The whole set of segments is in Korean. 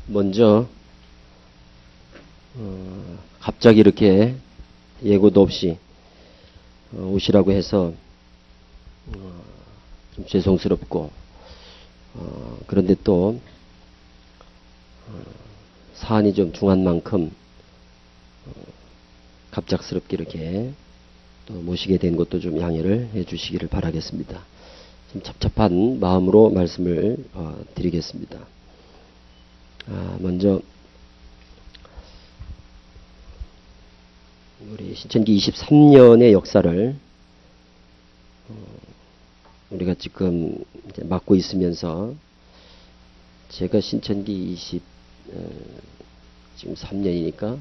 먼저 갑자기 이렇게 예고도 없이 오시라고 해서 좀 죄송스럽고 그런데 또 사안이 좀 중한 만큼 갑작스럽게 이렇게 또 모시게 된 것도 좀 양해를 해 주시기를 바라겠습니다. 좀 찹찹한 마음으로 말씀을 드리겠습니다. 먼저 우리 신천기 23년의 역사를 우리가 지금 이제 맡고 있으면서 제가 신천기 지금 3년이니까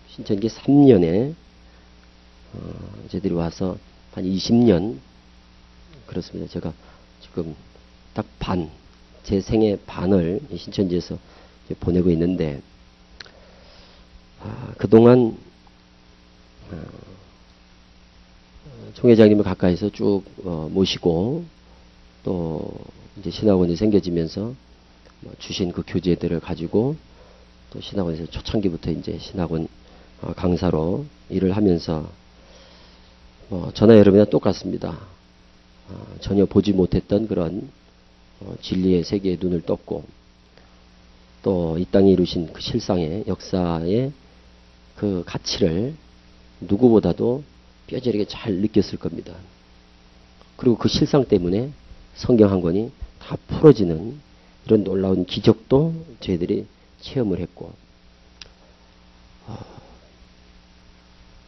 신천기 3년에 저희들이 와서 한 20년 그렇습니다. 제가 지금 딱 제 생의 반을 신천지에서 보내고 있는데 그동안 총회장님을 가까이서 쭉 모시고 또 이제 신학원이 생겨지면서 주신 그 교재들을 가지고 또 신학원에서 초창기부터 이제 신학원 강사로 일을 하면서 저나 여러분이나 똑같습니다. 전혀 보지 못했던 그런 진리의 세계에 눈을 떴고 또 이 땅에 이루신 그 실상의 역사의 그 가치를 누구보다도 뼈저리게 잘 느꼈을 겁니다. 그리고 그 실상 때문에 성경 한 권이 다 풀어지는 이런 놀라운 기적도 저희들이 체험을 했고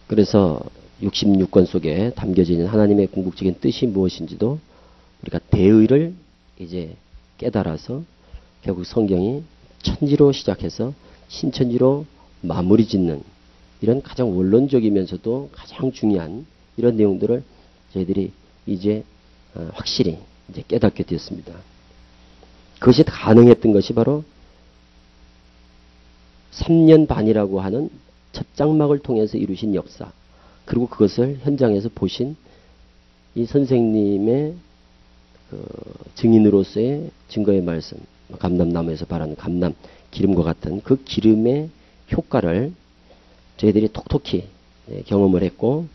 그래서 66권 속에 담겨져 있는 하나님의 궁극적인 뜻이 무엇인지도 우리가 대의를 이제 깨달아서 결국 성경이 천지로 시작해서 신천지로 마무리 짓는 이런 가장 원론적이면서도 가장 중요한 이런 내용들을 저희들이 이제 확실히 이제 깨닫게 되었습니다. 그것이 가능했던 것이 바로 3년 반이라고 하는 첫 장막을 통해서 이루신 역사, 그리고 그것을 현장에서 보신 이 선생님의 그 증인으로서의 증거의 말씀, 감람나무에서 발하는 감람 기름과 같은 그 기름의 효과를 저희들이 톡톡히 경험을 했고,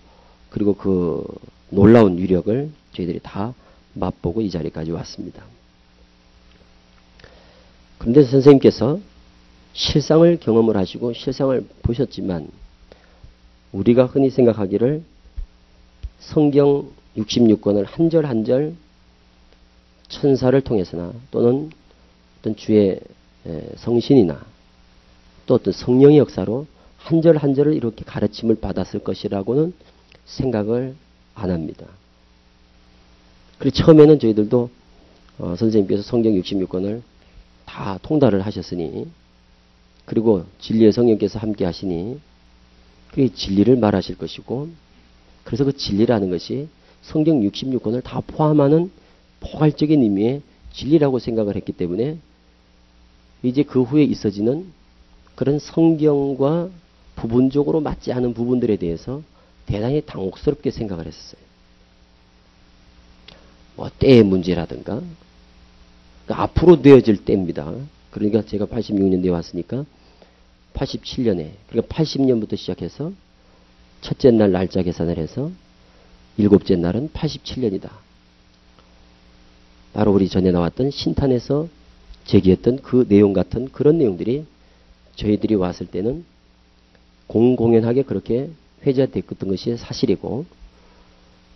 그리고 그 놀라운 위력을 저희들이 다 맛보고 이 자리까지 왔습니다. 그런데 선생님께서 실상을 경험을 하시고 실상을 보셨지만 우리가 흔히 생각하기를 성경 66권을 한 절 한 절 천사를 통해서나 또는 어떤 주의 성신이나 또 어떤 성령의 역사로 한 절 한 절을 이렇게 가르침을 받았을 것이라고는 생각을 안 합니다. 그리고 처음에는 저희들도 선생님께서 성경 66권을 다 통달을 하셨으니 그리고 진리의 성령께서 함께 하시니 그 진리를 말하실 것이고 그래서 그 진리라는 것이 성경 66권을 다 포함하는 포괄적인 의미의 진리라고 생각을 했기 때문에 이제 그 후에 있어지는 그런 성경과 부분적으로 맞지 않은 부분들에 대해서 대단히 당혹스럽게 생각을 했었어요. 때의 문제라든가 그러니까 앞으로 되어질 때입니다. 그러니까 제가 86년도에 왔으니까 87년에 그러니까 80년부터 시작해서 첫째 날 날짜 계산을 해서 일곱째 날은 87년이다. 바로 우리 전에 나왔던 신탄에서 제기했던 그 내용 같은 그런 내용들이 저희들이 왔을 때는 공공연하게 그렇게 회자됐던 것이 사실이고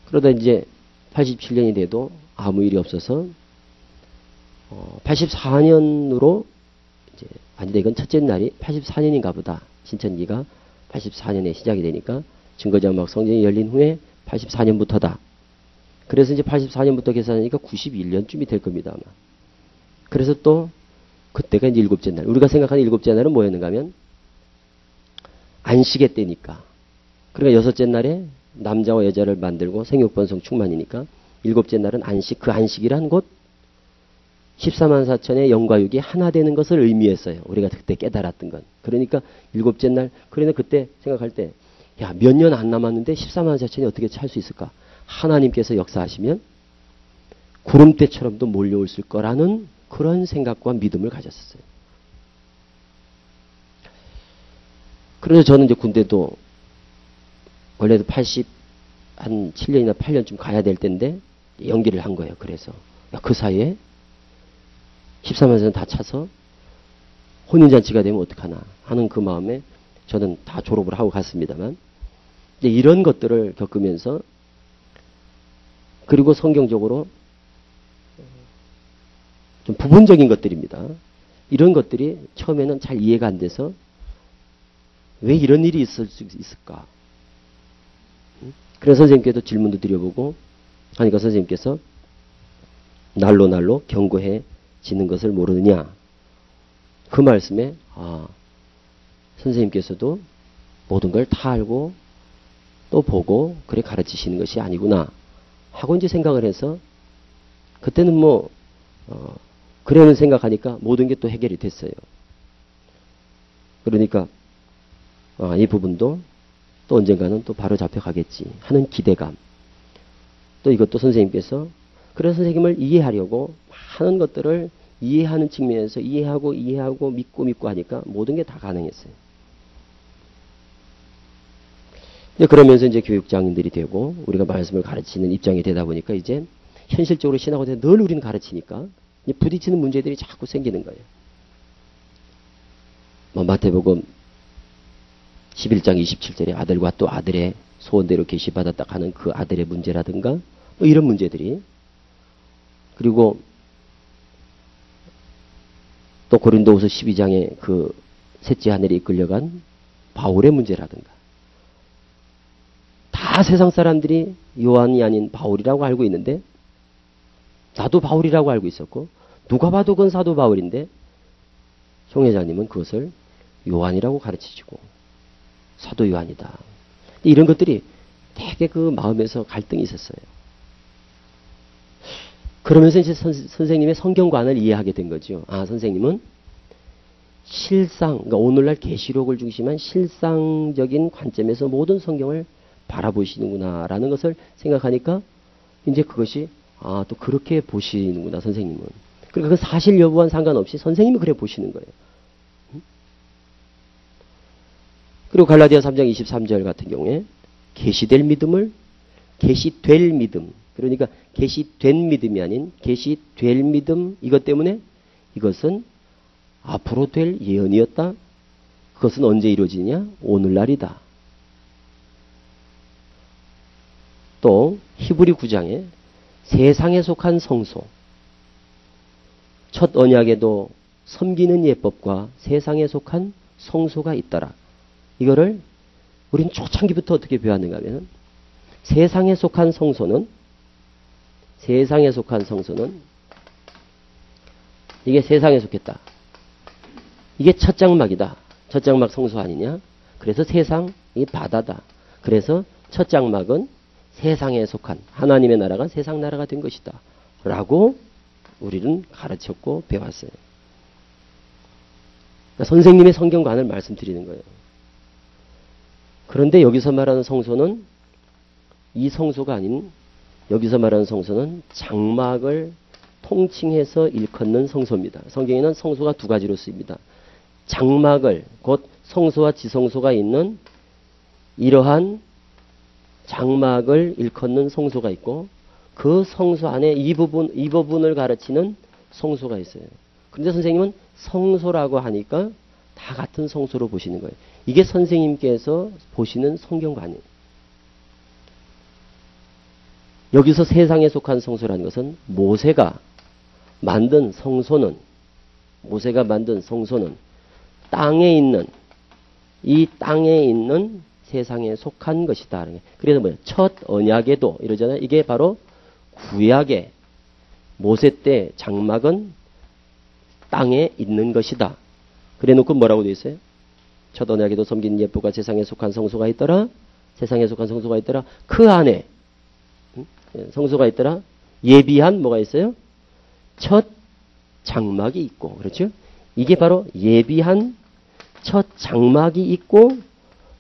그러다 이제 87년이 돼도 아무 일이 없어서 84년으로 이제 아니다 이건 첫째 날이 84년인가 보다. 신천기가 84년에 시작이 되니까 증거장막 성전이 열린 후에 84년부터다. 그래서 이제 84년부터 계산하니까 91년쯤이 될 겁니다. 아마. 그래서 또 그때가 이제 일곱째 날. 우리가 생각하는 일곱째 날은 뭐였는가 하면 안식의 때니까. 그러니까 여섯째 날에 남자와 여자를 만들고 생육번성 충만이니까 일곱째 날은 안식. 그 안식이란 곧 14만 4천의 영과 육이 하나 되는 것을 의미했어요. 우리가 그때 깨달았던 건. 그러니까 일곱째 날, 그러나 그때 생각할 때, 야, 몇 년 안 남았는데 14만 4천이 어떻게 찰 수 있을까? 하나님께서 역사하시면 구름대처럼도 몰려올 거라는 그런 생각과 믿음을 가졌었어요. 그래서 저는 이제 군대도 원래도 한 7년이나 8년쯤 가야 될 텐데 연기를 한 거예요. 그래서 그 사이에 13만 선 다 차서 혼인잔치가 되면 어떡하나 하는 그 마음에 저는 다 졸업을 하고 갔습니다만 이제 이런 것들을 겪으면서 그리고 성경적으로 좀 부분적인 것들입니다. 이런 것들이 처음에는 잘 이해가 안 돼서 왜 이런 일이 있을 수 있을까? 그래서 선생님께도 질문도 드려보고 하니까 선생님께서 날로 견고해지는 것을 모르느냐. 그 말씀에 선생님께서도 모든 걸 다 알고 또 보고 그래 가르치시는 것이 아니구나 하고 이제 생각을 해서 그때는 그래는 생각하니까 모든 게 또 해결이 됐어요. 그러니까 이 부분도 또 언젠가는 또 바로 잡혀가겠지 하는 기대감. 또 이것도 선생님께서 그래서 선생님을 이해하려고 많은 것들을 이해하는 측면에서 이해하고 믿고 하니까 모든 게 다 가능했어요. 그러면서 이제 교육장인들이 되고 우리가 말씀을 가르치는 입장이 되다 보니까 이제 현실적으로 신학에 대해 늘 우리는 가르치니까 부딪히는 문제들이 자꾸 생기는 거예요. 마태복음 11장 27절에 아들과 또 아들의 소원대로 계시받았다 하는 그 아들의 문제라든가 이런 문제들이 그리고 또 고린도후서 12장에 그 셋째 하늘에 이끌려간 바울의 문제라든가 다 세상 사람들이 요한이 아닌 바울이라고 알고 있는데 나도 바울이라고 알고 있었고 누가 봐도 그건 사도 바울인데 송 회장님은 그것을 요한이라고 가르치시고 사도 요한이다. 이런 것들이 되게 그 마음에서 갈등이 있었어요. 그러면서 이제 선생님의 성경관을 이해하게 된 거죠. 선생님은 실상, 그러니까 오늘날 계시록을 중심한 실상적인 관점에서 모든 성경을 바라보시는구나라는 것을 생각하니까 이제 그것이 또 그렇게 보시는구나 선생님은. 그러니까 그 사실 여부와는 상관없이 선생님이 그래 보시는 거예요. 그리고 갈라디아 3장 23절 같은 경우에 계시될 믿음을 계시될 믿음, 그러니까 계시된 믿음이 아닌 계시될 믿음, 이것 때문에 이것은 앞으로 될 예언이었다. 그것은 언제 이루어지냐? 오늘날이다. 또 히브리 9장에 세상에 속한 성소, 첫 언약에도 섬기는 예법과 세상에 속한 성소가 있더라. 이거를 우린 초창기부터 어떻게 배웠는가 하면 세상에 속한 성소는 이게 세상에 속했다. 이게 첫 장막이다. 첫 장막 성소 아니냐? 그래서 세상, 이 바다다. 그래서 첫 장막은 세상에 속한 하나님의 나라가 세상 나라가 된 것이다. 라고 우리는 가르쳤고 배웠어요. 그러니까 선생님의 성경관을 말씀드리는 거예요. 그런데 여기서 말하는 성소는 이 성소가 아닌 여기서 말하는 성소는 장막을 통칭해서 일컫는 성소입니다. 성경에는 성소가 두 가지로 쓰입니다. 장막을 곧 성소와 지성소가 있는 이러한 장막을 일컫는 성소가 있고 그 성소 안에 이 부분을 가르치는 성소가 있어요. 그런데 선생님은 성소라고 하니까 다 같은 성소로 보시는 거예요. 이게 선생님께서 보시는 성경관이에요. 여기서 세상에 속한 성소라는 것은 모세가 만든 성소는 땅에 있는 이 땅에 있는 세상에 속한 것이다. 그래서 뭐예요? 첫 언약에도 이러잖아요. 이게 바로 구약의 모세 때 장막은 땅에 있는 것이다. 그래 놓고 뭐라고 되어 있어요? 첫 언약에도 섬긴 예표가 세상에 속한 성소가 있더라. 세상에 속한 성소가 있더라. 그 안에 성소가 있더라. 예비한 뭐가 있어요? 첫 장막이 있고, 그렇죠? 이게 바로 예비한 첫 장막이 있고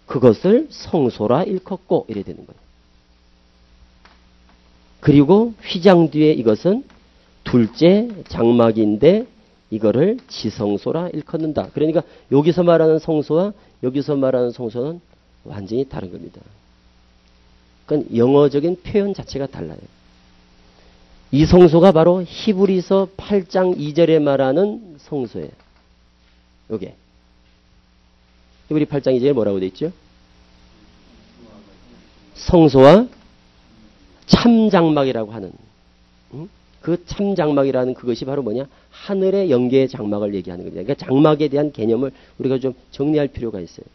그것을 성소라 일컫고 이래 되는 거예요. 그리고 휘장 뒤에 이것은 둘째 장막인데 이거를 지성소라 일컫는다. 그러니까 여기서 말하는 성소와 여기서 말하는 성소는 완전히 다른 겁니다. 그러니까 영어적인 표현 자체가 달라요. 이 성소가 바로 히브리서 8장 2절에 말하는 성소예요. 요게. 히브리 8장 2절에 뭐라고 되어 있죠? 성소와 참장막이라고 하는 그 참장막이라는 그것이 바로 뭐냐? 하늘의 영계의 장막을 얘기하는 겁니다. 그러니까 장막에 대한 개념을 우리가 좀 정리할 필요가 있어요.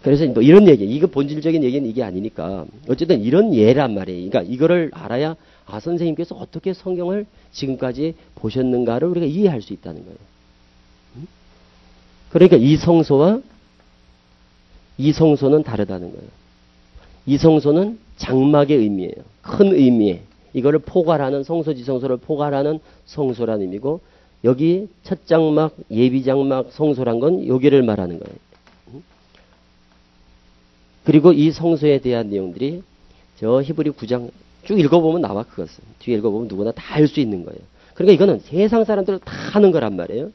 그래서 뭐 이런 얘기, 이거 본질적인 얘기는 이게 아니니까 어쨌든 이런 예란 말이에요. 그러니까 이거를 알아야 선생님께서 어떻게 성경을 지금까지 보셨는가를 우리가 이해할 수 있다는 거예요. 그러니까 이 성소와 이 성소는 다르다는 거예요. 이 성소는 장막의 의미예요. 큰 의미에 이거를 포괄하는 성소지성소를 포괄하는 성소라는 의미고 여기 첫 장막, 예비장막, 성소란 건 여기를 말하는 거예요. 그리고 이 성소에 대한 내용들이 저 히브리 9장 쭉 읽어보면 나와 그것은. 뒤에 읽어보면 누구나 다 알 수 있는 거예요. 그러니까 이거는 세상 사람들 다 하는 거란 말이에요.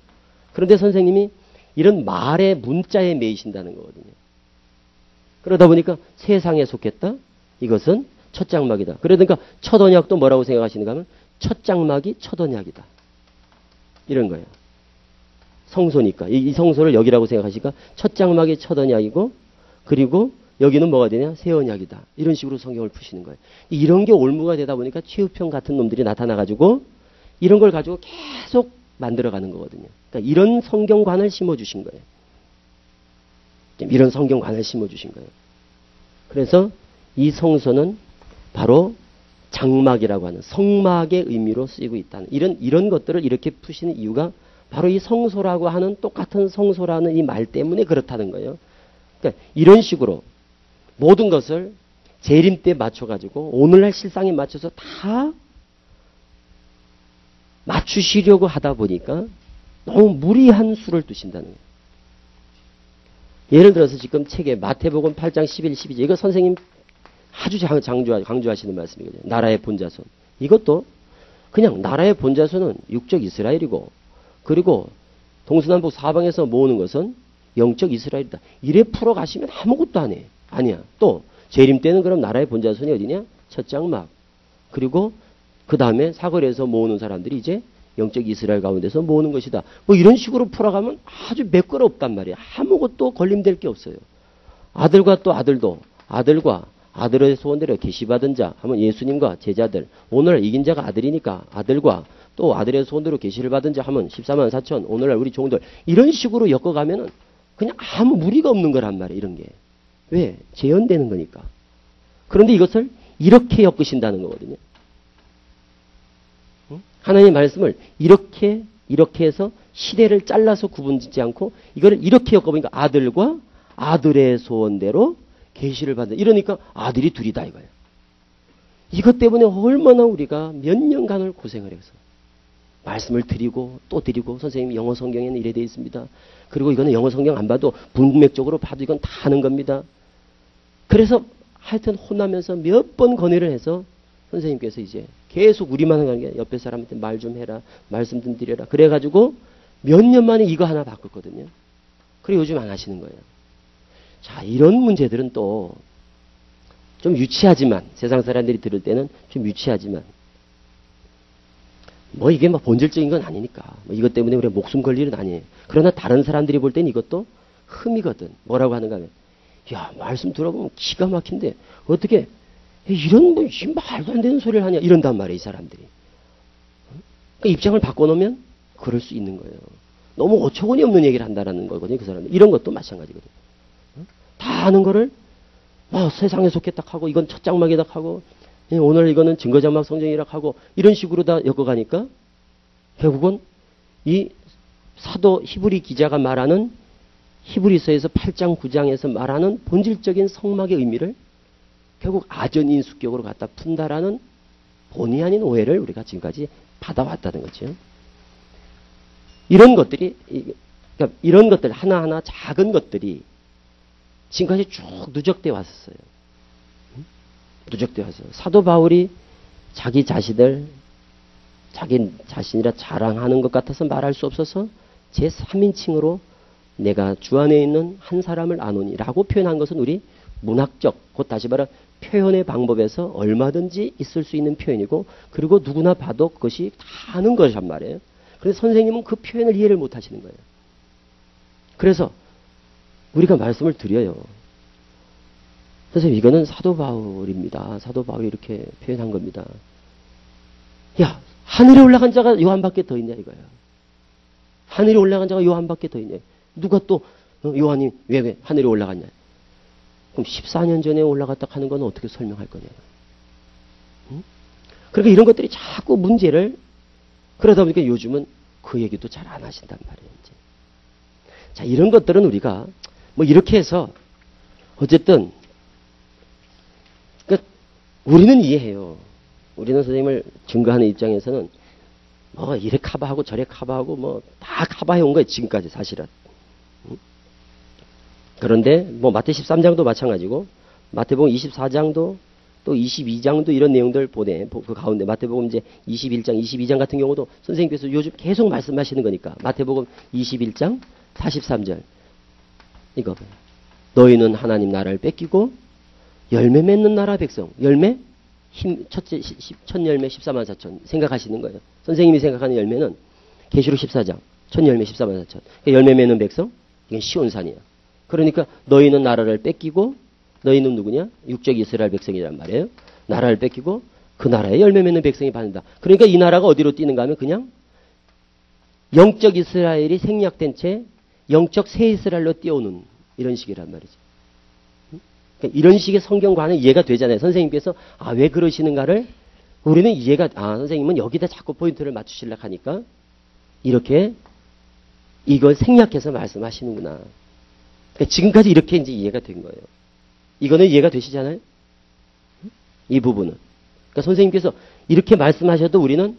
그런데 선생님이 이런 말의 문자에 매이신다는 거거든요. 그러다 보니까 세상에 속했다? 이것은 첫 장막이다. 그러니까 첫 언약도 뭐라고 생각하시는가 하면 첫 장막이 첫 언약이다. 이런 거예요. 성소니까. 이 성소를 여기라고 생각하시니까 첫 장막이 첫 언약이고 그리고 여기는 뭐가 되냐? 새 언약이다. 이런 식으로 성경을 푸시는 거예요. 이런 게 올무가 되다 보니까 최우평 같은 놈들이 나타나가지고 이런 걸 가지고 계속 만들어가는 거거든요. 그러니까 이런 성경관을 심어주신 거예요. 이런 성경관을 심어주신 거예요. 그래서 이 성소는 바로 장막이라고 하는 성막의 의미로 쓰이고 있다는 이런 것들을 이렇게 푸시는 이유가 바로 이 성소라고 하는 똑같은 성소라는 이 말 때문에 그렇다는 거예요. 그러니까 이런 식으로 모든 것을 재림 때 맞춰가지고 오늘날 실상에 맞춰서 다 맞추시려고 하다 보니까 너무 무리한 수를 두신다는 거예요. 예를 들어서 지금 책에 마태복음 8장 11, 12절 이거 선생님 아주 강조하시는 말씀이거든요. 나라의 본자손. 이것도 그냥 나라의 본자손은 육적 이스라엘이고 그리고 동서남북 사방에서 모으는 것은 영적 이스라엘이다. 이래 풀어가시면 아무것도 안 해. 아니야. 또 재림 때는 그럼 나라의 본자손이 어디냐? 첫 장막. 그리고 그 다음에 사거리에서 모으는 사람들이 이제 영적 이스라엘 가운데서 모으는 것이다. 뭐 이런 식으로 풀어가면 아주 매끄럽단 말이야. 아무것도 걸림될 게 없어요. 아들과 또 아들도 아들과 아들의 소원대로 계시받은 자 하면 예수님과 제자들 오늘날 이긴 자가 아들이니까 아들과 또 아들의 소원대로 계시를 받은 자 하면 14만 4천 오늘날 우리 종들 이런 식으로 엮어가면은 그냥 아무 무리가 없는 거란 말이에요. 이런 게. 왜? 재현되는 거니까. 그런데 이것을 이렇게 엮으신다는 거거든요. 하나님의 말씀을 이렇게 해서 시대를 잘라서 구분짓지 않고 이거를 이렇게 엮어보니까 아들과 아들의 소원대로 계시를 받는 이러니까 아들이 둘이다 이거예요. 이것 때문에 얼마나 우리가 몇 년간을 고생을 해서 말씀을 드리고 또 드리고 선생님 영어 성경에는 이래 되어 있습니다. 그리고 이거는 영어 성경 안 봐도 문맥적으로 봐도 이건 다 아는 겁니다. 그래서 하여튼 혼나면서 몇 번 건의를 해서 선생님께서 이제 계속 우리만 하는 게 옆에 사람한테 말 좀 해라. 말씀 좀 드려라. 그래가지고 몇 년 만에 이거 하나 바꿨거든요. 그리고 요즘 안 하시는 거예요. 자, 이런 문제들은 또 좀 유치하지만 세상 사람들이 들을 때는 좀 유치하지만 뭐 이게 막 본질적인 건 아니니까 뭐 이것 때문에 우리가 목숨 걸 일은 아니에요. 그러나 다른 사람들이 볼 때는 이것도 흠이거든. 뭐라고 하는가 하면 야 말씀 들어보면 기가 막힌데 어떻게 이런 뭐 말도 안 되는 소리를 하냐 이런단 말이에요. 이 사람들이. 그러니까 입장을 바꿔놓으면 그럴 수 있는 거예요. 너무 어처구니 없는 얘기를 한다라는 거거든요. 그 사람들. 이런 것도 마찬가지거든요. 다 아는 거를 세상에 속했다 하고 이건 첫 장막이다 하고 오늘 이거는 증거장막 성경이라 하고 이런 식으로 다 엮어가니까 결국은 이 사도 히브리 기자가 말하는 히브리서에서 8장 9장에서 말하는 본질적인 성막의 의미를 결국 아전인수격으로 갖다 푼다라는 본의 아닌 오해를 우리가 지금까지 받아왔다는 거죠. 이런 것들이 그러니까 이런 것들 하나하나 작은 것들이 지금까지 쭉 누적되어 왔었어요. 누적되어 왔어요. 사도 바울이 자기 자신을 자기 자신이라 자랑하는 것 같아서 말할 수 없어서 제3인칭으로 내가 주 안에 있는 한 사람을 아노니라고 표현한 것은 우리 문학적, 곧 다시 말해 표현의 방법에서 얼마든지 있을 수 있는 표현이고, 그리고 누구나 봐도 그것이 다 아는 것이란 말이에요. 그래서 선생님은 그 표현을 이해를 못 하시는 거예요. 그래서 우리가 말씀을 드려요. 선생님, 이거는 사도 바울입니다. 사도 바울이 이렇게 표현한 겁니다. 야, 하늘에 올라간 자가 요한밖에 더 있냐 이거야. 하늘에 올라간 자가 요한밖에 더 있냐. 누가 또 요한이 왜 하늘에 올라갔냐. 그럼 14년 전에 올라갔다 하는 건 어떻게 설명할 거냐. 응? 그러니까 이런 것들이 자꾸 문제를, 그러다 보니까 요즘은 그 얘기도 잘 안 하신단 말이에요. 이제. 자, 이런 것들은 우리가 뭐 이렇게 해서 어쨌든 그러니까 우리는 이해해요. 우리는 선생님을 증거하는 입장에서는 뭐 이래 커버하고 저래 커버하고 뭐 다 커버해 온 거예요. 지금까지 사실은. 그런데 뭐 마태 13장도 마찬가지고 마태복음 24장도 또 22장도 이런 내용들 보내. 그 가운데 마태복음 이제 21장, 22장 같은 경우도 선생님께서 요즘 계속 말씀하시는 거니까 마태복음 21장 43절 이거 너희는 하나님 나라를 뺏기고 열매 맺는 나라 백성. 열매? 첫째 첫 열매 14만 4천 생각하시는 거예요. 선생님이 생각하는 열매는 계시록 14장 첫 열매 14만 4천. 열매 맺는 백성? 이건 시온산이야. 그러니까 너희는 나라를 뺏기고, 너희는 누구냐? 육적 이스라엘 백성이란 말이에요. 나라를 뺏기고 그 나라에 열매 맺는 백성이 받는다. 그러니까 이 나라가 어디로 뛰는가 하면 그냥 영적 이스라엘이 생략된 채 영적 새 이스라엘로 뛰어오는 이런 식이란 말이죠. 그러니까 이런 식의 성경과는 이해가 되잖아요. 선생님께서 왜 그러시는가를 우리는 이해가, 선생님은 여기다 자꾸 포인트를 맞추시려고 하니까 이렇게 이걸 생략해서 말씀하시는구나. 그러니까 지금까지 이렇게 이제 이해가 된 거예요. 이거는 이해가 되시잖아요? 이 부분은. 그러니까 선생님께서 이렇게 말씀하셔도 우리는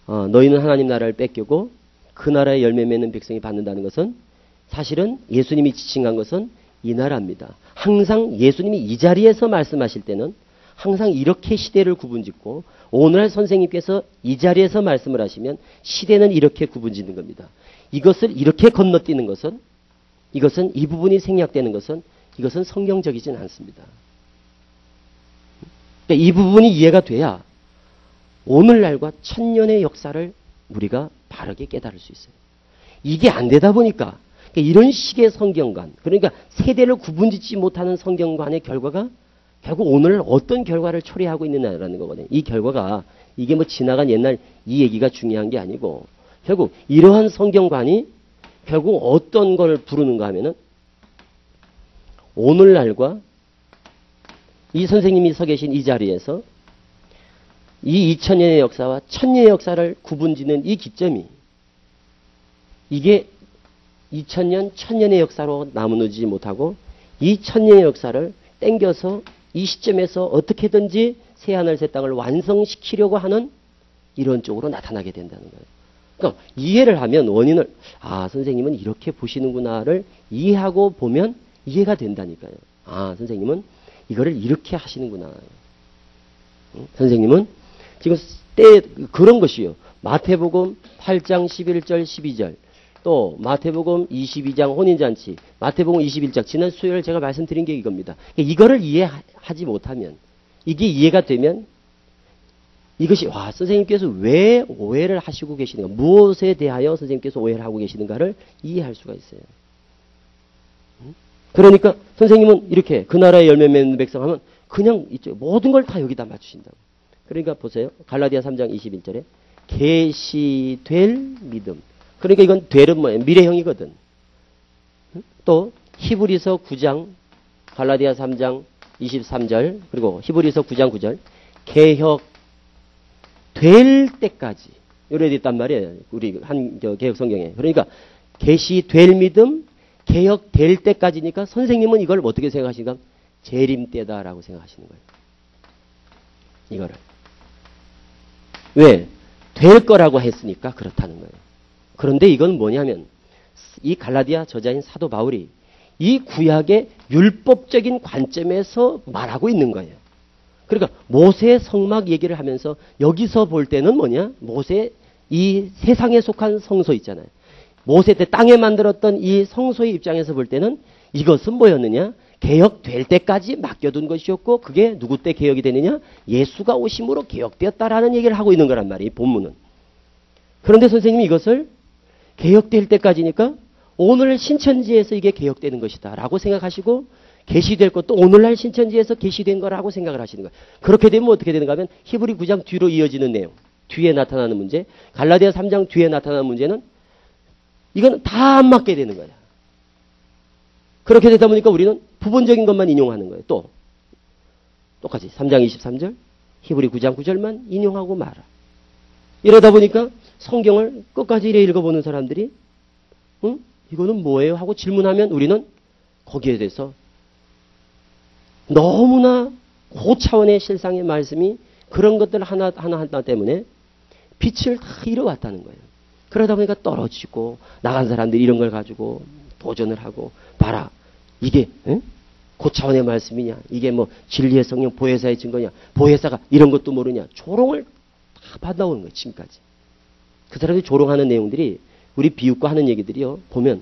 너희는 하나님 나라를 뺏기고 그 나라의 열매 맺는 백성이 받는다는 것은 사실은 예수님이 지칭한 것은 이 나라입니다. 항상 예수님이 이 자리에서 말씀하실 때는 항상 이렇게 시대를 구분짓고 오늘 선생님께서 이 자리에서 말씀을 하시면 시대는 이렇게 구분짓는 겁니다. 이것을 이렇게 건너뛰는 것은 이것은 이 부분이 생략되는 것은 이것은 성경적이진 않습니다. 그러니까 이 부분이 이해가 돼야 오늘날과 천년의 역사를 우리가 바르게 깨달을 수 있어요. 이게 안 되다 보니까 이런 식의 성경관, 그러니까 세대를 구분짓지 못하는 성경관의 결과가 결국 오늘 어떤 결과를 초래하고 있느냐라는 거거든요. 이 결과가 이게 뭐 지나간 옛날 이 얘기가 중요한 게 아니고 결국 이러한 성경관이 결국 어떤 걸 부르는가 하면은 오늘날과 이 선생님이 서 계신 이 자리에서 이 2000년의 역사와 1000년의 역사를 구분짓는 이 기점이 이게 2000년, 1000년의 역사로 나누지 못하고 이 1000년의 역사를 땡겨서 이 시점에서 어떻게든지 새하늘 새 땅을 완성시키려고 하는 이런 쪽으로 나타나게 된다는 거예요. 그러니까 이해를 하면 원인을 선생님은 이렇게 보시는구나를 이해하고 보면 이해가 된다니까요. 선생님은 이거를 이렇게 하시는구나. 선생님은 지금 그런 것이요. 마태복음 8장 11절 12절 또 마태복음 22장 혼인잔치, 마태복음 21장 지난 수요일 제가 말씀드린 게 이겁니다. 이거를 이해하지 못하면 이게 이해가 되면 이것이 선생님께서 왜 오해를 하시고 계시는가, 무엇에 대하여 선생님께서 오해를 하고 계시는가를 이해할 수가 있어요. 그러니까 선생님은 이렇게 그 나라의 열매 맺는 백성 하면 그냥 모든 걸 다 여기다 맞추신다고. 그러니까 보세요. 갈라디아 3장 21절에 계시될 믿음. 그러니까 이건 될은 뭐예요? 미래형이거든. 또 히브리서 9장 갈라디아 3장 23절 그리고 히브리서 9장 9절 개혁 될 때까지 이래 있단 말이에요. 우리 개혁 성경에. 그러니까 계시될 믿음 개혁될 때까지니까 선생님은 이걸 어떻게 생각하시는가? 재림 때다라고 생각하시는 거예요. 이거를. 왜? 될 거라고 했으니까 그렇다는 거예요. 그런데 이건 뭐냐면 이 갈라디아 저자인 사도 바울이 이 구약의 율법적인 관점에서 말하고 있는 거예요. 그러니까 모세의 성막 얘기를 하면서 여기서 볼 때는 뭐냐? 모세 이 세상에 속한 성소 있잖아요. 모세 때 땅에 만들었던 이 성소의 입장에서 볼 때는 이것은 뭐였느냐? 개혁될 때까지 맡겨둔 것이었고 그게 누구 때 개혁이 되느냐? 예수가 오심으로 개혁되었다라는 얘기를 하고 있는 거란 말이에요. 본문은. 그런데 선생님이 이것을 개혁될 때까지니까 오늘 신천지에서 이게 개혁되는 것이다 라고 생각하시고 계시될 것도 오늘날 신천지에서 계시된 거라고 생각을 하시는 거예요. 그렇게 되면 어떻게 되는가 하면 히브리 9장 뒤로 이어지는 내용, 뒤에 나타나는 문제, 갈라디아 3장 뒤에 나타나는 문제는 이건 다 안 맞게 되는 거예요. 그렇게 되다 보니까 우리는 부분적인 것만 인용하는 거예요. 또 똑같이 3장 23절, 히브리 9장 9절만 인용하고 말아. 이러다 보니까 성경을 끝까지 이래 읽어보는 사람들이 이거는 뭐예요? 하고 질문하면 우리는 거기에 대해서 너무나 고차원의 실상의 말씀이 그런 것들 하나 때문에 빛을 다 잃어왔다는 거예요. 그러다 보니까 떨어지고 나간 사람들이 이런 걸 가지고 도전을 하고 봐라. 이게 고차원의 말씀이냐. 이게 뭐 진리의 성령 보혜사의 증거냐. 보혜사가 이런 것도 모르냐. 조롱을 다 받아오는 거예요. 지금까지. 그 사람들이 조롱하는 내용들이 우리 비웃고 하는 얘기들이요. 보면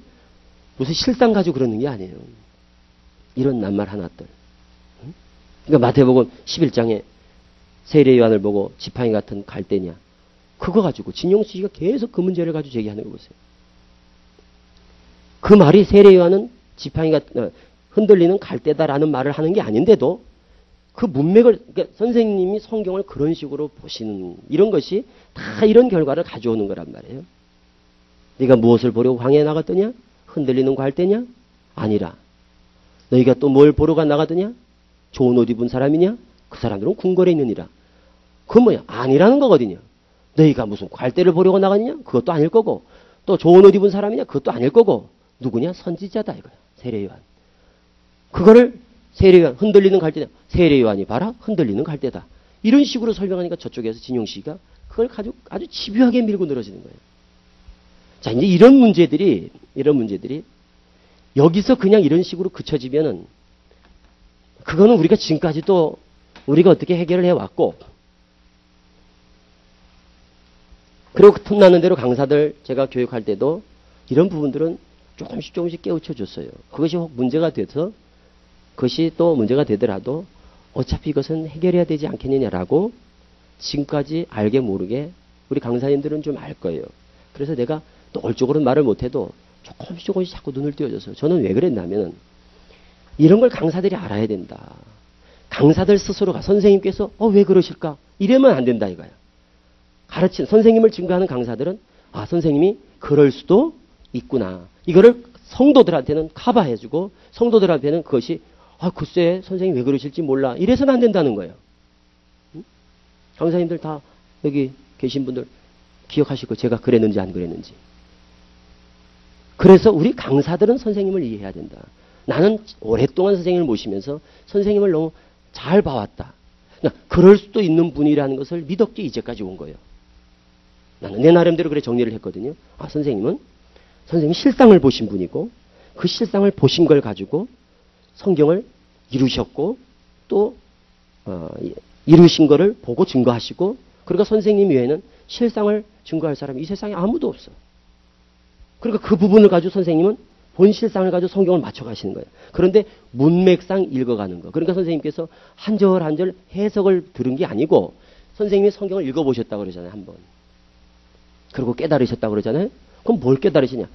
무슨 실상 가지고 그러는 게 아니에요. 이런 낱말 하나들. 그러니까 마태복음 11장에 세례 요한을 보고 지팡이 같은 갈대냐. 그거 가지고 진용수 씨가 계속 그 문제를 가지고 제기하는 거 보세요. 그 말이 세례 요한은 지팡이가 흔들리는 갈대다라는 말을 하는 게 아닌데도 그 문맥을 그러니까 선생님이 성경을 그런 식으로 보시는 이런 것이 다 이런 결과를 가져오는 거란 말이에요. 네가 무엇을 보려고 광야에 나갔더냐? 흔들리는 갈대냐? 아니라. 너희가 또 뭘 보러 나가더냐? 좋은 옷 입은 사람이냐? 그 사람들은 궁궐에 있느니라. 그건 뭐야? 아니라는 거거든요. 너희가 무슨 갈대를 보려고 나갔냐? 그것도 아닐 거고. 또 좋은 옷 입은 사람이냐? 그것도 아닐 거고. 누구냐? 선지자다 이거야. 세례요한. 그거를 세례요한 흔들리는 갈대다. 세례요한이 봐라 흔들리는 갈대다. 이런 식으로 설명하니까 저쪽에서 진용씨가 그걸 가지고 아주 집요하게 밀고 늘어지는 거예요. 자, 이제 이런 문제들이 여기서 그냥 이런 식으로 그쳐지면은 그거는 우리가 지금까지도 우리가 어떻게 해결을 해왔고 그리고 틈나는 대로 강사들 제가 교육할 때도 이런 부분들은 조금씩 깨우쳐 줬어요. 그것이 혹 문제가 돼서 그것이 또 문제가 되더라도 어차피 이것은 해결해야 되지 않겠느냐라고 지금까지 알게 모르게 우리 강사님들은 좀 알 거예요. 그래서 내가 또 얼쪽으로는 말을 못해도 조금씩 자꾸 눈을 띄워줘서 저는 왜 그랬냐면 이런 걸 강사들이 알아야 된다. 강사들 스스로가 선생님께서 왜 그러실까? 이러면 안 된다 이거야. 가르친 선생님을 증거하는 강사들은 선생님이 그럴 수도 있구나. 이거를 성도들한테는 커버해주고 성도들한테는 그것이 글쎄 선생님 왜 그러실지 몰라. 이래서는 안 된다는 거예요. 강사님들 다 여기 계신 분들 기억하시고 제가 그랬는지 안 그랬는지. 그래서 우리 강사들은 선생님을 이해해야 된다. 나는 오랫동안 선생님을 모시면서 선생님을 너무 잘 봐왔다. 그럴 수도 있는 분이라는 것을 믿었기에 이제까지 온 거예요. 나는 내 나름대로 그래 정리를 했거든요. 선생님 실상을 보신 분이고 그 실상을 보신 걸 가지고 성경을 이루셨고 또 이루신 거를 보고 증거하시고 그러니까 선생님 외에는 실상을 증거할 사람이 이 세상에 아무도 없어. 그러니까 그 부분을 가지고 선생님은 본 실상을 가지고 성경을 맞춰가시는 거예요. 그런데 문맥상 읽어가는 거. 그러니까 선생님께서 한 절 한 절 해석을 들은 게 아니고 선생님이 성경을 읽어보셨다고 그러잖아요. 한번. 그리고 깨달으셨다고 그러잖아요. 그럼 뭘 깨달으시냐.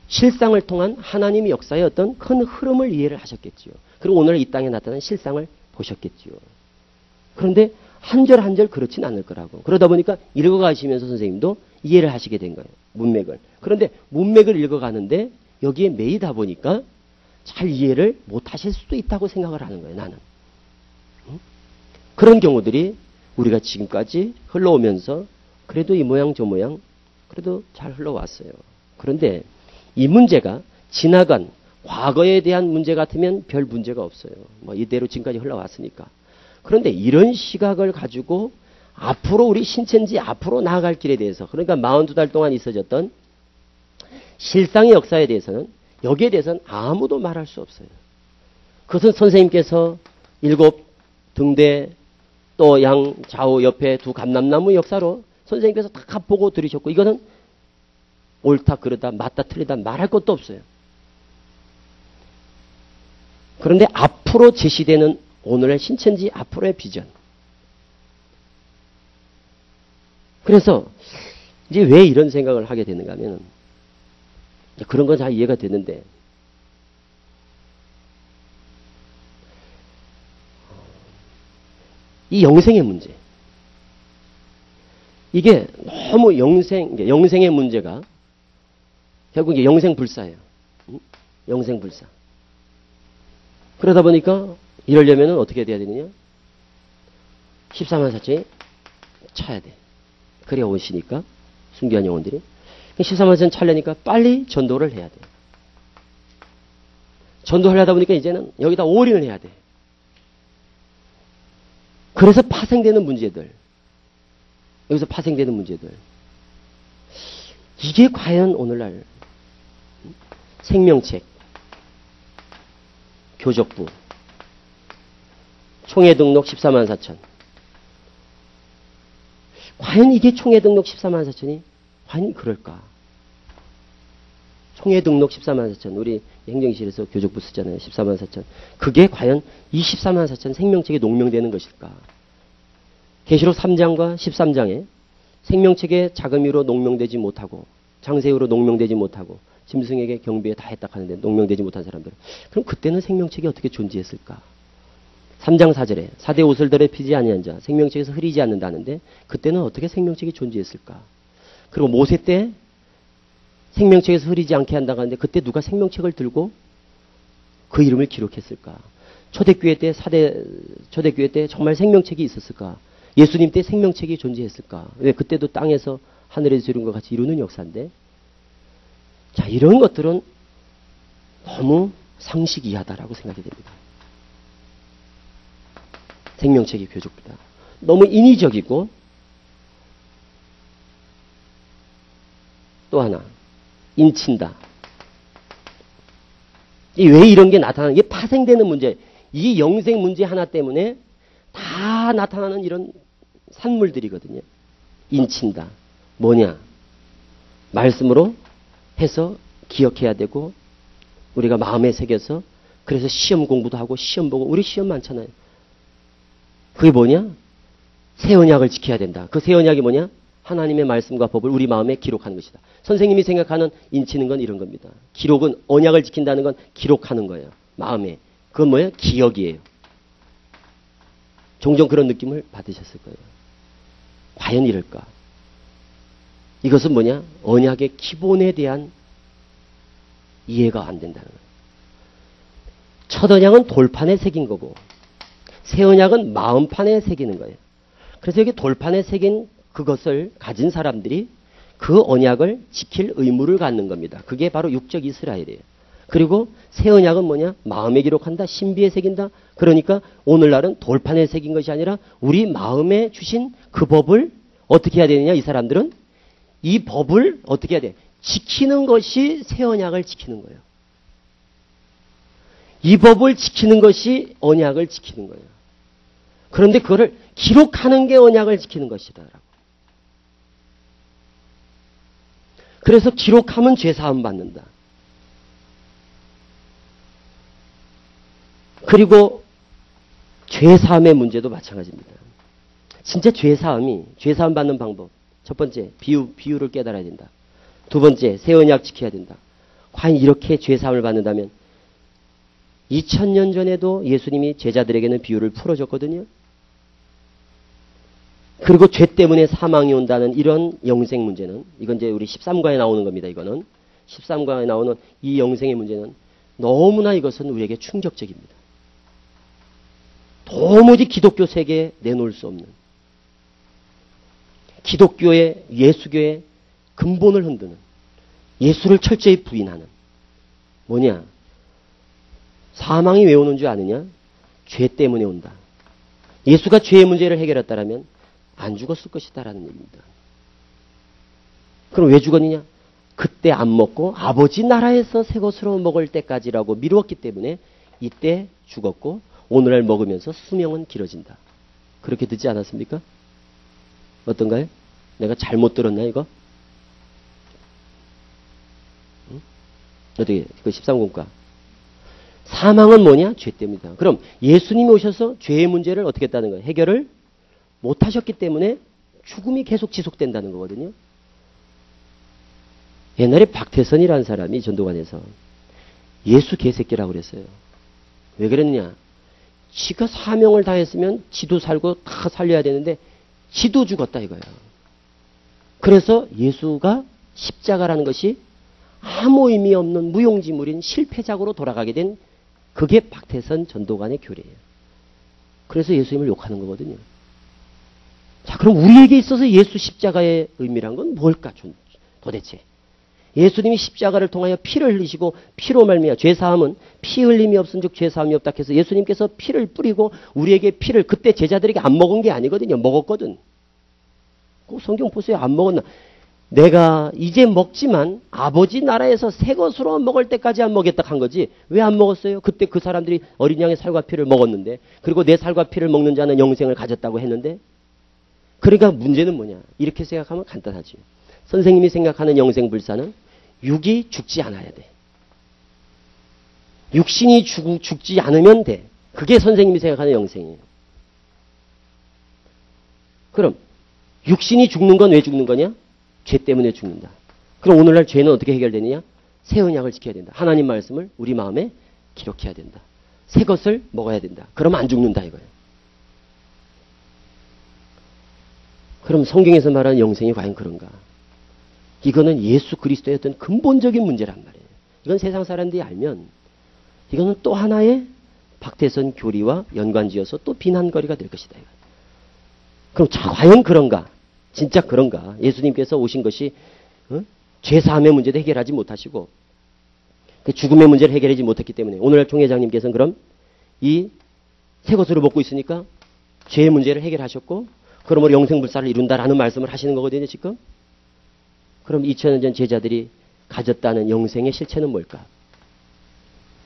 실상을 통한 하나님의 역사의 어떤 큰 흐름을 이해를 하셨겠지요. 그리고 오늘 이 땅에 나타난 실상을 보셨겠지요. 그런데 한 절 한 절 그렇진 않을 거라고. 그러다 보니까 읽어가시면서 선생님도 이해를 하시게 된 거예요. 문맥을. 그런데 문맥을 읽어가는데 여기에 매이다 보니까 잘 이해를 못 하실 수도 있다고 생각을 하는 거예요. 나는. 그런 경우들이 우리가 지금까지 흘러오면서 그래도 이 모양 저 모양 그래도 잘 흘러왔어요. 그런데 이 문제가 지나간 과거에 대한 문제 같으면 별 문제가 없어요. 이대로 지금까지 흘러왔으니까. 그런데 이런 시각을 가지고 앞으로 우리 신천지 앞으로 나아갈 길에 대해서 그러니까 42달 동안 있어졌던 실상의 역사에 대해서는 여기에 대해서는 아무도 말할 수 없어요. 그것은 선생님께서 7 등대 또 양 좌우 옆에 두 감람나무 역사로 선생님께서 다 보고 들으셨고, 이거는 옳다 그르다 맞다 틀리다 말할 것도 없어요. 그런데 앞으로 제시되는 오늘의 신천지 앞으로의 비전. 그래서 이제 왜 이런 생각을 하게 되는가 하면, 그런 건 잘 이해가 되는데, 이 영생의 문제. 이게 너무 영생의 문제가 결국 이제 영생불사예요. 영생불사. 그러다 보니까 이러려면 어떻게 돼야 되느냐? 14만 4천이 차야 돼. 그래야 오시니까, 순교한 영혼들이. 14만 4천 차려니까 빨리 전도를 해야 돼. 전도하려다 보니까 이제는 여기다 올인을 해야 돼. 그래서 파생되는 문제들. 여기서 파생되는 문제들. 이게 과연 오늘날 생명책, 교적부, 총회 등록 14만 4천. 과연 이게 총회 등록 14만 4천이 과연 그럴까? 총회 등록 14만 4천. 우리 행정실에서 교적부 쓰잖아요. 14만 4천. 그게 과연 이 14만 4천 생명책에 농명되는 것일까? 계시록 3장과 13장에 생명책에 자금으로 농명되지 못하고 장세후로 농명되지 못하고 짐승에게 경비에 다 했다 하는데 농명되지 못한 사람들. 그럼 그때는 생명책이 어떻게 존재했을까? 3장 4절에 사대 옷을 피지 아니한 자 생명책에서 흐리지 않는다는데 그때는 어떻게 생명책이 존재했을까? 그리고 모세 때 생명책에서 흐리지 않게 한다고 하는데 그때 누가 생명책을 들고 그 이름을 기록했을까? 초대교회 때 정말 생명책이 있었을까? 예수님 때 생명책이 존재했을까? 왜 그때도 땅에서 하늘에서 이룬 것 같이 이루는 역사인데, 자, 이런 것들은 너무 상식 이하다라고 생각이 됩니다. 생명책이 교족부다. 너무 인위적이고, 또 하나 인친다. 왜 이런 게 나타나는, 이게 파생되는 문제, 이 영생 문제 하나 때문에 다 나타나는 이런 산물들이거든요. 인친다. 뭐냐? 말씀으로 해서 기억해야 되고 우리가 마음에 새겨서 그래서 시험 공부도 하고 시험 보고 우리 시험 많잖아요. 그게 뭐냐? 새 언약을 지켜야 된다. 그 새 언약이 뭐냐? 하나님의 말씀과 법을 우리 마음에 기록하는 것이다. 선생님이 생각하는 인치는 건 이런 겁니다. 기록은 언약을 지킨다는 건 기록하는 거예요. 마음에. 그건 뭐예요? 기억이에요. 종종 그런 느낌을 받으셨을 거예요. 과연 이럴까? 이것은 뭐냐? 언약의 기본에 대한 이해가 안 된다는 거예요. 첫 언약은 돌판에 새긴 거고 새 언약은 마음판에 새기는 거예요. 그래서 여기 돌판에 새긴 그것을 가진 사람들이 그 언약을 지킬 의무를 갖는 겁니다. 그게 바로 육적 이스라엘이에요. 그리고 새 언약은 뭐냐? 마음에 기록한다. 신비에 새긴다. 그러니까 오늘날은 돌판에 새긴 것이 아니라 우리 마음에 주신 그 법을 어떻게 해야 되느냐? 이 사람들은 이 법을 어떻게 해야 돼? 지키는 것이 새 언약을 지키는 거예요. 이 법을 지키는 것이 언약을 지키는 거예요. 그런데 그거를 기록하는 게 언약을 지키는 것이다라고. 그래서 기록하면 죄사함 받는다. 그리고 죄사함의 문제도 마찬가지입니다. 진짜 죄사함 받는 방법. 첫 번째, 비유를 깨달아야 된다. 두 번째, 새 언약 지켜야 된다. 과연 이렇게 죄사함을 받는다면 2000년 전에도 예수님이 제자들에게는 비유를 풀어줬거든요. 그리고 죄 때문에 사망이 온다는 이런 영생 문제는, 이건 이제 우리 13과에 나오는 겁니다. 이거는 13과에 나오는 이 영생의 문제는 너무나 이것은 우리에게 충격적입니다. 도무지 기독교 세계에 내놓을 수 없는, 기독교의 예수교의 근본을 흔드는, 예수를 철저히 부인하는, 뭐냐? 사망이 왜 오는 줄 아느냐? 죄 때문에 온다. 예수가 죄의 문제를 해결했다라면 안 죽었을 것이다라는 얘기입니다. 그럼 왜 죽었느냐? 그때 안 먹고 아버지 나라에서 새 것으로 먹을 때까지라고 미루었기 때문에 이때 죽었고 오늘날 먹으면서 수명은 길어진다. 그렇게 듣지 않았습니까? 어떤가요? 내가 잘못 들었나 이거? 응? 어떻게 그 13공과 사망은 뭐냐? 죄 때문이다. 그럼 예수님이 오셔서 죄의 문제를 어떻게 했다는 거예요? 해결을 못 하셨기 때문에 죽음이 계속 지속된다는 거거든요. 옛날에 박태선이라는 사람이 전도관에서 예수 개새끼라고 그랬어요. 왜 그랬냐? 지가 사명을 다했으면 지도 살고 다 살려야 되는데 지도 죽었다 이거야. 그래서 예수가 십자가라는 것이 아무 의미 없는 무용지물인 실패작으로 돌아가게 된 그게 박태선 전도관의 교리예요. 그래서 예수님을 욕하는 거거든요. 자, 그럼 우리에게 있어서 예수 십자가의 의미란 건 뭘까 도대체? 예수님이 십자가를 통하여 피를 흘리시고 피로 말미암아 죄사함은 피 흘림이 없은즉 죄사함이 없다 해서 예수님께서 피를 뿌리고 우리에게 피를 그때 제자들에게 안 먹은 게 아니거든요. 먹었거든. 꼭 성경 보세요. 안 먹었나? 내가 이제 먹지만 아버지 나라에서 새 것으로 먹을 때까지 안 먹겠다 한 거지. 왜 안 먹었어요? 그때 그 사람들이 어린 양의 살과 피를 먹었는데, 그리고 내 살과 피를 먹는 자는 영생을 가졌다고 했는데, 그러니까 문제는 뭐냐? 이렇게 생각하면 간단하지. 선생님이 생각하는 영생불사는 육이 죽지 않아야 돼. 육신이 죽지 않으면 돼. 그게 선생님이 생각하는 영생이에요. 그럼 육신이 죽는 건 왜 죽는 거냐? 죄 때문에 죽는다. 그럼 오늘날 죄는 어떻게 해결되느냐? 새 언약을 지켜야 된다. 하나님 말씀을 우리 마음에 기록해야 된다. 새 것을 먹어야 된다. 그러면 안 죽는다 이거예요. 그럼 성경에서 말하는 영생이 과연 그런가? 이거는 예수 그리스도의 어떤 근본적인 문제란 말이에요. 이건 세상 사람들이 알면 이거는 또 하나의 박태선 교리와 연관지어서 또 비난거리가 될 것이다. 그럼 과연 그런가? 진짜 그런가? 예수님께서 오신 것이 죄사함의 문제도 해결하지 못하시고 그 죽음의 문제를 해결하지 못했기 때문에 오늘날 총회장님께서는 그럼 이 새 것으로 먹고 있으니까 죄의 문제를 해결하셨고 그러므로 영생불사를 이룬다라는 말씀을 하시는 거거든요. 지금. 그럼 2000년 전 제자들이 가졌다는 영생의 실체는 뭘까?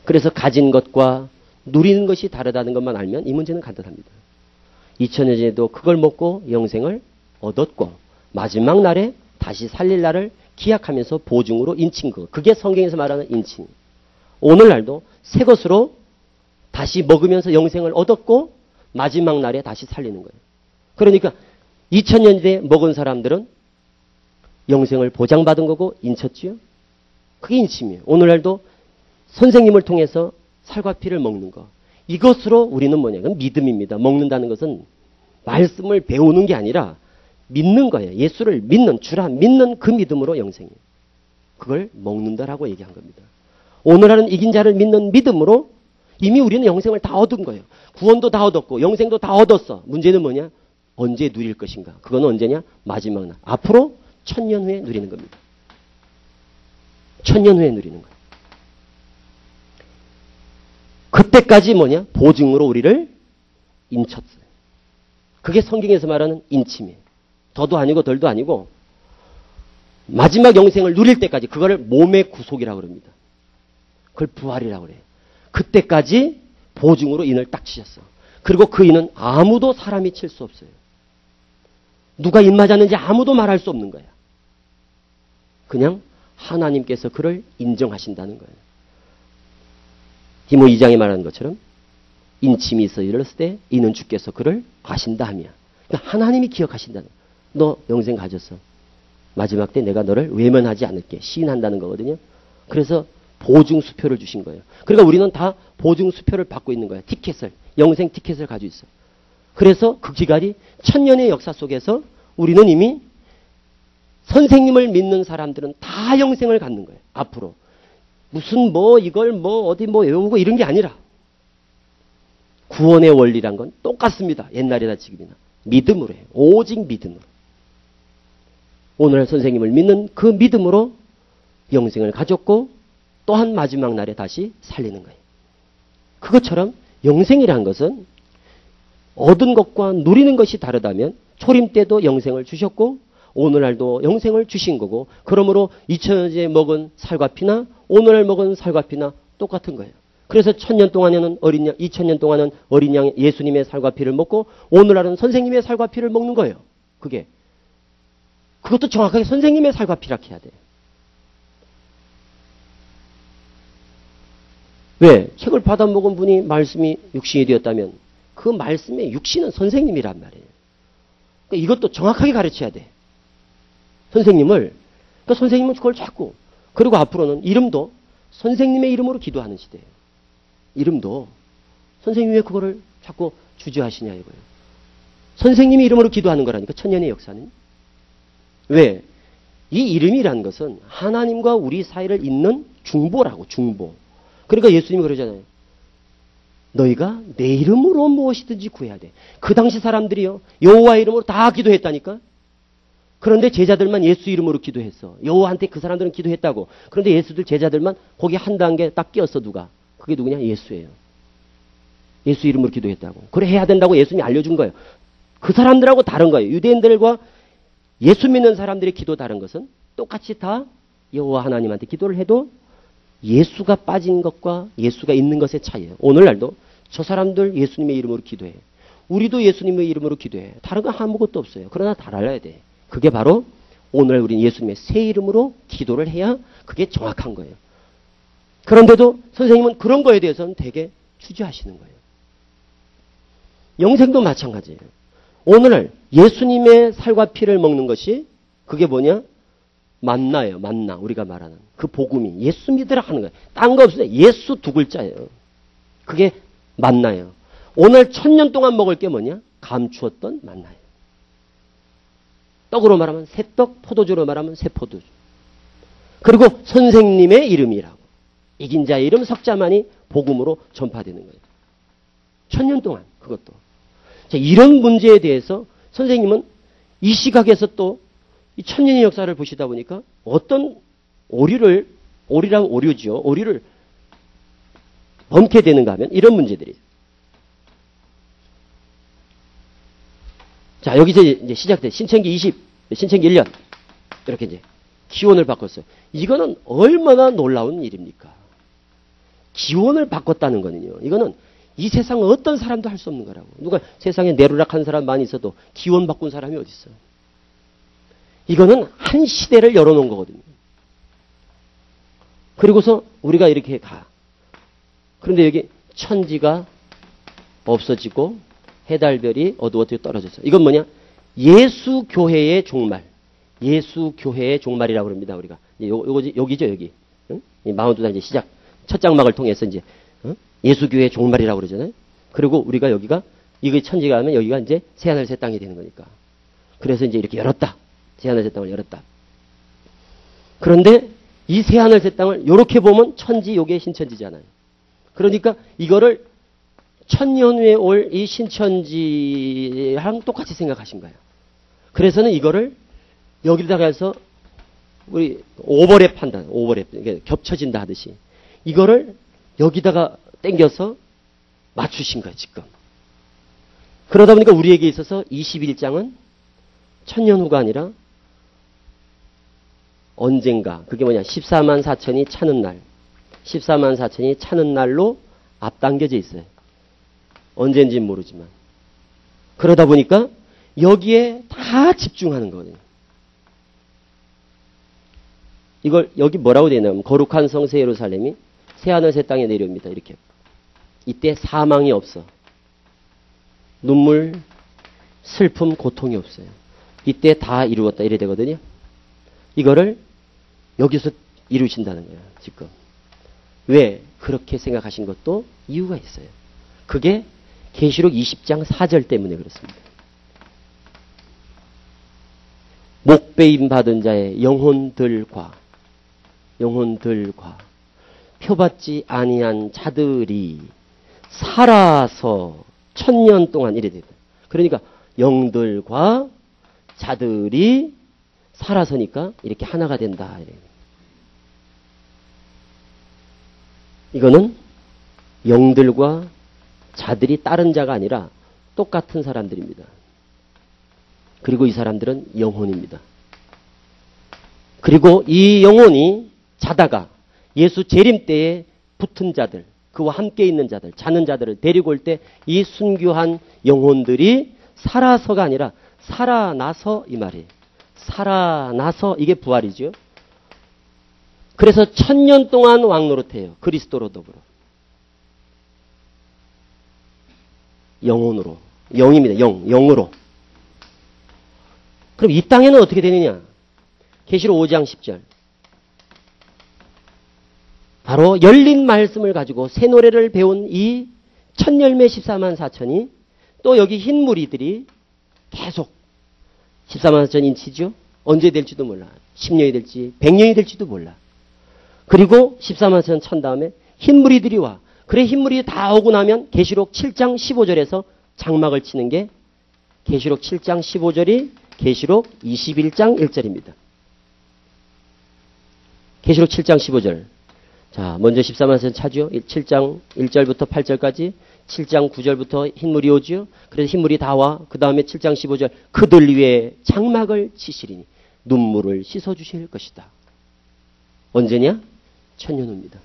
그래서 가진 것과 누리는 것이 다르다는 것만 알면 이 문제는 간단합니다. 2000년 전에도 그걸 먹고 영생을 얻었고 마지막 날에 다시 살릴 날을 기약하면서 보증으로 인친 것. 그게 성경에서 말하는 인친. 오늘날도 새 것으로 다시 먹으면서 영생을 얻었고 마지막 날에 다시 살리는 거예요. 그러니까 2000년 전에 먹은 사람들은 영생을 보장받은 거고 인쳤지요. 그게 인침이에요. 오늘날도 선생님을 통해서 살과 피를 먹는 거. 이것으로 우리는 뭐냐? 그건 믿음입니다. 먹는다는 것은 말씀을 배우는 게 아니라 믿는 거예요. 예수를 믿는, 주라 믿는 그 믿음으로 영생이에요. 그걸 먹는다라고 얘기한 겁니다. 오늘날은 이긴 자를 믿는 믿음으로 이미 우리는 영생을 다 얻은 거예요. 구원도 다 얻었고 영생도 다 얻었어. 문제는 뭐냐? 언제 누릴 것인가? 그건 언제냐? 마지막 날. 앞으로 1000년 후에 누리는 겁니다. 1000년 후에 누리는 거예요. 그때까지 뭐냐? 보증으로 우리를 인쳤어요. 그게 성경에서 말하는 인침이에요. 더도 아니고 덜도 아니고 마지막 영생을 누릴 때까지 그거를 몸의 구속이라고 그럽니다. 그걸 부활이라고 그래요. 그때까지 보증으로 인을 딱 치셨어. 그리고 그 인은 아무도 사람이 칠 수 없어요. 누가 인 맞았는지 아무도 말할 수 없는 거야. 그냥 하나님께서 그를 인정하신다는 거예요. 디모 2장에 말하는 것처럼 인침이 있어 이르렀을 때 이는 주께서 그를 아신다 하며. 그러니까 하나님이 기억하신다는 거예요. 너 영생 가졌어. 마지막 때 내가 너를 외면하지 않을게. 시인한다는 거거든요. 그래서 보증수표를 주신 거예요. 그러니까 우리는 다 보증수표를 받고 있는 거예요. 티켓을. 영생 티켓을 가지고 있어. 그래서 그 기간이 1000년의 역사 속에서 우리는 이미 선생님을 믿는 사람들은 다 영생을 갖는 거예요. 앞으로. 무슨 이걸 어디 외우고 이런 게 아니라 구원의 원리란 건 똑같습니다. 옛날이나 지금이나. 믿음으로 해요. 오직 믿음으로. 오늘 선생님을 믿는 그 믿음으로 영생을 가졌고 또한 마지막 날에 다시 살리는 거예요. 그것처럼 영생이란 것은 얻은 것과 누리는 것이 다르다면 초림 때도 영생을 주셨고 오늘날도 영생을 주신 거고 그러므로 2000년 전에 먹은 살과 피나 오늘날 먹은 살과 피나 똑같은 거예요. 그래서 1000년 동안에는 어린 양, 2000년 동안은 어린 양 예수님의 살과 피를 먹고 오늘날은 선생님의 살과 피를 먹는 거예요. 그것도 정확하게 선생님의 살과 피라 해야 돼. 왜? 책을 받아 먹은 분이 말씀이 육신이 되었다면 그 말씀의 육신은 선생님이란 말이에요. 그러니까 이것도 정확하게 가르쳐야 돼. 선생님은 그걸 자꾸, 그리고 앞으로는 이름도 선생님의 이름으로 기도하는 시대예요. 이름도 선생님이 왜 그거를 자꾸 주저하시냐 이거예요. 선생님의 이름으로 기도하는 거라니까, 천년의 역사는. 왜? 이 이름이란 것은 하나님과 우리 사이를 잇는 중보라고, 중보. 그러니까 예수님이 그러잖아요. 너희가 내 이름으로 무엇이든지 구해야 돼. 그 당시 사람들이요, 여호와 이름으로 다 기도했다니까. 그런데 제자들만 예수 이름으로 기도했어. 여호와한테 그 사람들은 기도했다고. 그런데 예수들 제자들만 거기 한 단계 딱 끼었어. 누가? 그게 누구냐? 예수예요. 예수 이름으로 기도했다고. 그래 해야 된다고 예수님이 알려준 거예요. 그 사람들하고 다른 거예요. 유대인들과 예수 믿는 사람들의 기도 다른 것은 똑같이 다 여호와 하나님한테 기도를 해도 예수가 빠진 것과 예수가 있는 것의 차이예요. 오늘날도 저 사람들 예수님의 이름으로 기도해. 우리도 예수님의 이름으로 기도해. 다른 건 아무것도 없어요. 그러나 다 알아야 돼. 그게 바로 오늘 우리는 예수님의 새 이름으로 기도를 해야 그게 정확한 거예요. 그런데도 선생님은 그런 거에 대해서는 되게 주저하시는 거예요. 영생도 마찬가지예요. 오늘날 예수님의 살과 피를 먹는 것이 그게 뭐냐? 만나예요. 만나. 우리가 말하는 그 복음이 예수 믿으라 하는 거예요. 딴 거 없어요. 예수 두 글자예요. 그게 만나예요. 오늘 1000년 동안 먹을 게 뭐냐? 감추었던 만나예요. 떡으로 말하면 새떡, 포도주로 말하면 새포도주. 그리고 선생님의 이름이라고. 이긴 자의 이름 석자만이 복음으로 전파되는 거예요. 1000년 동안 그것도. 자, 이런 문제에 대해서 선생님은 이 시각에서 또 이 1000년의 역사를 보시다 보니까 어떤 오류를 범케 되는가 하면 이런 문제들이에요. 자, 여기서 이제 시작돼. 신천기 1년. 이렇게 이제 기원을 바꿨어요. 이거는 얼마나 놀라운 일입니까? 기원을 바꿨다는 거는요. 이거는 이 세상 어떤 사람도 할 수 없는 거라고. 누가 세상에 내루락한 사람 많이 있어도 기원 바꾼 사람이 어디 있어요? 이거는 한 시대를 열어놓은 거거든요. 그리고서 우리가 이렇게 가. 그런데 여기 천지가 없어지고 해달별이 어두워지고 떨어졌어요. 이건 뭐냐? 예수교회의 종말. 예수교회의 종말이라고 합니다. 우리가. 여기죠, 여기. 응? 이 42장 이제 시작. 첫 장막을 통해서 이제 예수교회의 종말이라고 그러잖아요. 그리고 우리가 여기가 이거 천지가 하면 여기가 이제 새하늘 새 땅이 되는 거니까. 그래서 이제 이렇게 열었다. 새하늘 새 땅을 열었다. 그런데 이 새하늘 새 땅을 이렇게 보면 천지 요게 신천지잖아요. 그러니까 이거를 1000년 후에 올 이 신천지랑 똑같이 생각하신 거예요. 그래서는 이거를 여기다가 해서 우리 오버랩 한다. 오버랩. 겹쳐진다 하듯이. 이거를 여기다가 땡겨서 맞추신 거예요, 지금. 그러다 보니까 우리에게 있어서 21장은 1000년 후가 아니라 언젠가, 그게 뭐냐, 14만 4천이 차는 날, 14만 4천이 차는 날로 앞당겨져 있어요. 언젠지는 모르지만. 그러다 보니까 여기에 다 집중하는 거거든요. 이걸 여기 뭐라고 되어 있냐면 거룩한 성 새 예루살렘이 새하늘 새 땅에 내려옵니다. 이렇게. 이때 사망이 없어. 눈물, 슬픔, 고통이 없어요. 이때 다 이루었다. 이래 되거든요. 이거를 여기서 이루신다는 거예요. 지금. 왜 그렇게 생각하신 것도 이유가 있어요. 그게 계시록 20장 4절 때문에 그렇습니다. 목배임 받은 자의 영혼들과 표받지 아니한 자들이 살아서 1000년 동안 이래 됩니다. 그러니까 영들과 자들이 살아서니까 이렇게 하나가 된다. 이거는 영들과 자들이 다른 자가 아니라 똑같은 사람들입니다. 그리고 이 사람들은 영혼입니다. 그리고 이 영혼이 자다가 예수 재림 때에 붙은 자들, 그와 함께 있는 자들, 자는 자들을 데리고 올 때 이 순교한 영혼들이 살아서가 아니라 살아나서 이 말이에요. 살아나서 이게 부활이죠. 그래서 1000년 동안 왕노릇해요. 그리스도로 더불어. 영혼으로. 영입니다. 영으로. 그럼 이 땅에는 어떻게 되느냐? 계시록 5장 10절. 바로 열린 말씀을 가지고 새 노래를 배운 이 천열매 14만 4천이 또 여기 흰 무리들이 계속 14만 4천 인치죠. 언제 될지도 몰라. 10년이 될지 100년이 될지도 몰라. 그리고 14만 4천 천 다음에 흰 무리들이 와. 그래 흰 무리들이 다 오고 나면 계시록 7장 15절에서 장막을 치는 게 계시록 7장 15절이 계시록 21장 1절입니다. 계시록 7장 15절. 자, 먼저 14만 4천 차죠. 7장 1절부터 8절까지 7장 9절부터 흰물이 오죠. 그래서 흰물이 다 와. 그 다음에 7장 15절 그들 위에 장막을 치시리니 눈물을 씻어주실 것이다. 언제냐? 1000년 후입니다.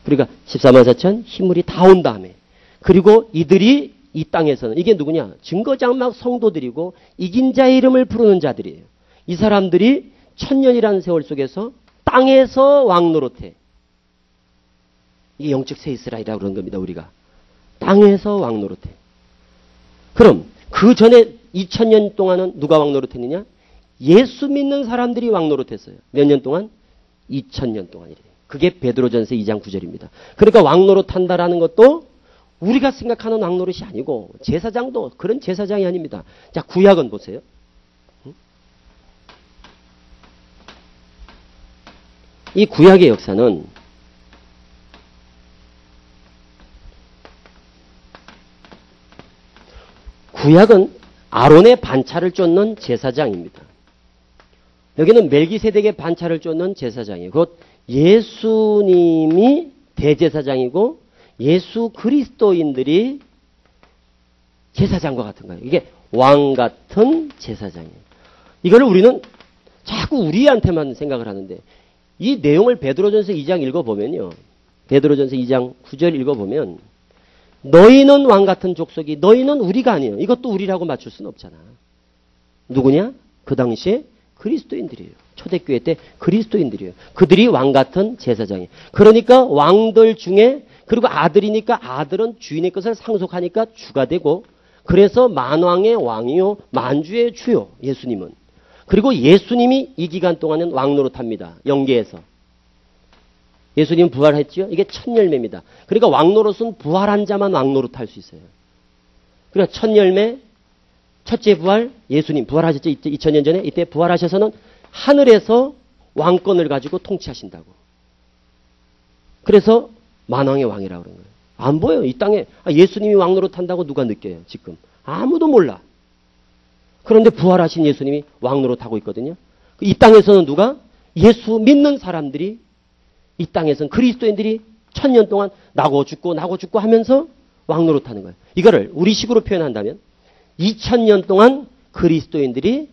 그러니까 14만 4천 흰물이 다 온 다음에 그리고 이들이 이 땅에서는 이게 누구냐? 증거장막 성도들이고 이긴 자의 이름을 부르는 자들이에요. 이 사람들이 1000년이라는 세월 속에서 땅에서 왕노릇해. 이게 영적 새 이스라엘이라고 그러는 겁니다. 우리가. 땅에서 왕노릇해. 그럼 그 전에 2000년 동안은 누가 왕노릇했느냐? 예수 믿는 사람들이 왕노릇했어요. 몇 년 동안? 2000년 동안이래요. 그게 베드로전서 2장 9절입니다. 그러니까 왕노릇한다라는 것도 우리가 생각하는 왕노릇이 아니고 제사장도 그런 제사장이 아닙니다. 자, 구약은 보세요. 이 구약의 역사는 구약은 아론의 반차를 쫓는 제사장입니다. 여기는 멜기세덱의 반차를 쫓는 제사장이에요. 곧 예수님이 대제사장이고 예수 그리스도인들이 제사장과 같은 거예요. 이게 왕 같은 제사장이에요. 이거를 우리는 자꾸 우리한테만 생각을 하는데 이 내용을 베드로전서 2장 읽어보면요. 베드로전서 2장 9절 읽어보면 너희는 왕 같은 족속이 너희는 우리가 아니에요. 이것도 우리라고 맞출 수는 없잖아. 누구냐? 그 당시에 그리스도인들이에요. 초대교회 때 그리스도인들이에요. 그들이 왕 같은 제사장이에요. 그러니까 왕들 중에 그리고 아들이니까 아들은 주인의 것을 상속하니까 주가 되고 그래서 만왕의 왕이요 만주의 주요 예수님은. 그리고 예수님이 이 기간 동안은 왕노릇합니다. 영계에서. 예수님 부활했죠? 이게 천열매입니다. 그러니까 왕노릇은 부활한 자만 왕노릇할 수 있어요. 그러니까 천열매, 첫째 부활, 예수님 부활하셨죠? 2000년 전에 이때 부활하셔서는 하늘에서 왕권을 가지고 통치하신다고. 그래서 만왕의 왕이라고 그러는 거예요. 안 보여요. 이 땅에 예수님이 왕노릇한다고 누가 느껴요? 지금. 아무도 몰라. 그런데 부활하신 예수님이 왕노릇하고 있거든요. 이 땅에서는 누가? 예수 믿는 사람들이 이 땅에서는 그리스도인들이 1000년 동안 나고 죽고 하면서 왕노릇하는 거예요. 이거를 우리식으로 표현한다면 2000년 동안 그리스도인들이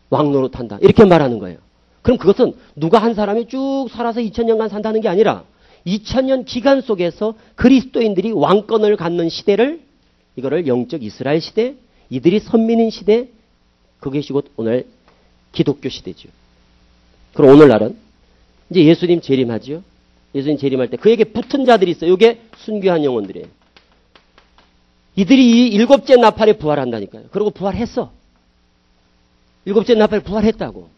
왕노릇한다. 이렇게 말하는 거예요. 그럼 그것은 누가 한 사람이 쭉 살아서 2000년간 산다는 게 아니라 2000년 기간 속에서 그리스도인들이 왕권을 갖는 시대를 이거를 영적 이스라엘 시대, 이들이 선민인 시대, 그것이 곧 오늘 기독교 시대죠. 그럼 오늘날은 이제 예수님 재림하죠. 예수님 재림할 때 그에게 붙은 자들이 있어요. 이게 순교한 영혼들이에요. 이들이 이 7째 나팔에 부활한다니까요. 그리고 부활했어. 7째 나팔에 부활했다고.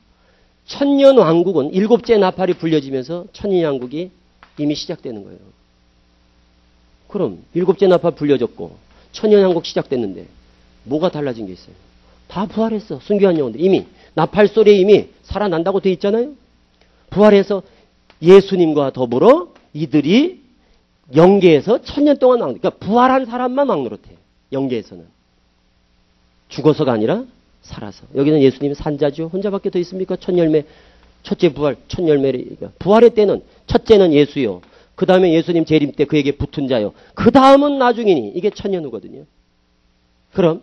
천년 왕국은 7째 나팔이 불려지면서 천년 왕국이 이미 시작되는 거예요. 그럼 7째 나팔 불려졌고 천년 왕국 시작됐는데 뭐가 달라진 게 있어요? 다 부활했어. 순교한 영혼들. 이미 나팔 소리에 이미 살아난다고 돼 있잖아요. 부활해서 예수님과 더불어 이들이 영계에서 1000년 동안 그러니까 부활한 사람만 왕노릇해. 영계에서는. 죽어서가 아니라 살아서. 여기는 예수님이 산자죠. 혼자밖에 더 있습니까? 천열매. 첫째 부활, 천열매를. 부활의 때는 첫째는 예수요. 그 다음에 예수님 재림 때 그에게 붙은 자요. 그 다음은 나중이니. 이게 천년 후거든요. 그럼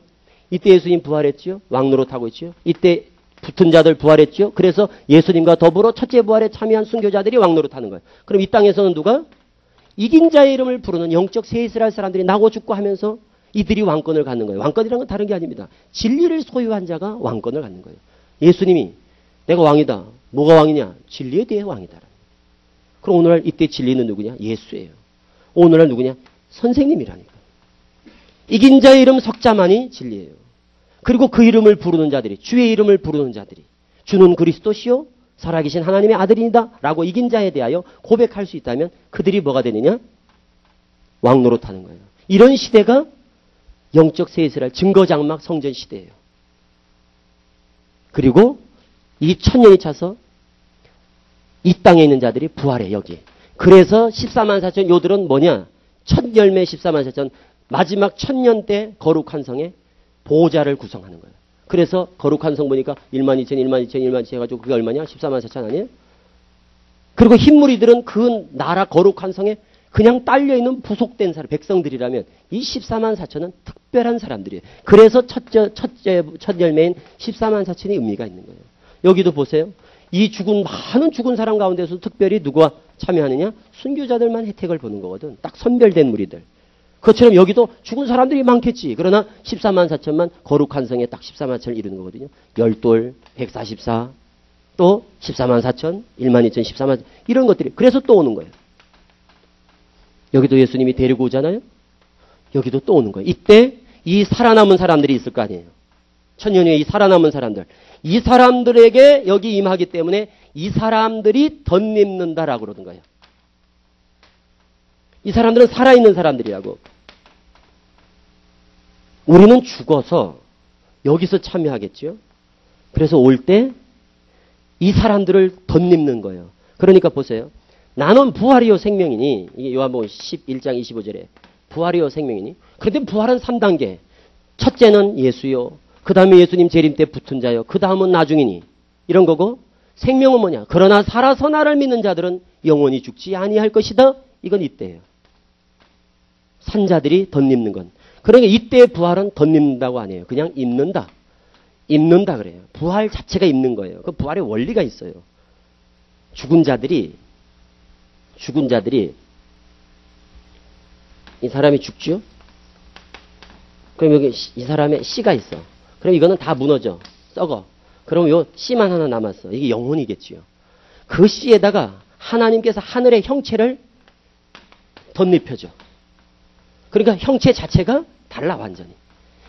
이때 예수님 부활했죠. 왕노릇하고 있죠. 이때 붙은 자들 부활했죠. 그래서 예수님과 더불어 첫째 부활에 참여한 순교자들이 왕노릇하는 거예요. 그럼 이 땅에서는 누가? 이긴 자의 이름을 부르는 영적 새 이스라엘 사람들이 나고 죽고 하면서 이들이 왕권을 갖는 거예요. 왕권이라는 건 다른 게 아닙니다. 진리를 소유한 자가 왕권을 갖는 거예요. 예수님이 내가 왕이다. 뭐가 왕이냐? 진리에 대해 왕이다. 그럼 오늘날 이때 진리는 누구냐? 예수예요. 오늘날 누구냐? 선생님이라니까. 이긴 자의 이름 석자만이 진리예요. 그리고 그 이름을 부르는 자들이, 주의 이름을 부르는 자들이, 주는 그리스도시요 살아계신 하나님의 아들이다 라고 이긴 자에 대하여 고백할 수 있다면 그들이 뭐가 되느냐? 왕 노릇하는 거예요. 이런 시대가 영적 새 이스라엘 증거장막 성전 시대예요. 그리고 이 1000년이 차서 이 땅에 있는 자들이 부활해 여기. 그래서 14만 4천 요들은 뭐냐? 첫 열매 14만 4천 마지막 1000년 때 거룩한 성의 보호자를 구성하는 거예요. 그래서 거룩한 성 보니까 1만 2천, 1만 2천, 1만 2천 해가지고 그게 얼마냐? 14만 4천 아니에요? 그리고 흰무리들은 그 나라 거룩한 성에 그냥 딸려있는 부속된 사람, 백성들이라면 이 14만 4천은 특별한 사람들이에요. 그래서 첫 열매인 14만 4천의 의미가 있는 거예요. 여기도 보세요. 이 많은 죽은 사람 가운데서 특별히 누가 참여하느냐? 순교자들만 혜택을 보는 거거든. 딱 선별된 무리들. 그것처럼 여기도 죽은 사람들이 많겠지. 그러나 14만 4천만 거룩한 성에 딱 14만 4천을 이루는 거거든요. 열돌, 144, 또 14만 4천, 1만 2천, 14만 4천 이런 것들이. 그래서 또 오는 거예요. 여기도 예수님이 데리고 오잖아요. 여기도 또 오는 거예요. 이때 이 살아남은 사람들이 있을 거 아니에요. 1000년 후에 이 살아남은 사람들. 이 사람들에게 여기 임하기 때문에 이 사람들이 덧입는다라고 그러는 거예요. 이 사람들은 살아있는 사람들이라고. 우리는 죽어서 여기서 참여하겠죠. 그래서 올 때 이 사람들을 덧입는 거예요. 그러니까 보세요. 나는 부활이요 생명이니. 이게 요한복음 11장 25절에 부활이요 생명이니. 그런데 부활은 3단계. 첫째는 예수요. 그 다음에 예수님 재림 때 붙은 자요. 그 다음은 나중이니. 이런 거고. 생명은 뭐냐. 그러나 살아서 나를 믿는 자들은 영원히 죽지 아니할 것이다. 이건 이때예요. 산자들이 덧입는 건. 그러니까 이때의 부활은 덧입는다고 안 해요. 그냥 입는다. 입는다 그래요. 부활 자체가 입는 거예요. 그 부활의 원리가 있어요. 죽은 자들이 이 사람이 죽죠? 그럼 여기 이 사람의 씨가 있어. 그럼 이거는 다 무너져. 썩어. 그럼 요 씨만 하나 남았어. 이게 영혼이겠지요. 그 씨에다가 하나님께서 하늘의 형체를 덧입혀줘. 그러니까 형체 자체가 달라 완전히.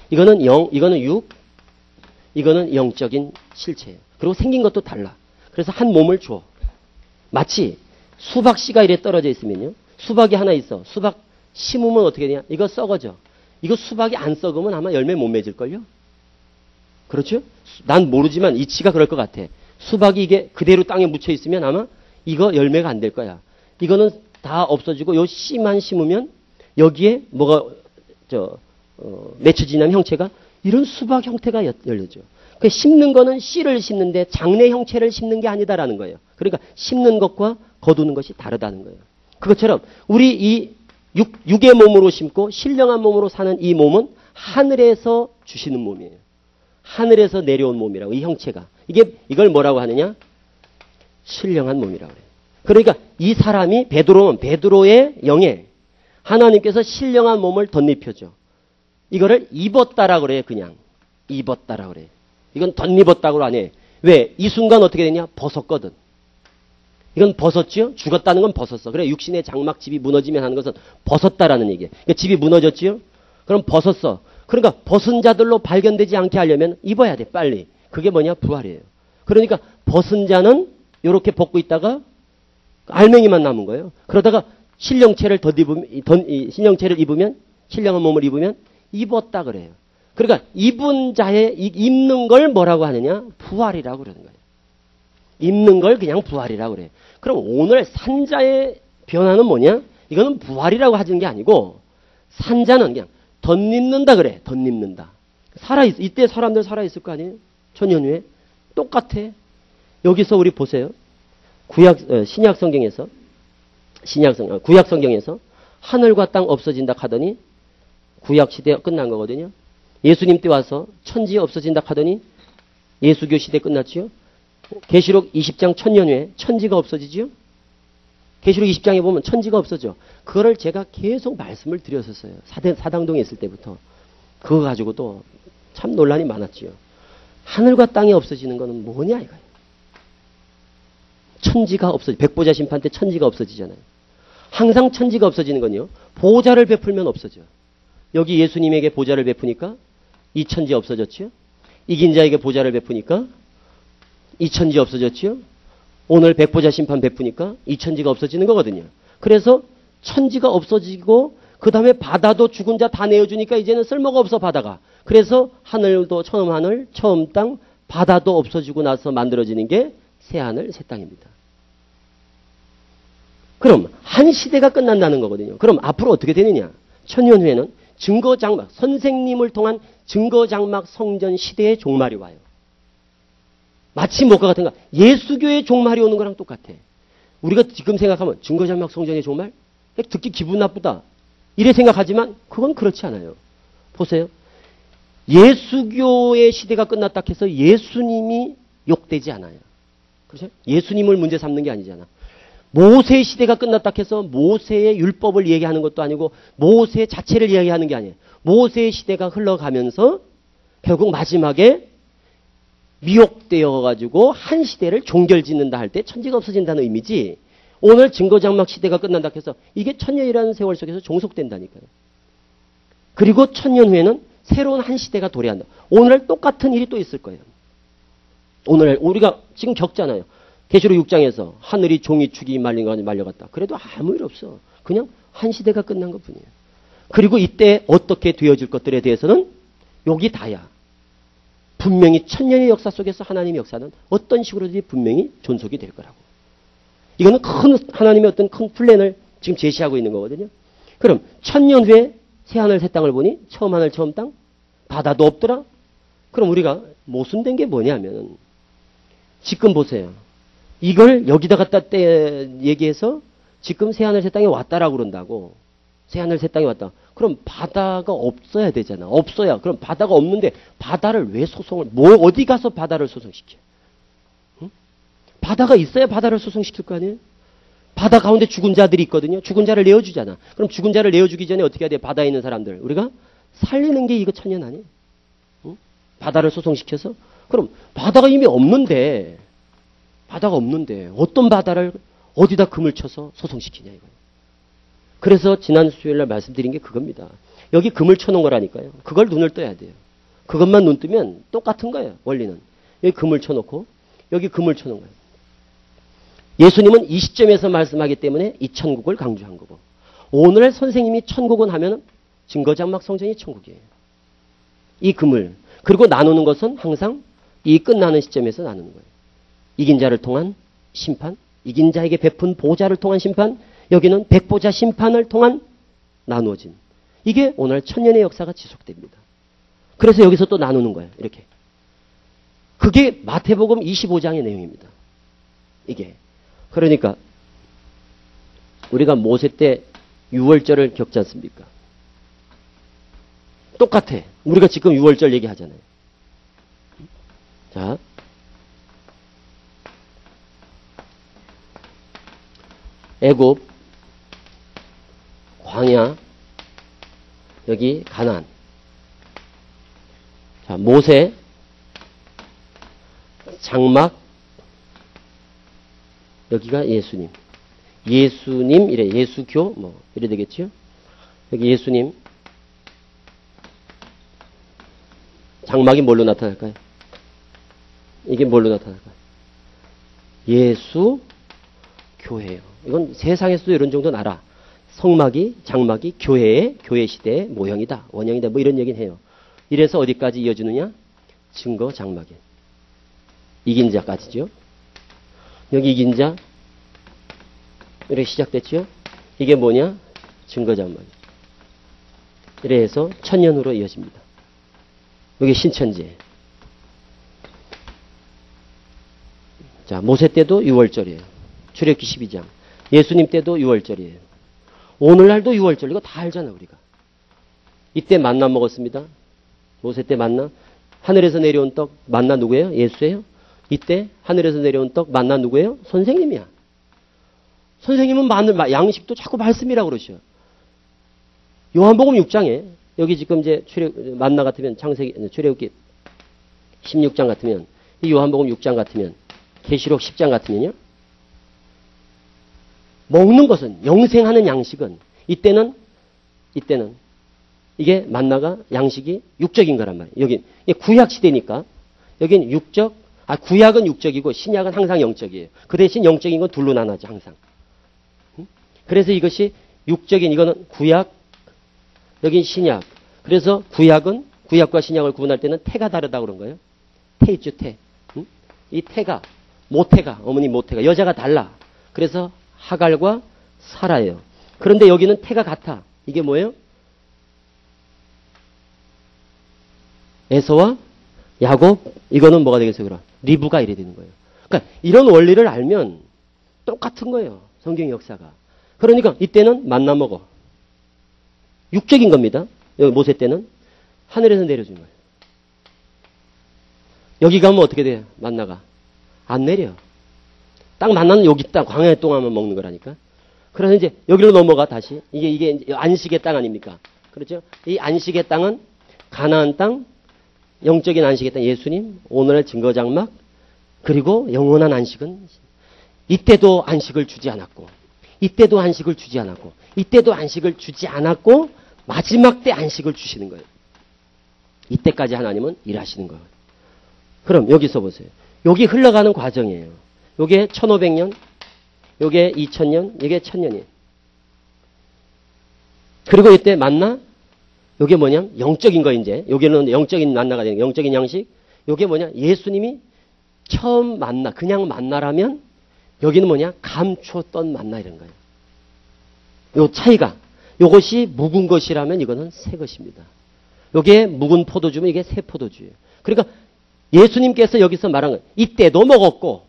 이거는 영, 이거는 육, 이거는 영적인 실체예요. 그리고 생긴 것도 달라. 그래서 한 몸을 줘. 마치 수박 씨가 이래 떨어져 있으면요. 수박이 하나 있어. 수박 심으면 어떻게 되냐? 이거 썩어져. 이거 수박이 안 썩으면 아마 열매 못 맺을걸요? 그렇죠? 난 모르지만 이치가 그럴 것 같아. 수박이 이게 그대로 땅에 묻혀 있으면 아마 이거 열매가 안 될 거야. 이거는 다 없어지고 요 씨만 심으면 여기에 뭐가 맺혀지냐면 형체가 이런 수박 형태가 열려져. 그 심는 거는 씨를 심는데 장래 형체를 심는 게 아니다라는 거예요. 그러니까 심는 것과 거두는 것이 다르다는 거예요. 그것처럼 우리 이 육의 몸으로 심고 신령한 몸으로 사는 이 몸은 하늘에서 주시는 몸이에요. 하늘에서 내려온 몸이라고. 이 형체가. 이걸 뭐라고 하느냐? 신령한 몸이라고 그래요. 그러니까 이 사람이 베드로는 베드로의 영에 하나님께서 신령한 몸을 덧입혀줘. 이거를 입었다라고 그래요. 그냥. 입었다라고 그래요. 이건 덧입었다고 안 해. 왜? 이 순간 어떻게 되냐? 벗었거든. 이건 벗었지요? 죽었다는 건 벗었어. 그래 육신의 장막 집이 무너지면 하는 것은 벗었다라는 얘기예요. 그러니까 집이 무너졌지요? 그럼 벗었어. 그러니까 벗은 자들로 발견되지 않게 하려면 입어야 돼. 빨리. 그게 뭐냐? 부활이에요. 그러니까 벗은 자는 이렇게 벗고 있다가 알맹이만 남은 거예요. 그러다가 신령체를 신령체를 입으면 신령한 몸을 입으면 입었다 그래요. 그러니까 입은 자의 입는 걸 뭐라고 하느냐? 부활이라고 그러는 거예요. 입는 걸 그냥 부활이라고 그래요. 그럼 오늘 산자의 변화는 뭐냐? 이거는 부활이라고 하는 게 아니고 산자는 그냥 덧입는다 그래. 덧입는다. 살아있어. 이때 사람들 살아있을 거 아니에요? 1000년 후에. 똑같아. 여기서 우리 보세요. 구약 성경에서 하늘과 땅 없어진다 하더니 구약 시대 끝난 거거든요. 예수님 때 와서 천지 없어진다 하더니 예수교 시대 끝났지요. 계시록 20장 1000년 후에 천지가 없어지지요. 계시록 20장에 보면 천지가 없어져. 그거를 제가 계속 말씀을 드렸었어요. 사당동에 있을 때부터. 그거 가지고도 참 논란이 많았지요. 하늘과 땅이 없어지는 거는 뭐냐 이거예요. 천지가 없어지. 백보자 심판 때 천지가 없어지잖아요. 항상 천지가 없어지는 건요. 보좌를 베풀면 없어져. 여기 예수님에게 보좌를 베푸니까 이 천지 없어졌지요. 이긴 자에게 보좌를 베푸니까 이 천지 없어졌지요. 오늘 백보자 심판 베푸니까 이 천지가 없어지는 거거든요. 그래서 천지가 없어지고 그 다음에 바다도 죽은 자 다 내어주니까 이제는 쓸모가 없어 바다가. 그래서 하늘도 처음 하늘, 처음 땅, 바다도 없어지고 나서 만들어지는 게 새 하늘, 새 땅입니다. 그럼 한 시대가 끝난다는 거거든요. 그럼 앞으로 어떻게 되느냐? 천년 후에는 증거장막, 선생님을 통한 증거장막 성전 시대의 종말이 와요. 마치 뭐가 같은가? 예수교의 종말이 오는 거랑 똑같아. 우리가 지금 생각하면 증거장막 성전의 종말? 듣기 기분 나쁘다. 이래 생각하지만 그건 그렇지 않아요. 보세요. 예수교의 시대가 끝났다 해서 예수님이 욕되지 않아요. 그렇죠? 예수님을 문제 삼는 게 아니잖아. 모세 시대가 끝났다 해서 모세의 율법을 얘기하는 것도 아니고 모세 자체를 이야기하는 게 아니에요. 모세 시대가 흘러가면서 결국 마지막에 미혹되어 가지고 한 시대를 종결짓는다 할 때 천지가 없어진다는 의미지. 오늘 증거장막 시대가 끝난다 해서 이게 천년이라는 세월 속에서 종속된다니까요. 그리고 천년 후에는 새로운 한 시대가 도래한다. 오늘 똑같은 일이 또 있을 거예요. 오늘 우리가 지금 겪잖아요. 계시록 6장에서 하늘이 종이 축이 말려갔다. 그래도 아무 일 없어. 그냥 한 시대가 끝난 것뿐이에요. 그리고 이때 어떻게 되어질 것들에 대해서는 여기 다야. 분명히 천년의 역사 속에서 하나님의 역사는 어떤 식으로든지 분명히 존속이 될 거라고. 이거는 큰 하나님의 어떤 큰 플랜을 지금 제시하고 있는 거거든요. 그럼 천년 후에 새 하늘 새 땅을 보니 처음 하늘 처음 땅 바다도 없더라. 그럼 우리가 모순된 게 뭐냐면 지금 보세요. 이걸 여기다 갖다 얘기해서 지금 새 하늘 새 땅에 왔다라고 그런다고. 새 하늘 새 땅에 왔다. 그럼 바다가 없어야 되잖아. 없어야. 그럼 바다가 없는데 바다를 왜 소송을 어디 가서 바다를 소송시켜? 응? 바다가 있어야 바다를 소송시킬 거 아니에요? 바다 가운데 죽은 자들이 있거든요. 죽은 자를 내어주잖아. 그럼 죽은 자를 내어주기 전에 어떻게 해야 돼? 바다에 있는 사람들. 우리가 살리는 게 이거 천년 아니에요? 응? 바다를 소송시켜서? 그럼 바다가 이미 없는데 바다가 없는데 어떤 바다를 어디다 금을 쳐서 소송시키냐 이거예요. 그래서 지난 수요일날 말씀드린 게 그겁니다. 여기 금을 쳐놓은 거라니까요. 그걸 눈을 떠야 돼요. 그것만 눈 뜨면 똑같은 거예요. 원리는. 여기 금을 쳐놓고 여기 금을 쳐놓은 거예요. 예수님은 이 시점에서 말씀하기 때문에 이 천국을 강조한 거고 오늘 선생님이 천국은 하면 증거장막 성전이 천국이에요. 이 금을. 그리고 나누는 것은 항상 이 끝나는 시점에서 나누는 거예요. 이긴 자를 통한 심판, 이긴 자에게 베푼 보좌를 통한 심판, 여기는 백보자 심판을 통한 나누어진. 이게 오늘 천년의 역사가 지속됩니다. 그래서 여기서 또 나누는 거예요. 이렇게. 그게 마태복음 25장의 내용입니다. 이게. 그러니까 우리가 모세 때 유월절을 겪지 않습니까? 똑같아. 우리가 지금 유월절 얘기하잖아요. 자. 애굽, 광야, 여기 가나안. 자, 모세, 장막, 여기가 예수님. 예수님, 이래, 예수교, 뭐, 이래 되겠죠? 여기 예수님. 장막이 뭘로 나타날까요? 이게 뭘로 나타날까요? 예수, 교회예요. 이건 세상에서도 이런 정도는 알아. 성막이, 장막이 교회의, 교회 시대의 모형이다, 원형이다, 뭐 이런 얘기는 해요. 이래서 어디까지 이어지느냐? 증거 장막에. 이긴 자까지죠. 여기 이긴 자, 이렇게 시작됐죠. 이게 뭐냐? 증거 장막. 이래서 천년 후로 이어집니다. 여기 신천지. 자, 모세 때도 6월절이에요. 출애굽기 12장. 예수님 때도 6월절이에요. 오늘날도 6월절. 이거 다 알잖아 우리가. 이때 만나 먹었습니다. 모세 때 만나. 하늘에서 내려온 떡 만나 누구예요? 예수예요? 이때 하늘에서 내려온 떡 만나 누구예요? 선생님이야. 선생님은 양식도 자꾸 말씀이라고 그러셔. 요한복음 6장에 여기 지금 이제 만나 같으면 출애굽기 16장 같으면 이 요한복음 6장 같으면 계시록 10장 같으면요. 먹는 것은 영생하는 양식은 이때는 이게 만나가 양식이 육적인 거란 말이에요. 여기 구약 시대니까 여긴 구약은 육적이고 신약은 항상 영적이에요. 그 대신 영적인 건 둘로 나눠져 항상. 그래서 이것이 육적인 이거는 구약, 여긴 신약. 그래서 구약과 신약을 구분할 때는 태가 다르다고 그런 거예요. 태 있죠, 태. 이 태가 어머니 모태가 여자가 달라. 그래서 하갈과 사라예요. 그런데 여기는 태가 같아. 이게 뭐예요? 에서와 야곱, 이거는 뭐가 되겠어요, 그럼? 리브가 이래 되는 거예요. 그러니까 이런 원리를 알면 똑같은 거예요. 성경 역사가. 그러니까 이때는 만나 먹어. 육적인 겁니다. 여기 모세 때는 하늘에서 내려준 거예요. 여기 가면 어떻게 돼요? 만나가 안 내려. 딱 만나는 여기 땅 광야 동안만 먹는 거라니까. 그래서 이제 여기로 넘어가 다시 이게 이제 안식의 땅 아닙니까? 그렇죠? 이 안식의 땅은 가나안 땅, 영적인 안식의 땅 예수님, 오늘의 증거장막, 그리고 영원한 안식은 이때도 안식을 주지 않았고, 이때도 안식을 주지 않았고, 이때도 안식을 주지 않았고, 마지막 때 안식을 주시는 거예요. 이때까지 하나님은 일하시는 거예요. 그럼 여기서 보세요. 여기 흘러가는 과정이에요. 요게 1500년, 요게 2000년, 이게 1000년이에요. 그리고 이때 만나, 요게 뭐냐면 영적인 거 이제. 요게는 영적인 만나가 되는 영적인 양식. 요게 뭐냐? 예수님이 처음 만나, 그냥 만나라면 여기는 뭐냐? 감추었던 만나 이런 거예요. 요 차이가. 요것이 묵은 것이라면 이거는 새 것입니다. 요게 묵은 포도주면 이게 새 포도주예요. 그러니까 예수님께서 여기서 말한 건 이때도 먹었고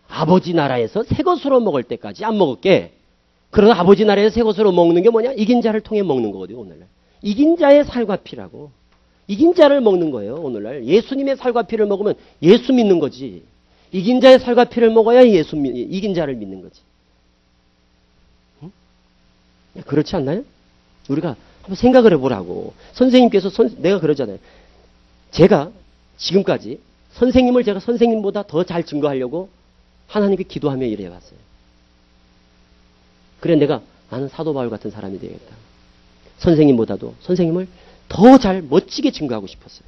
아버지 나라에서 새 것으로 먹을 때까지 안 먹을게. 그러나 아버지 나라에서 새 것으로 먹는 게 뭐냐? 이긴 자를 통해 먹는 거거든요. 오늘날. 이긴 자의 살과 피라고. 이긴 자를 먹는 거예요. 오늘날. 예수님의 살과 피를 먹으면 예수 믿는 거지. 이긴 자의 살과 피를 먹어야 이긴 자를 믿는 거지. 응? 그렇지 않나요? 우리가 한번 생각을 해보라고. 선생님께서 내가 그러잖아요. 제가 지금까지 선생님을 제가 선생님보다 더 잘 증거하려고 하나님께 기도하며 일해왔어요. 그래 나는 사도 바울 같은 사람이 되겠다. 선생님보다도 선생님을 더 잘 멋지게 증거하고 싶었어요.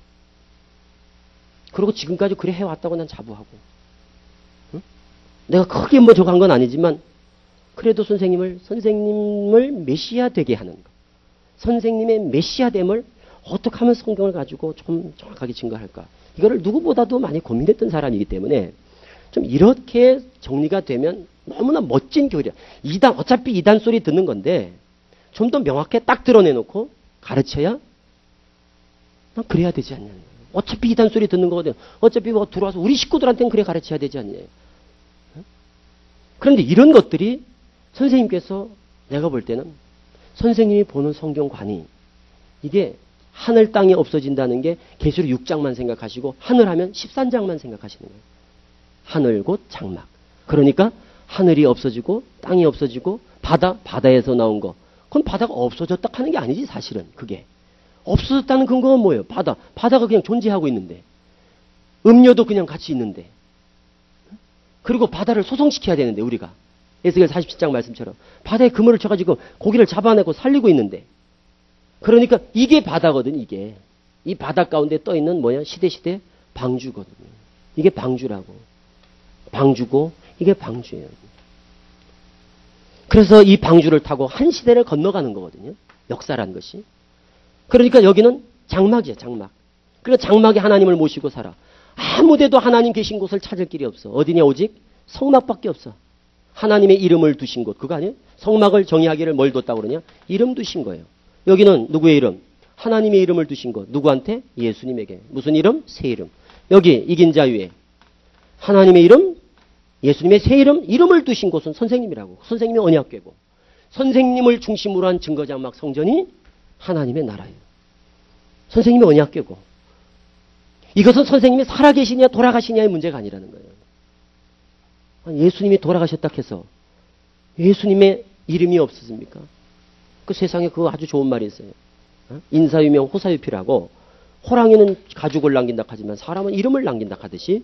그리고 지금까지 그래 해왔다고 난 자부하고. 응? 내가 크게 뭐 저거 한 건 아니지만 그래도 선생님을 메시아 되게 하는 것. 선생님의 메시아됨을 어떻게 하면 성경을 가지고 좀 정확하게 증거할까. 이거를 누구보다도 많이 고민했던 사람이기 때문에 좀 이렇게 정리가 되면 너무나 멋진 교리야. 어차피 이단 소리 듣는 건데 좀 더 명확하게 딱 드러내놓고 가르쳐야 난 그래야 되지 않냐. 어차피 이단 소리 듣는 거거든. 어차피 뭐 들어와서 우리 식구들한테는 그래 가르쳐야 되지 않냐. 그런데 이런 것들이 선생님께서 내가 볼 때는 선생님이 보는 성경관이 이게 하늘 땅이 없어진다는 게 계시록 6장만 생각하시고 하늘 하면 13장만 생각하시는 거예요. 하늘 곧 장막. 그러니까 하늘이 없어지고 땅이 없어지고 바다에서 나온 거. 그건 바다가 없어졌다 하는 게 아니지 사실은 그게. 없어졌다는 근거가 뭐예요? 바다가 그냥 존재하고 있는데. 음료도 그냥 같이 있는데. 그리고 바다를 소성시켜야 되는데 우리가. 에스겔 47장 말씀처럼. 바다에 그물을 쳐가지고 고기를 잡아내고 살리고 있는데. 그러니까 이게 바다거든 이게. 이 바다 가운데 떠있는 시대 방주거든요. 이게 방주라고. 방주고 이게 방주예요. 그래서 이 방주를 타고 한 시대를 건너가는 거거든요. 역사란 것이. 그러니까 여기는 장막이야 장막. 그러니까 장막에 하나님을 모시고 살아. 아무데도 하나님 계신 곳을 찾을 길이 없어. 어디냐 오직 성막밖에 없어. 하나님의 이름을 두신 곳. 그거 아니에요? 성막을 정의하기를 뭘 뒀다고 그러냐? 이름 두신 거예요. 여기는 누구의 이름? 하나님의 이름을 두신 것. 누구한테? 예수님에게. 무슨 이름? 새 이름. 여기 이긴 자 위에 하나님의 이름, 예수님의 새 이름을 두신 곳은 선생님이라고. 선생님의 언약궤고. 선생님을 중심으로 한 증거장막 성전이 하나님의 나라예요. 선생님의 언약궤고. 이것은 선생님이 살아계시냐 돌아가시냐의 문제가 아니라는 거예요. 예수님이 돌아가셨다 해서 예수님의 이름이 없었습니까? 그 세상에 그거 아주 좋은 말이 있어요. 인사유명 호사유피라고 호랑이는 가죽을 남긴다 하지만 사람은 이름을 남긴다 하듯이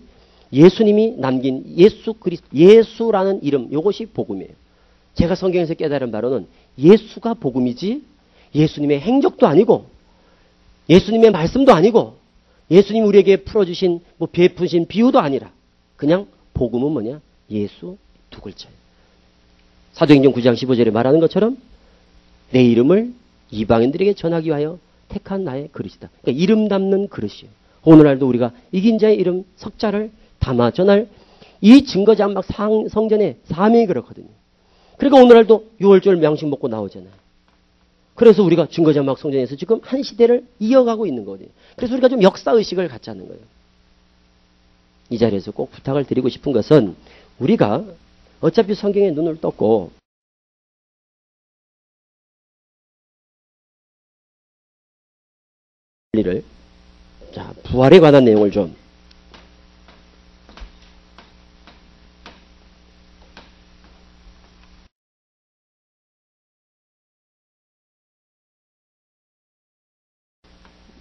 예수님이 남긴 예수라는 이름, 이것이 복음이에요. 제가 성경에서 깨달은 바로는 예수가 복음이지 예수님의 행적도 아니고 예수님의 말씀도 아니고 예수님이 우리에게 풀어주신 베푸신 비유도 아니라 그냥 복음은 뭐냐? 예수 두 글자예요. 사도행전 9장 15절에 말하는 것처럼 내 이름을 이방인들에게 전하기 위하여 택한 나의 그릇이다. 그러니까 이름 담는 그릇이에요. 오늘날도 우리가 이긴 자의 이름 석자를 담아 전할 이 증거장막 성전의 사명이 그렇거든요. 그러니까 오늘날도 6월절 명식 먹고 나오잖아요. 그래서 우리가 증거장막 성전에서 지금 한 시대를 이어가고 있는 거거든요. 그래서 우리가 좀 역사의식을 갖자는 거예요. 이 자리에서 꼭 부탁을 드리고 싶은 것은 우리가 어차피 성경에 눈을 떴고 자, 부활에 관한 내용을 좀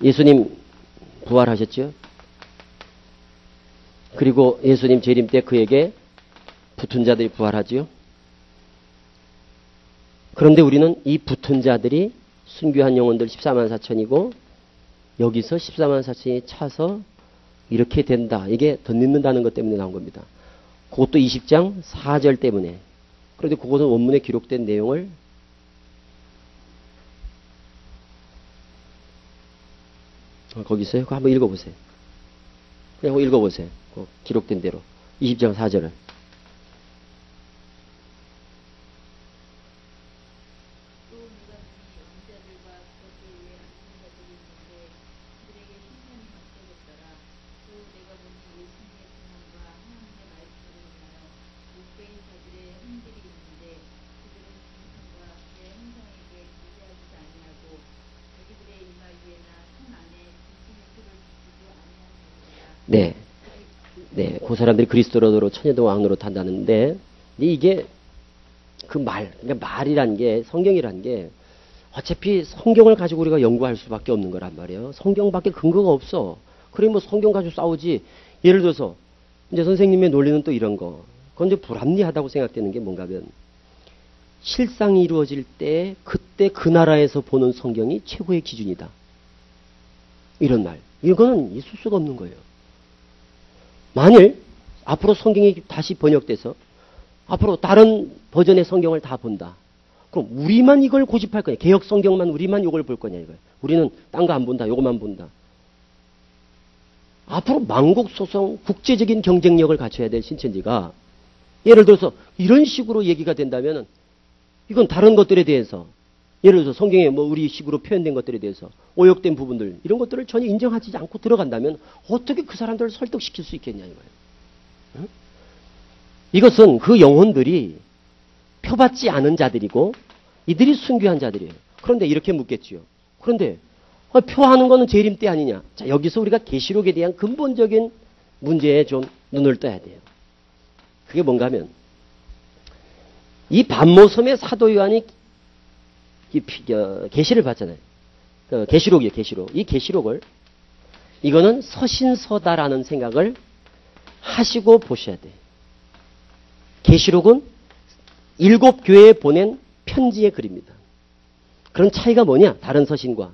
예수님 부활하셨죠? 그리고 예수님 재림 때 그에게 붙은 자들이 부활하지요? 그런데 우리는 이 붙은 자들이 순교한 영혼들 14만 4천이고 여기서 14만 4천이 차서 이렇게 된다. 이게 덧입는다는 것 때문에 나온 겁니다. 그것도 20장 4절 때문에. 그런데 그것은 원문에 기록된 내용을 거기 있어요? 그거 한번 읽어보세요. 그냥 읽어보세요. 기록된 대로. 20장 4절을. 네. 네. 그 사람들이 그리스도로 천여도 왕으로 탄다는데, 이게 그 그러니까 말이란 게, 성경이란 게, 어차피 성경을 가지고 우리가 연구할 수밖에 없는 거란 말이에요. 성경밖에 근거가 없어. 그래, 성경 가지고 싸우지. 예를 들어서, 이제 선생님의 논리는 또 이런 거. 그건 이제 불합리하다고 생각되는 게 뭔가 하면, 실상이 이루어질 때, 그때 그 나라에서 보는 성경이 최고의 기준이다. 이런 말. 이거는 있을 수가 없는 거예요. 만일 앞으로 성경이 다시 번역돼서 앞으로 다른 버전의 성경을 다 본다. 그럼 우리만 이걸 고집할 거냐. 개혁 성경만 우리만 이걸 볼 거냐 이거예요. 우리는 딴 거 안 본다. 요것만 본다. 앞으로 만국소성 국제적인 경쟁력을 갖춰야 될 신천지가 예를 들어서 이런 식으로 얘기가 된다면 이건 다른 것들에 대해서 예를 들어서 성경에 우리 식으로 표현된 것들에 대해서 오역된 부분들 이런 것들을 전혀 인정하지 않고 들어간다면 어떻게 그 사람들을 설득시킬 수 있겠냐 이거예요. 응? 이것은 그 영혼들이 표받지 않은 자들이고 이들이 순교한 자들이에요. 그런데 이렇게 묻겠지요. 그런데 표하는 거는 재림 때 아니냐. 자, 여기서 우리가 계시록에 대한 근본적인 문제에 좀 눈을 떠야 돼요. 그게 뭔가 하면 이 반모섬의 사도 요한이 계시를 봤잖아요. 계시록이에요, 계시록. 이 계시록을 이거는 서신서다라는 생각을 하시고 보셔야 돼요. 계시록은 7교회에 보낸 편지의 글입니다. 그런 차이가 뭐냐? 다른 서신과.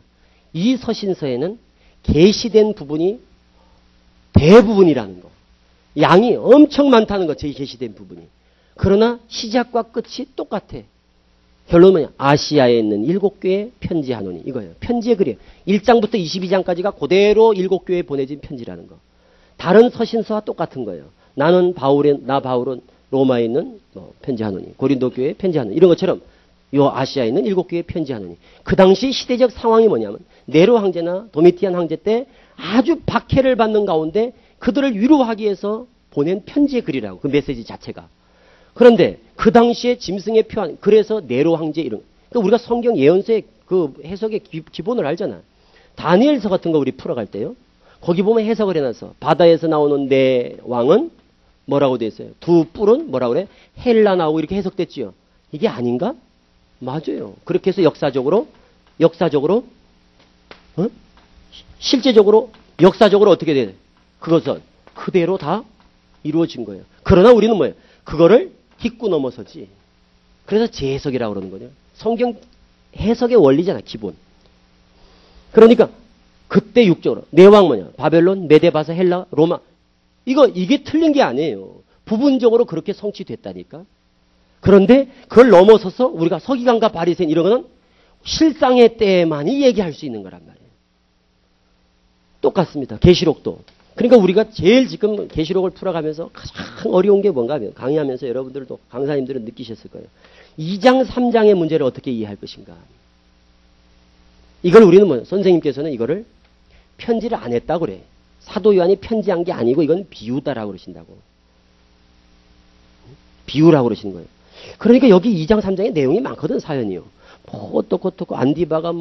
이 서신서에는 계시된 부분이 대부분이라는 거. 양이 엄청 많다는 거죠. 이 계시된 부분이. 그러나 시작과 끝이 똑같아. 결론은 뭐냐? 아시아에 있는 7교회에 편지하노니 이거예요. 편지의 글이에요. 1장부터 22장까지가 그대로 7교회에 보내진 편지라는 거. 다른 서신서와 똑같은 거예요. 나 바울은 로마에 있는 편지하노니 고린도 교회에 편지하노니 이런 것처럼 요 아시아에 있는 7교회에 편지하노니 그 당시 시대적 상황이 뭐냐면 네로 황제나 도미티안 황제 때 아주 박해를 받는 가운데 그들을 위로하기 위해서 보낸 편지의 글이라고 그 메시지 자체가. 그런데 그 당시에 짐승의 표한 그래서 네로 황제 이런 그러니까 우리가 성경 예언서의 그 해석의 기본을 알잖아. 다니엘서 같은 거 우리 풀어갈 때요. 거기 보면 해석을 해놔서 바다에서 나오는 네 왕은 뭐라고 돼 있어요? 두 뿔은 뭐라고 그래? 헬라 나오고 이렇게 해석됐지요. 이게 아닌가? 맞아요. 그렇게 해서 역사적으로, 실제적으로, 역사적으로 어떻게 돼? 그것은 그대로 다 이루어진 거예요. 그러나 우리는 뭐예요? 그거를 딛고 넘어서지. 그래서 재해석이라고 그러는 거죠. 성경 해석의 원리잖아, 기본. 그러니까 그때 육적으로 내왕 뭐냐? 바벨론, 메데바사, 헬라, 로마. 이게 틀린 게 아니에요. 부분적으로 그렇게 성취됐다니까. 그런데 그걸 넘어서서 우리가 서기관과 바리새인 이런 거는 실상의 때만이 얘기할 수 있는 거란 말이에요. 똑같습니다. 계시록도. 그러니까 우리가 제일 지금 계시록을 풀어가면서 가장 어려운 게 뭔가 하면 강의하면서 여러분들도 강사님들은 느끼셨을 거예요. 2장 3장의 문제를 어떻게 이해할 것인가. 이걸 우리는 뭐예요? 선생님께서는 이거를 편지를 안 했다고 그래. 사도 요한이 편지한 게 아니고 이건 비유다라고 그러신다고. 비유라고 그러시는 거예요. 그러니까 여기 2장 3장에 내용이 많거든, 사연이요. 뭐 어떻고 안디바가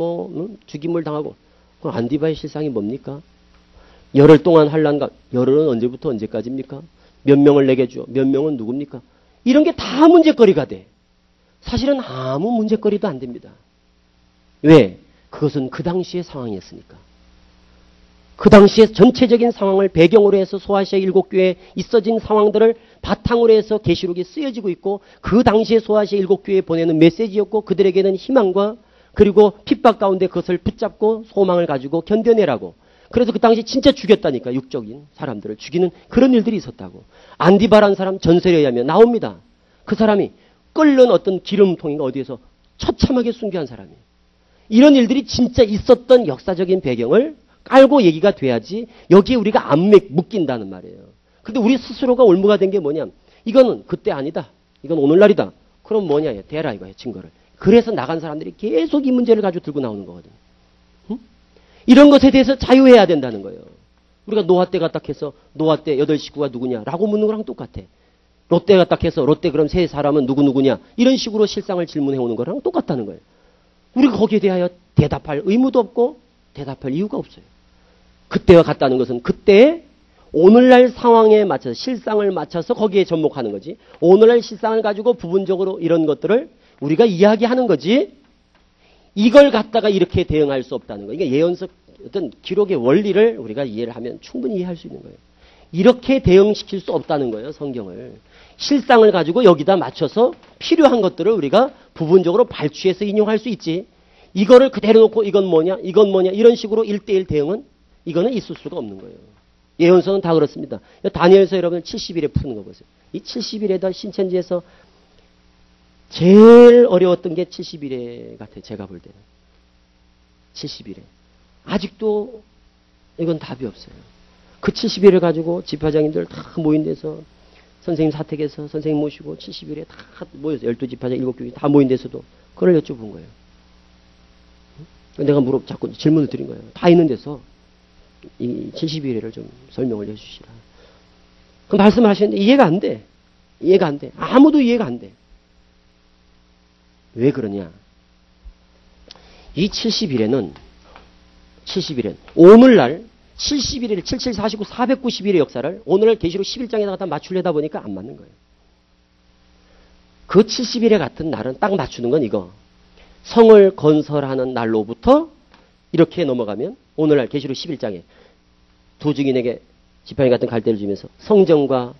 죽임을 당하고. 그럼 안디바의 실상이 뭡니까? 열흘 동안 환난과 열흘은 언제부터 언제까지입니까? 몇 명을 내게 주어 몇 명은 누굽니까? 이런 게 다 문제거리가 돼. 사실은 아무 문제거리도 안 됩니다. 왜? 그것은 그 당시의 상황이었으니까. 그 당시의 전체적인 상황을 배경으로 해서 소아시아 7교회에 있어진 상황들을 바탕으로 해서 계시록이 쓰여지고 있고 그 당시에 소아시아 7교회에 보내는 메시지였고 그들에게는 희망과 그리고 핍박 가운데 그것을 붙잡고 소망을 가지고 견뎌내라고. 그래서 그 당시 진짜 죽였다니까. 육적인 사람들을 죽이는 그런 일들이 있었다고. 안디바라는 사람 전설에 의하면 나옵니다. 그 사람이 끓는 어떤 기름통인가 어디에서 처참하게 순교한 사람이에요. 이런 일들이 진짜 있었던 역사적인 배경을 깔고 얘기가 돼야지 여기에 우리가 안 묶인다는 말이에요. 근데 우리 스스로가 올무가 된 게 뭐냐? 이거는 그때 아니다. 이건 오늘날이다. 그럼 뭐냐? 대라 이거예요. 증거를. 그래서 나간 사람들이 계속 이 문제를 가지고 들고 나오는 거거든요. 응? 이런 것에 대해서 자유해야 된다는 거예요. 우리가 노아 때가 딱 해서 노아 때 8식구가 누구냐라고 묻는 거랑 똑같아. 롯데가 딱 해서 롯데 그럼 세 사람은 누구냐 이런 식으로 실상을 질문해 오는 거랑 똑같다는 거예요. 우리가 거기에 대하여 대답할 의무도 없고 대답할 이유가 없어요. 그때와 같다는 것은 그때의 오늘날 상황에 맞춰서 실상을 맞춰서 거기에 접목하는 거지. 오늘날 실상을 가지고 부분적으로 이런 것들을 우리가 이야기하는 거지. 이걸 갖다가 이렇게 대응할 수 없다는 거예요. 그러니까 예언서 어떤 기록의 원리를 우리가 이해를 하면 충분히 이해할 수 있는 거예요. 이렇게 대응시킬 수 없다는 거예요. 성경을. 실상을 가지고 여기다 맞춰서 필요한 것들을 우리가 부분적으로 발췌해서 인용할 수 있지. 이거를 그대로 놓고 이건 뭐냐 이런 식으로 1대1 대응은 이거는 있을 수가 없는 거예요. 예언서는 다 그렇습니다. 다니엘서 여러분 70일에 푸는 거 보세요. 이 70일에다 신천지에서 제일 어려웠던 게 70일에 같아요. 제가 볼 때는. 70일에. 아직도 이건 답이 없어요. 그 70일을 가지고 집화장님들 다 모인 데서 선생님 사택에서 선생님 모시고 70일에 다 모여서 12집화장 7교회 다 모인 데서도 그걸 여쭤본 거예요. 내가 자꾸 질문을 드린 거예요. 다 있는 데서 이 70일을 좀 설명을 해주시라. 그 말씀을 하시는데 이해가 안 돼. 이해가 안 돼. 아무도 이해가 안 돼. 왜 그러냐? 이 70일에는 오늘날 71일, 77, 49, 490일의 역사를 오늘날 계시록 11장에다가 다 맞추려다 보니까 안 맞는 거예요. 그 70일에 같은 날은 딱 맞추는 건 이거. 성을 건설하는 날로부터 이렇게 넘어가면 오늘날 계시록 11장에 두 증인에게 지팡이 같은 갈대를 주면서 성전과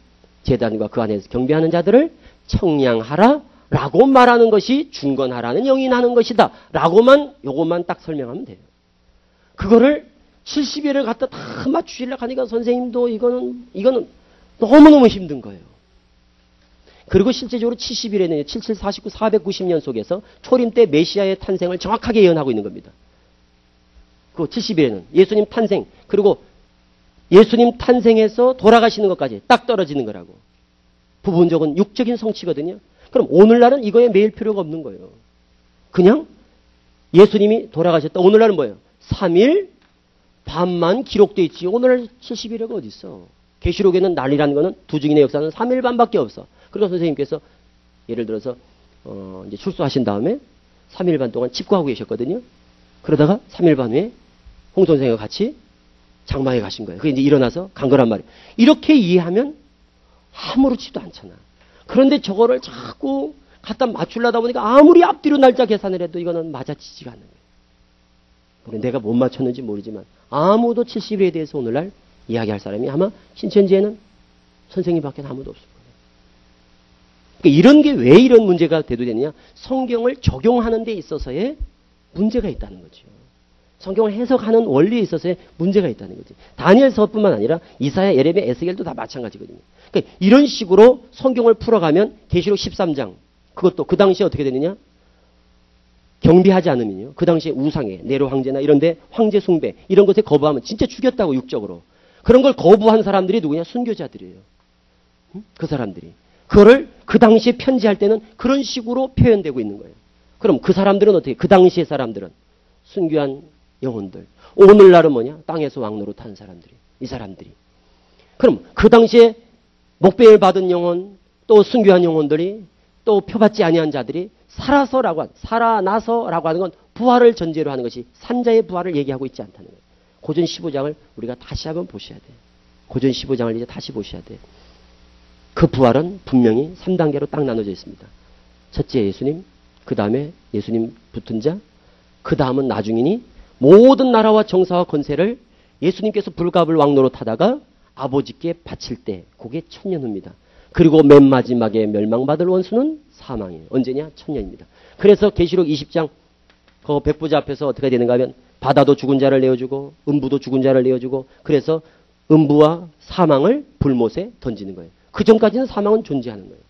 제단과 그 안에서 경배하는 자들을 청량하라 라고 말하는 것이 중건하라는 영이 나는 것이다 라고만 요것만 딱 설명하면 돼요. 그거를 70일을 갖다 다 맞추시려고 하니까 선생님도 이거는 너무너무 힘든 거예요. 그리고 실제적으로 70일에는 77, 49, 490년 속에서 초림 때 메시아의 탄생을 정확하게 예언하고 있는 겁니다. 그 70일에는 예수님 탄생, 그리고 예수님 탄생에서 돌아가시는 것까지 딱 떨어지는 거라고. 부분적인 육적인 성취거든요. 그럼 오늘날은 이거에 매일 필요가 없는 거예요. 그냥 예수님이 돌아가셨다. 오늘날은 뭐예요? 3일 반만 기록되어 있지. 오늘날 70일에가 어디 있어? 계시록에는 날이라는 거는 두 증인의 역사는 3일 반밖에 없어. 그래서 선생님께서 예를 들어서 이제 출소하신 다음에 3일 반 동안 집구하고 계셨거든요. 그러다가 3일 반 후에 홍 선생과 같이 장마에 가신 거예요. 그게 이제 일어나서 간 거란 말이에요. 이렇게 이해하면 아무렇지도 않잖아. 그런데 저거를 자꾸 갖다 맞추려다 보니까 아무리 앞뒤로 날짜 계산을 해도 이거는 맞아지지가 않는 거예요. 내가 못 맞췄는지 모르지만 아무도 70일에 대해서 오늘날 이야기할 사람이 아마 신천지에는 선생님밖에 아무도 없을 거예요. 그러니까 이런 게 왜 이런 문제가 대두되느냐? 성경을 적용하는 데 있어서의 문제가 있다는 거죠. 성경을 해석하는 원리에 있어서의 문제가 있다는 거지. 다니엘서뿐만 아니라 이사야, 예레미야, 에스겔도 다 마찬가지거든요. 그러니까 이런 식으로 성경을 풀어가면 계시록 13장 그것도 그 당시에 어떻게 되느냐? 경비하지 않으면요. 그 당시에 우상에 네로 황제나 이런데 황제 숭배 이런 것에 거부하면 진짜 죽였다고 육적으로. 그런 걸 거부한 사람들이 누구냐? 순교자들이에요. 그 사람들이. 그거를 그 당시에 편지할 때는 그런 식으로 표현되고 있는 거예요. 그럼 그 사람들은 어떻게? 그 당시의 사람들은 순교한 영혼들. 오늘날은 뭐냐? 땅에서 왕노릇한 사람들이. 이 사람들이. 그럼 그 당시에 목배를 받은 영혼, 또 순교한 영혼들이, 또 표받지 아니한 자들이 살아나서라고 하는 건 부활을 전제로 하는 것이 산자의 부활을 얘기하고 있지 않다는 거예요. 고전 15장을 우리가 다시 한번 보셔야 돼요. 고전 15장을 이제 다시 보셔야 돼요. 그 부활은 분명히 3단계로 딱 나눠져 있습니다. 첫째 예수님, 그 다음에 예수님 붙은 자, 그 다음은 나중이니 모든 나라와 정사와 권세를 예수님께서 불갑을 왕노릇 하다가 아버지께 바칠 때 그게 1000년 후입니다. 그리고 맨 마지막에 멸망받을 원수는 사망이에요. 언제냐? 1000년입니다. 그래서 계시록 20장 그 백부자 앞에서 어떻게 되는가 하면 바다도 죽은 자를 내어주고 음부도 죽은 자를 내어주고 그래서 음부와 사망을 불못에 던지는 거예요. 그 전까지는 사망은 존재하는 거예요.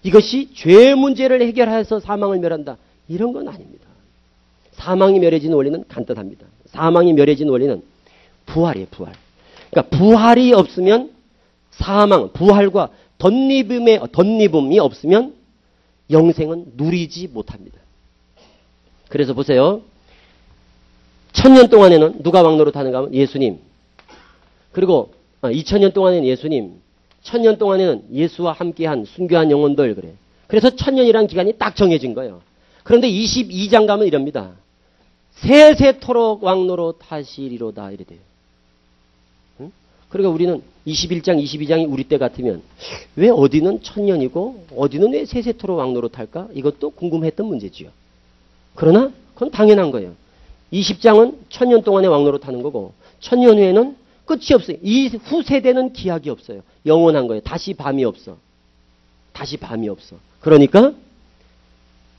이것이 죄의 문제를 해결해서 사망을 멸한다. 이런 건 아닙니다. 사망이 멸해지는 원리는 간단합니다. 사망이 멸해지는 원리는 부활이에요. 부활. 그러니까 부활이 없으면 사망, 부활과 덧입음이 없으면 영생은 누리지 못합니다. 그래서 보세요. 1000년 동안에는 누가 왕노릇 하는가 하면 예수님. 그리고 2000년 동안에는 예수님. 1000년 동안에는 예수와 함께한 순교한 영혼들 그래. 그래서 1000년이라는 기간이 딱 정해진 거예요. 그런데 22장 가면 이럽니다. 세세토록 왕노릇 하시리로다 이래 돼요. 응? 그러니까 우리는 21장, 22장이 우리 때 같으면 왜 어디는 1000년이고 어디는 왜 세세토록 왕노릇 할까? 이것도 궁금했던 문제지요. 그러나 그건 당연한 거예요. 20장은 1000년 동안에 왕노릇 하는 거고 1000년 후에는 끝이 없어요. 이 후세대는 기약이 없어요. 영원한 거예요. 다시 밤이 없어. 다시 밤이 없어. 그러니까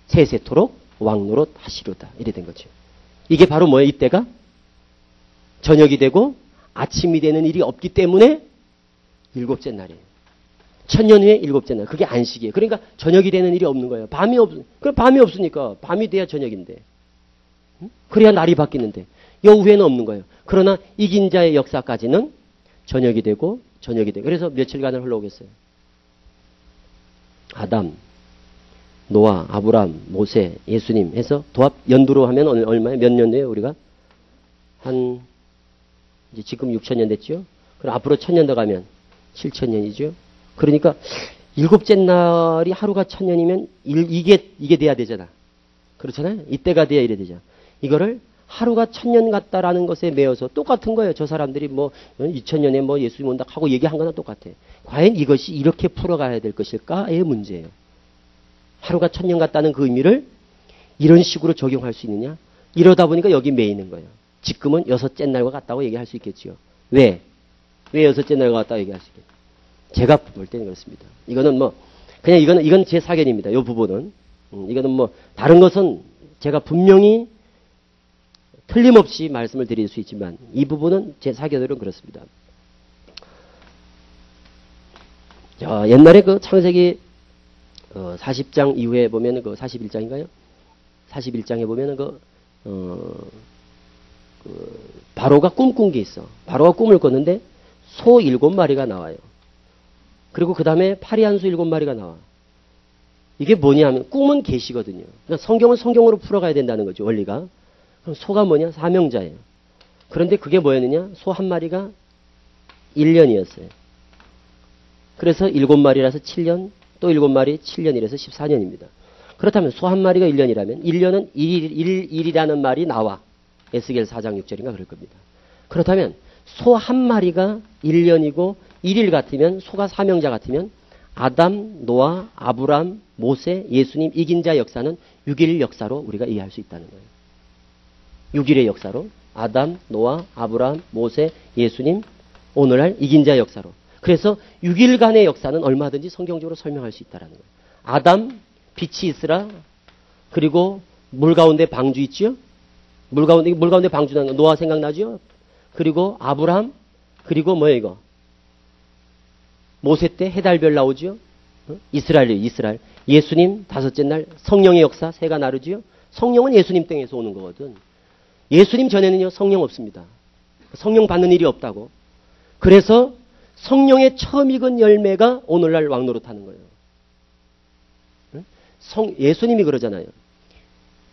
세세토록 왕노릇 하시로다. 이래 된 거죠. 이게 바로 뭐예요? 이때가 저녁이 되고 아침이 되는 일이 없기 때문에 일곱째 날이에요. 1000년 후에 일곱째 날. 그게 안식이에요. 그러니까 저녁이 되는 일이 없는 거예요. 밤이 없으니까 밤이 돼야 저녁인데. 그래야 날이 바뀌는데. 여후에는 없는 거예요. 그러나 이긴 자의 역사까지는 저녁이 되고 그래서 며칠간을 흘러오겠어요. 아담, 노아, 아브람, 모세, 예수님 해서 도합 연두로 하면 얼마예요? 몇 년 돼요 우리가? 이제 지금 6000년 됐죠? 그럼 앞으로 1000년 더 가면 7000년이죠? 그러니까 일곱째 날이 하루가 1000년이면 이게 돼야 되잖아. 그렇잖아요? 이때가 돼야 이래 되잖아. 이거를 하루가 1000년 같다라는 것에 매여서 똑같은 거예요. 저 사람들이 2000년에 예수님 온다 하고 얘기한 거나 똑같아. 과연 이것이 이렇게 풀어가야 될 것일까의 문제예요. 하루가 1000년 같다는 그 의미를 이런 식으로 적용할 수 있느냐? 이러다 보니까 여기 매이는 거예요. 지금은 여섯째 날과 같다고 얘기할 수 있겠지요. 왜 여섯째 날과 같다고 얘기할 수 있겠죠? 제가 볼 때는 그렇습니다. 이거는 그냥 이건 제 사견입니다. 이 부분은. 이거는 다른 것은 제가 분명히 틀림없이 말씀을 드릴 수 있지만 이 부분은 제 사견으로는 그렇습니다. 자, 옛날에 그 창세기 40장 이후에 보면은 그 41장인가요? 41장에 보면은 바로가 꿈꾼 게 있어. 바로가 꿈을 꿨는데 소 7마리가 나와요. 그리고 그 다음에 파리한 소 7마리가 나와. 이게 뭐냐 하면 꿈은 계시거든요. 그러니까 성경은 성경으로 풀어가야 된다는 거죠. 원리가. 그럼 소가 뭐냐? 사명자예요. 그런데 그게 뭐였느냐? 소 한 마리가 1년이었어요. 그래서 7마리라서 7년, 또 7마리 7년이라서 14년입니다. 그렇다면 소 한 마리가 1년이라면 1년은 1이라는 말이 나와. 에스겔 4장 6절인가 그럴 겁니다. 그렇다면 소 한 마리가 1년이고 1일 같으면 소가 사명자 같으면 아담, 노아, 아브람, 모세, 예수님 이긴 자 역사는 6일 역사로 우리가 이해할 수 있다는 거예요. 6일의 역사로 아담, 노아, 아브람, 모세, 예수님 오늘날 이긴 자 역사로. 그래서 6일간의 역사는 얼마든지 성경적으로 설명할 수 있다는 거예요. 아담, 빛이 있으라. 그리고 물 가운데 방주 있죠? 물 가운데 방주 나는 거 노아 생각나죠? 그리고 아브람, 그리고 뭐예요 이거? 모세 때 해달별 나오죠? 이스라엘이에요, 이스라엘. 예수님 다섯째 날 성령의 역사 새가 나르지요? 성령은 예수님 땡에서 오는 거거든. 예수님 전에는요 성령 없습니다. 성령 받는 일이 없다고. 그래서 성령의 처음 익은 열매가 오늘날 왕노릇하는 거예요. 예수님이 그러잖아요.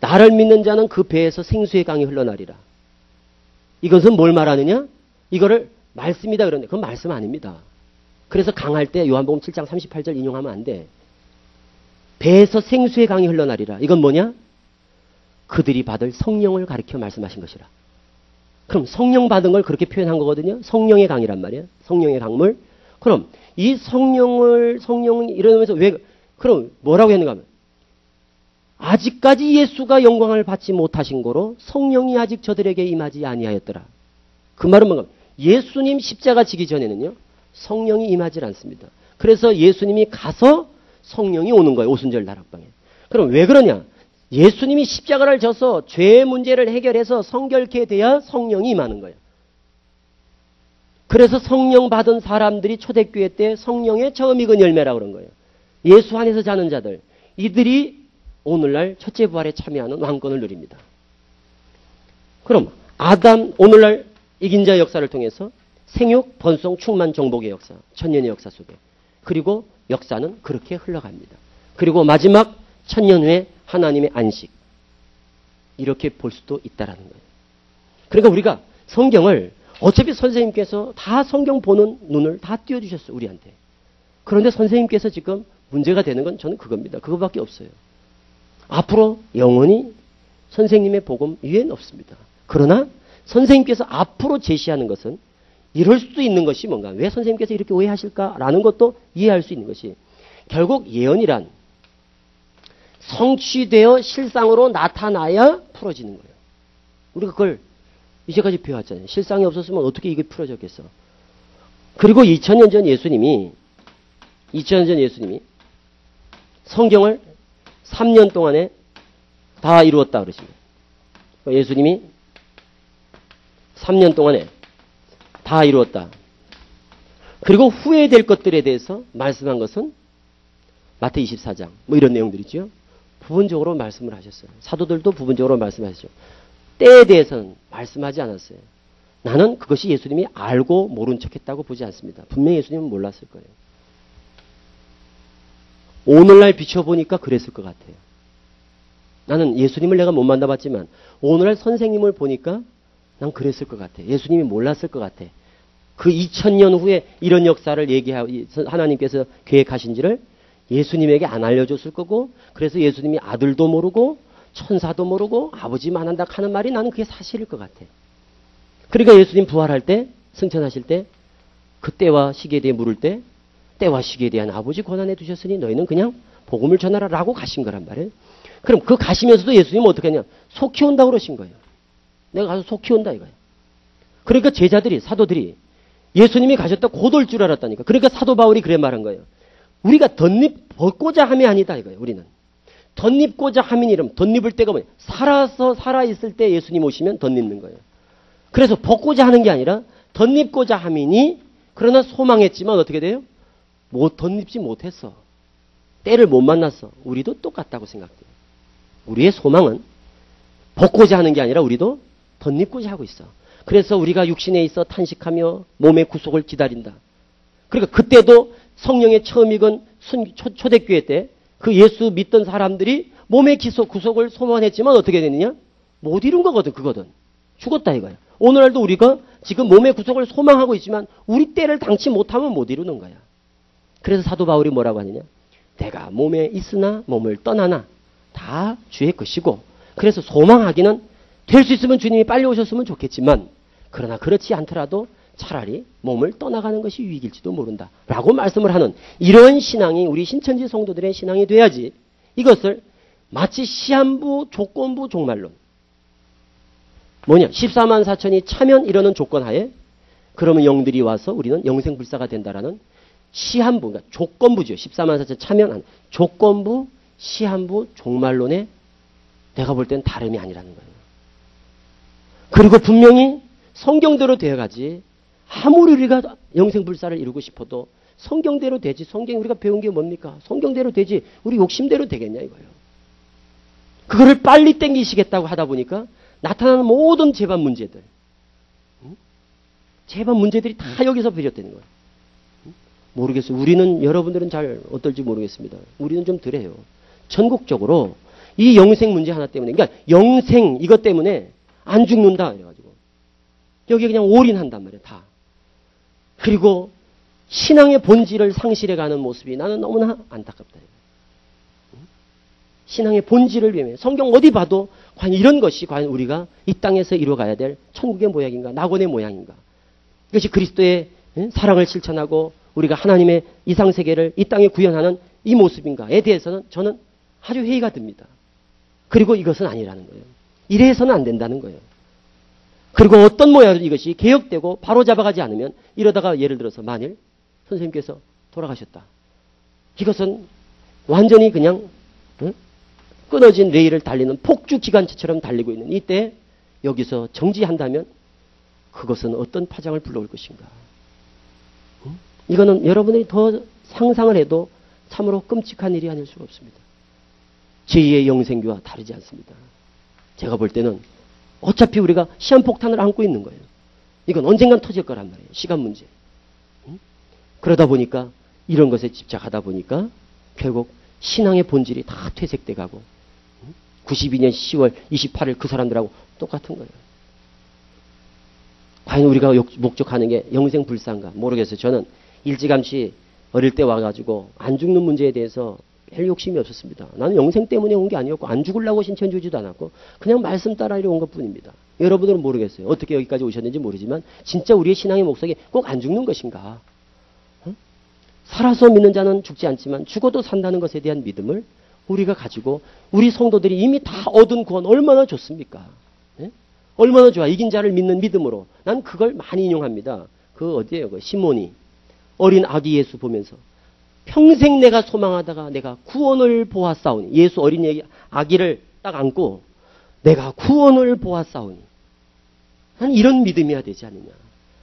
나를 믿는 자는 그 배에서 생수의 강이 흘러나리라. 이것은 뭘 말하느냐? 이거를 말씀이다 그러는데 그건 말씀 아닙니다. 그래서 강할 때 요한복음 7장 38절 인용하면 안 돼. 배에서 생수의 강이 흘러나리라. 이건 뭐냐? 그들이 받을 성령을 가리켜 말씀하신 것이라. 그럼 성령 받은 걸 그렇게 표현한 거거든요. 성령의 강이란 말이에요. 성령의 강물. 그럼 이 성령을 이러면서 왜 그럼 뭐라고 했는가 하면 아직까지 예수가 영광을 받지 못하신 거로 성령이 아직 저들에게 임하지 아니하였더라. 그 말은 뭔가 예수님 십자가 지기 전에는요. 성령이 임하지 않습니다. 그래서 예수님이 가서 성령이 오는 거예요. 오순절 다락방에. 그럼 왜 그러냐? 예수님이 십자가를 져서 죄의 문제를 해결해서 성결케 돼야 성령이 임하는 거예요. 그래서 성령 받은 사람들이 초대교회 때 성령의 처음 익은 열매라고 그런 거예요. 예수 안에서 자는 자들. 이들이 오늘날 첫째 부활에 참여하는 왕권을 누립니다. 그럼 아담 오늘날 이긴 자 역사를 통해서 생육, 번성, 충만, 정복의 역사, 천년의 역사 속에. 그리고 역사는 그렇게 흘러갑니다. 그리고 마지막 천년 후에 하나님의 안식. 이렇게 볼 수도 있다라는 거예요. 그러니까 우리가 성경을 어차피 선생님께서 다 성경 보는 눈을 다 띄워주셨어요. 우리한테. 그런데 선생님께서 지금 문제가 되는 건 저는 그겁니다. 그거밖에 없어요. 앞으로 영원히 선생님의 복음 이외엔 없습니다. 그러나 선생님께서 앞으로 제시하는 것은 이럴 수도 있는 것이 뭔가 왜 선생님께서 이렇게 오해하실까라는 것도 이해할 수 있는 것이 결국 예언이란 성취되어 실상으로 나타나야 풀어지는 거예요. 우리가 그걸 이제까지 배워왔잖아요. 실상이 없었으면 어떻게 이게 풀어졌겠어. 그리고 2000년 전 예수님이 성경을 3년 동안에 다 이루었다 그러십니다. 예수님이 3년 동안에 다 이루었다. 그리고 후회될 것들에 대해서 말씀한 것은 마태 24장 뭐 이런 내용들이죠. 부분적으로 말씀을 하셨어요. 사도들도 부분적으로 말씀하셨죠. 때에 대해서는 말씀하지 않았어요. 나는 그것이 예수님이 알고 모른 척했다고 보지 않습니다. 분명히 예수님은 몰랐을 거예요. 오늘날 비춰보니까 그랬을 것 같아요. 나는 예수님을 내가 못 만나봤지만 오늘날 선생님을 보니까 난 그랬을 것 같아. 예수님이 몰랐을 것 같아. 그 2000년 후에 이런 역사를 하나님께서 계획하신지를 예수님에게 안 알려줬을 거고 그래서 예수님이 아들도 모르고 천사도 모르고 아버지만 한다 하는 말이 나는 그게 사실일 것 같아. 그러니까 예수님 부활할 때 승천하실 때 그 때와 시기에 대해 물을 때 때와 시기에 대한 아버지 권한해 두셨으니 너희는 그냥 복음을 전하라 라고 가신 거란 말이에요. 그럼 그 가시면서도 예수님은 어떻게 했냐? 속히 온다고 그러신 거예요. 내가 가서 속히 온다 이거예요. 그러니까 제자들이 사도들이 예수님이 가셨다 곧 올 줄 알았다니까. 그러니까 사도 바울이 그래 말한 거예요. 우리가 덧립 벗고자 함이 아니다 이거예요. 우리는. 덧립고자 함인 이름. 덧립을 때가 뭐냐. 살아있을 때 예수님 오시면 덧립는 거예요. 그래서 벗고자 하는 게 아니라 덧립고자 함이니 그러나 소망했지만 어떻게 돼요? 덧립지 못했어. 때를 못 만났어. 우리도 똑같다고 생각돼요. 우리의 소망은 벗고자 하는 게 아니라 우리도 덧립고자 하고 있어. 그래서 우리가 육신에 있어 탄식하며 몸의 구속을 기다린다. 그러니까 그때도 성령의 처음 익은 초대교회 때 그 예수 믿던 사람들이 몸의 구속을 소망했지만 어떻게 됐느냐? 못 이룬 거거든. 그거든. 죽었다 이거야. 오늘날도 우리가 지금 몸의 구속을 소망하고 있지만 우리 때를 당치 못하면 못 이루는 거야. 그래서 사도 바울이 뭐라고 하느냐? 내가 몸에 있으나 몸을 떠나나 다 주의 것이고 그래서 소망하기는 될 수 있으면 주님이 빨리 오셨으면 좋겠지만 그러나 그렇지 않더라도 차라리 몸을 떠나가는 것이 유익일지도 모른다. 라고 말씀을 하는 이런 신앙이 우리 신천지 성도들의 신앙이 돼야지 이것을 마치 시한부, 조건부, 종말론. 뭐냐? 14만 4천이 차면 이러는 조건 하에 그러면 영들이 와서 우리는 영생불사가 된다라는 시한부, 그러니까 조건부죠. 14만 4천 차면 조건부, 시한부, 종말론에 내가 볼 땐 다름이 아니라는 거예요. 그리고 분명히 성경대로 되어가지 아무리 우리가 영생불사를 이루고 싶어도 성경대로 되지. 성경에 우리가 배운 게 뭡니까? 성경대로 되지. 우리 욕심대로 되겠냐 이거예요. 그거를 빨리 땡기시겠다고 하다 보니까 나타나는 모든 재반 문제들. 재반 문제들이 다 여기서 비롯되는 거예요. 모르겠어요. 우리는 여러분들은 잘 어떨지 모르겠습니다. 우리는 좀 덜해요. 전국적으로 이 영생 문제 하나 때문에 그러니까 영생 이것 때문에 안 죽는다 이래가지고 여기에 그냥 올인한단 말이에요. 다. 그리고 신앙의 본질을 상실해가는 모습이 나는 너무나 안타깝다. 신앙의 본질을 위해 성경 어디 봐도 과연 이런 것이 과연 우리가 이 땅에서 이루어가야 될 천국의 모양인가 낙원의 모양인가. 이것이 그리스도의 사랑을 실천하고 우리가 하나님의 이상세계를 이 땅에 구현하는 이 모습인가에 대해서는 저는 아주 회의가 듭니다. 그리고 이것은 아니라는 거예요. 이래서는 안 된다는 거예요. 그리고 어떤 모양으로 이것이 개혁되고 바로 잡아가지 않으면 이러다가 예를 들어서 만일 선생님께서 돌아가셨다. 이것은 완전히 그냥 끊어진 레일을 달리는 폭주기관차처럼 달리고 있는 이때 여기서 정지한다면 그것은 어떤 파장을 불러올 것인가. 이거는 여러분들이 더 상상을 해도 참으로 끔찍한 일이 아닐 수가 없습니다. 제2의 영생교와 다르지 않습니다. 제가 볼 때는 어차피 우리가 시한폭탄을 안고 있는 거예요. 이건 언젠간 터질 거란 말이에요. 시간 문제. 그러다 보니까 이런 것에 집착하다 보니까 결국 신앙의 본질이 다 퇴색돼 가고 92년 10월 28일 그 사람들하고 똑같은 거예요. 과연 우리가 목적하는 게 영생불사인가 모르겠어요. 저는 일찌감치 어릴 때 와가지고 안 죽는 문제에 대해서 별 욕심이 없었습니다. 나는 영생 때문에 온 게 아니었고 안 죽으려고 신천 주지도 않았고 그냥 말씀 따라 이리 온 것뿐입니다. 여러분들은 모르겠어요. 어떻게 여기까지 오셨는지 모르지만 진짜 우리의 신앙의 목적이 꼭 안 죽는 것인가. 살아서 믿는 자는 죽지 않지만 죽어도 산다는 것에 대한 믿음을 우리가 가지고 우리 성도들이 이미 다 얻은 구원 얼마나 좋습니까? 예? 얼마나 좋아. 이긴 자를 믿는 믿음으로. 난 그걸 많이 인용합니다. 그 어디에요? 그 시몬이 어린 아기 예수 보면서 평생 내가 소망하다가 내가 구원을 보았사오니 예수 어린 아기를 딱 안고 내가 구원을 보았사오니 난 이런 믿음이어야 되지 않느냐.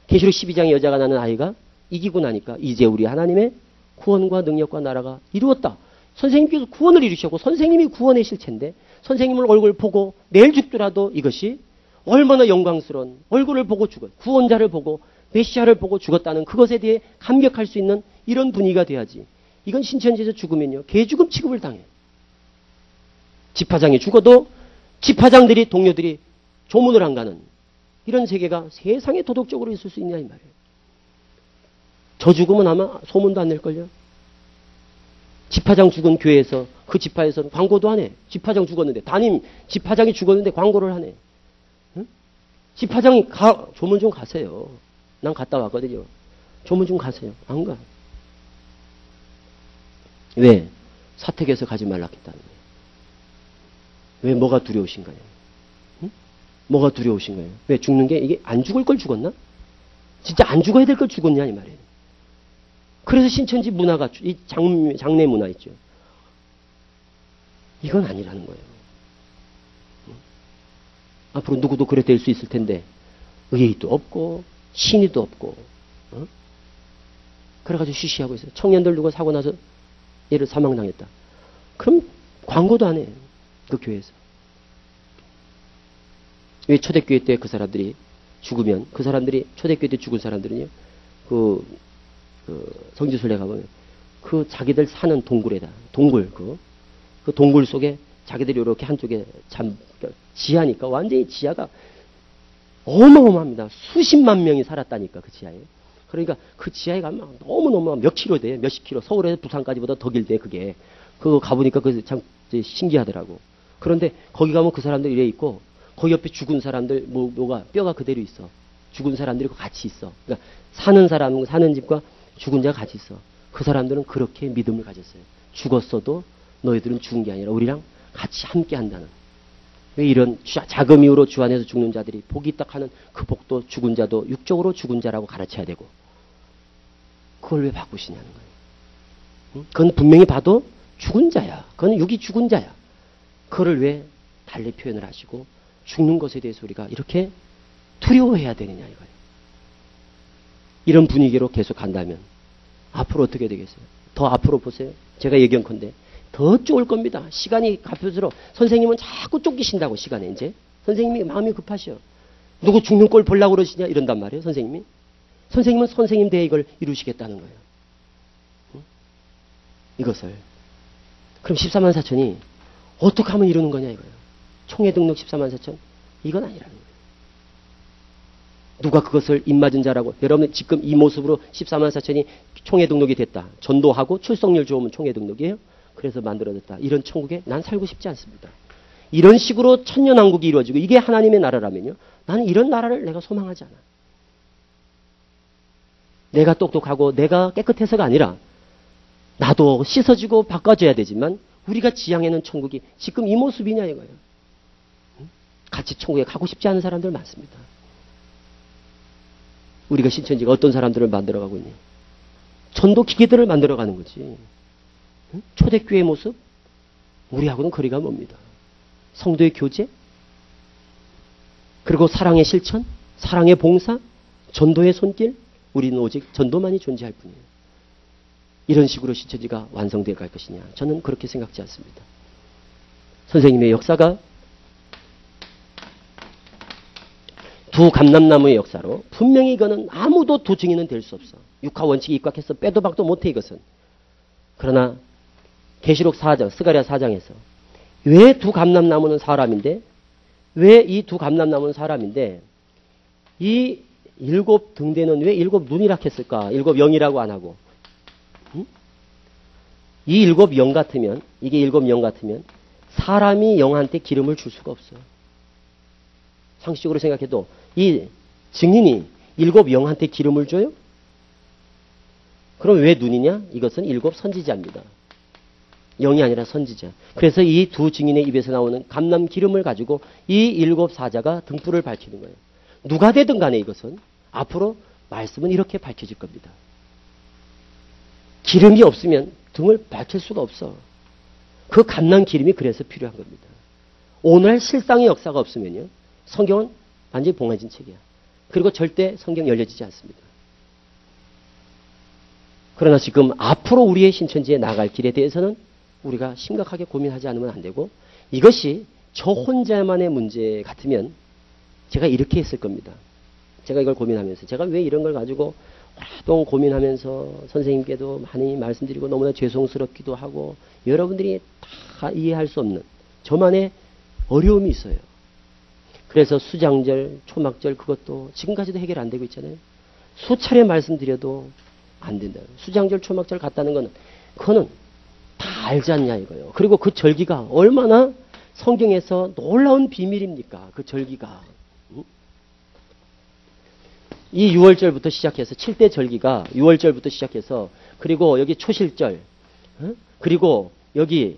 계시록 12장의 여자가 낳는 아이가 이기고 나니까 이제 우리 하나님의 구원과 능력과 나라가 이루었다. 선생님께서 구원을 이루셨고 선생님이 구원의 실체인데 선생님을 얼굴 보고 내일 죽더라도 이것이 얼마나 영광스러운 얼굴을 보고 죽어 구원자를 보고 메시아를 보고 죽었다는 그것에 대해 감격할 수 있는 이런 분위기가 돼야지. 이건 신천지에서 죽으면요 개죽음 취급을 당해. 집화장이 죽어도 집화장들이 동료들이 조문을 안 가는 이런 세계가 세상에 도덕적으로 있을 수 있냐 이 말이에요. 저 죽으면 아마 소문도 안 낼걸요. 집화장 죽은 교회에서 그 집화에서는 광고도 안 해. 집화장 죽었는데 담임 집화장이 죽었는데 광고를 하네. 응? 집화장이 조문 좀 가세요. 난 갔다 왔거든요. 조문 좀 가세요. 안 가. 왜? 사택에서 가지 말라 했다는 거예요. 왜 뭐가 두려우신 거예요? 응? 뭐가 두려우신 거예요? 왜 죽는 게 이게 안 죽을 걸 죽었나? 진짜 안 죽어야 될 걸 죽었냐 이 말이에요. 그래서 신천지 문화가 이 장례 문화 있죠. 이건 아니라는 거예요. 앞으로 누구도 그래 될 수 있을 텐데 의의도 없고 신의도 없고 그래가지고 쉬쉬하고 있어요. 청년들 누가 사고 나서 얘를 사망당했다. 그럼 광고도 안 해. 그 교회에서. 왜 초대교회 때 그 사람들이 죽으면 그 사람들이 초대교회 때 죽은 사람들은요. 그 성지순례 가보면 그 자기들 사는 동굴에다 동굴 그 동굴 속에 자기들이 이렇게 한쪽에 지하니까 완전히 지하가 어마어마합니다. 수십만 명이 살았다니까 그 지하에. 그러니까 그 지하에 가면 너무너무 몇 킬로 돼. 몇십 킬로. 서울에서 부산까지보다 더 길대 그게. 그거 가보니까 그 참 신기하더라고. 그런데 거기 가면 그 사람들 이래 있고 거기 옆에 죽은 사람들 뭐가 뼈가 그대로 있어. 죽은 사람들이 같이 있어. 그러니까 사는 사람, 사는 집과 죽은 자가 같이 있어. 그 사람들은 그렇게 믿음을 가졌어요. 죽었어도 너희들은 죽은 게 아니라 우리랑 같이 함께 한다는. 왜 이런 작은 이유로 주 안에서 죽는 자들이 복이 있다 하는 그 복도 죽은 자도 육적으로 죽은 자라고 가르쳐야 되고, 그걸 왜 바꾸시냐는 거예요. 응? 그건 분명히 봐도 죽은 자야. 그건 육이 죽은 자야. 그거를 왜 달리 표현을 하시고 죽는 것에 대해서 우리가 이렇게 두려워해야 되느냐 이거예요. 이런 분위기로 계속 간다면 앞으로 어떻게 되겠어요? 더 앞으로 보세요. 제가 예견컨대 더 쫓을 겁니다. 시간이 갈수록 선생님은 자꾸 쫓기신다고 시간에 이제. 선생님이 마음이 급하셔. 누구 죽는 꼴 보려고 그러시냐 이런단 말이에요. 선생님이. 선생님은 선생님 대에 이걸 이루시겠다는 거예요. 응? 이것을. 그럼 14만 4천이 어떻게 하면 이루는 거냐 이거예요. 총회 등록 14만 4천? 이건 아니라는 거예요. 누가 그것을 입맞은 자라고. 여러분 지금 이 모습으로 14만 4천이 총회 등록이 됐다. 전도하고 출석률 좋으면 총회 등록이에요. 그래서 만들어졌다. 이런 천국에 난 살고 싶지 않습니다. 이런 식으로 천년왕국이 이루어지고 이게 하나님의 나라라면요. 나는 이런 나라를 내가 소망하지 않아. 내가 똑똑하고 내가 깨끗해서가 아니라 나도 씻어지고 바꿔줘야 되지만 우리가 지향하는 천국이 지금 이 모습이냐 이거예요. 같이 천국에 가고 싶지 않은 사람들 많습니다. 우리가 신천지가 어떤 사람들을 만들어가고 있니? 전도 기계들을 만들어가는 거지. 초대교회의 모습? 우리하고는 거리가 멉니다. 성도의 교제? 그리고 사랑의 실천? 사랑의 봉사? 전도의 손길? 우리는 오직 전도만이 존재할 뿐이에요. 이런 식으로 신천지가 완성되어 갈 것이냐? 저는 그렇게 생각지 않습니다. 선생님의 역사가 두 감람나무의 역사로 분명히 이거는 아무도 두 증인은 될 수 없어. 육하 원칙이 입각해서 빼도 박도 못해 이것은. 그러나 계시록 4장, 스가랴 4장에서 왜 두 감람나무는 사람인데 왜 이 두 감람나무는 사람인데 이 일곱 등대는 왜 일곱 눈이라 했을까? 일곱 영이라고 안 하고. 이 일곱 영 같으면 이게 일곱 영 같으면 사람이 영한테 기름을 줄 수가 없어요. 상식적으로 생각해도 이 증인이 일곱 영한테 기름을 줘요? 그럼 왜 눈이냐? 이것은 일곱 선지자입니다. 영이 아니라 선지자. 그래서 이 두 증인의 입에서 나오는 감람 기름을 가지고 이 일곱 사자가 등불을 밝히는 거예요. 누가 되든 간에 이것은 앞으로 말씀은 이렇게 밝혀질 겁니다. 기름이 없으면 등을 밝힐 수가 없어. 그 감람 기름이 그래서 필요한 겁니다. 오늘 실상의 역사가 없으면요. 성경은 완전히 봉해진 책이야. 그리고 절대 성경 열려지지 않습니다. 그러나 지금 앞으로 우리의 신천지에 나갈 길에 대해서는 우리가 심각하게 고민하지 않으면 안 되고 이것이 저 혼자만의 문제 같으면 제가 이렇게 했을 겁니다. 제가 이걸 고민하면서 제가 왜 이런 걸 가지고 오랫동안 고민하면서 선생님께도 많이 말씀드리고 너무나 죄송스럽기도 하고 여러분들이 다 이해할 수 없는 저만의 어려움이 있어요. 그래서 수장절, 초막절 그것도 지금까지도 해결 안 되고 있잖아요. 수차례 말씀드려도 안 된다. 수장절, 초막절 갔다는 거는 그거는 다 알지 않냐 이거예요. 그리고 그 절기가 얼마나 성경에서 놀라운 비밀입니까? 그 절기가. 이 6월절부터 시작해서 7대 절기가 6월절부터 시작해서 그리고 여기 초실절 그리고 여기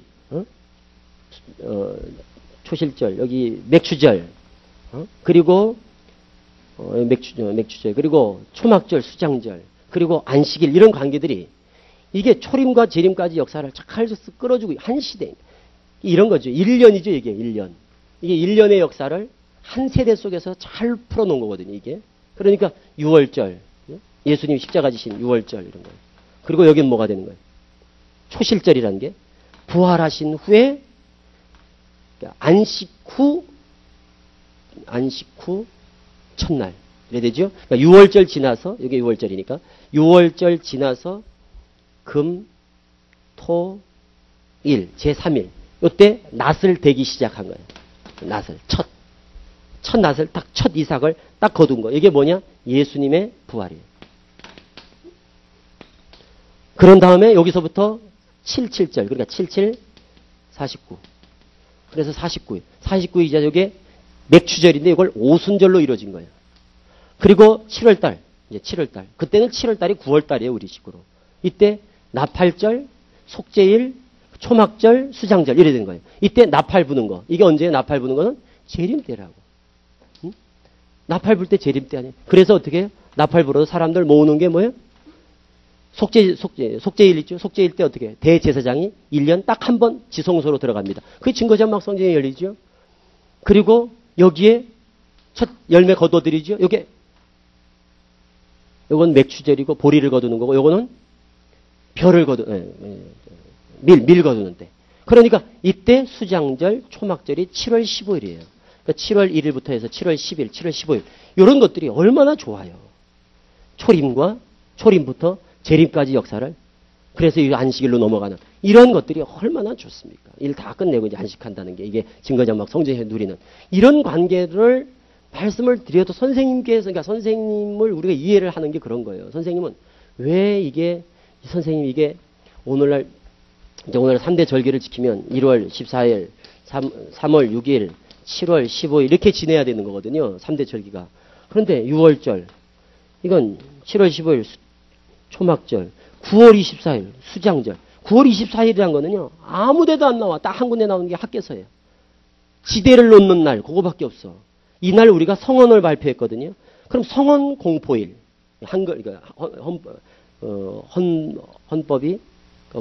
초실절 여기 맥추절 그리고 맥추절 그리고 초막절 수장절 그리고 안식일 이런 관계들이 이게 초림과 재림까지 역사를 잘 끌어주고 한 시대 이런 거죠. 1년이죠 이게 1년. 이게 1년의 역사를 한 세대 속에서 잘 풀어놓은 거거든요 이게. 그러니까 6월절 예수님이 십자가 지신 6월절 이런 거예요. 그리고 여기는 뭐가 되는 거예요? 초실절이라는 게 부활하신 후에 안식 후 첫날 이래 되죠. 그러니까 6월절 지나서 이게 6월절이니까 6월절 지나서 금, 토, 일 제3일 이때 낫을 대기 시작한 거예요. 낫을 첫 낫을 딱 첫 이삭을 딱 거둔 거. 이게 뭐냐? 예수님의 부활이에요. 그런 다음에 여기서부터 77절 그러니까 77, 49 그래서 49일 이제 이게 맥추절인데 이걸 오순절로 이루어진 거예요. 그리고 7월달, 이제 7월달. 그때는 7월달이 9월달이에요, 우리식으로. 이때 나팔절, 속죄일, 초막절, 수장절 이래 되는 거예요. 이때 나팔 부는 거. 이게 언제예요? 나팔 부는 거는 재림 때라고. 응? 나팔 불 때 재림 때 아니에요. 그래서 어떻게 해요? 나팔 불어서 사람들 모으는 게 뭐예요? 속죄일 있죠? 속죄일 때 어떻게 해요? 대제사장이 1년 딱 한 번 지성소로 들어갑니다. 그게 증거장막 성전이 열리죠. 그리고 여기에 첫 열매 거둬들이죠. 요건 맥추절이고 보리를 거두는 거고 요거는 별을 밀 거두는 때. 그러니까 이때 수장절, 초막절이 7월 15일이에요. 그러니까 7월 1일부터 해서 7월 10일, 7월 15일 이런 것들이 얼마나 좋아요. 초림부터 재림까지 역사를 그래서 이 안식일로 넘어가는 이런 것들이 얼마나 좋습니까? 일 다 끝내고 이제 안식한다는 게 이게 증거장막 성전에서 누리는 이런 관계를 말씀을 드려도 선생님께서 그러니까 선생님을 우리가 이해를 하는 게 그런 거예요. 선생님은 왜 선생님 이게 오늘날 3대 절기를 지키면 1월 14일, 3월 6일, 7월 15일 이렇게 지내야 되는 거거든요. 3대 절기가. 그런데 6월절 이건 7월 15일 초막절, 9월 24일 수장절. 9월 24일이란 거는요. 아무 데도 안 나와. 딱 한 군데 나오는 게 학교에서예요. 지대를 놓는 날 그거밖에 없어. 이날 우리가 성언을 발표했거든요. 그럼 성언 공포일 한글 그러니까 헌법이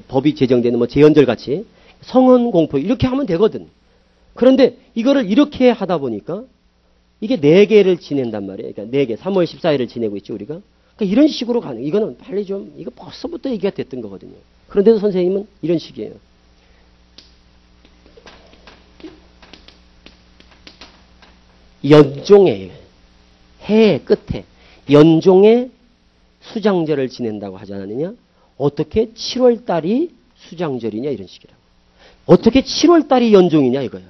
법이 제정되는 뭐 제헌절 같이 성언 공포일 이렇게 하면 되거든. 그런데 이거를 이렇게 하다 보니까 이게 4개를 지낸단 말이에요. 그러니까 4개 3월 14일을 지내고 있죠 우리가. 그러니까 이런 식으로 가는 이거는 빨리 좀 이거 벌써부터 얘기가 됐던 거거든요. 그런데도 선생님은 이런 식이에요. 연종의 해 끝에 연종의 수장절을 지낸다고 하지 않았느냐? 어떻게 7월달이 수장절이냐 이런 식이라고. 어떻게 7월달이 연종이냐 이거예요.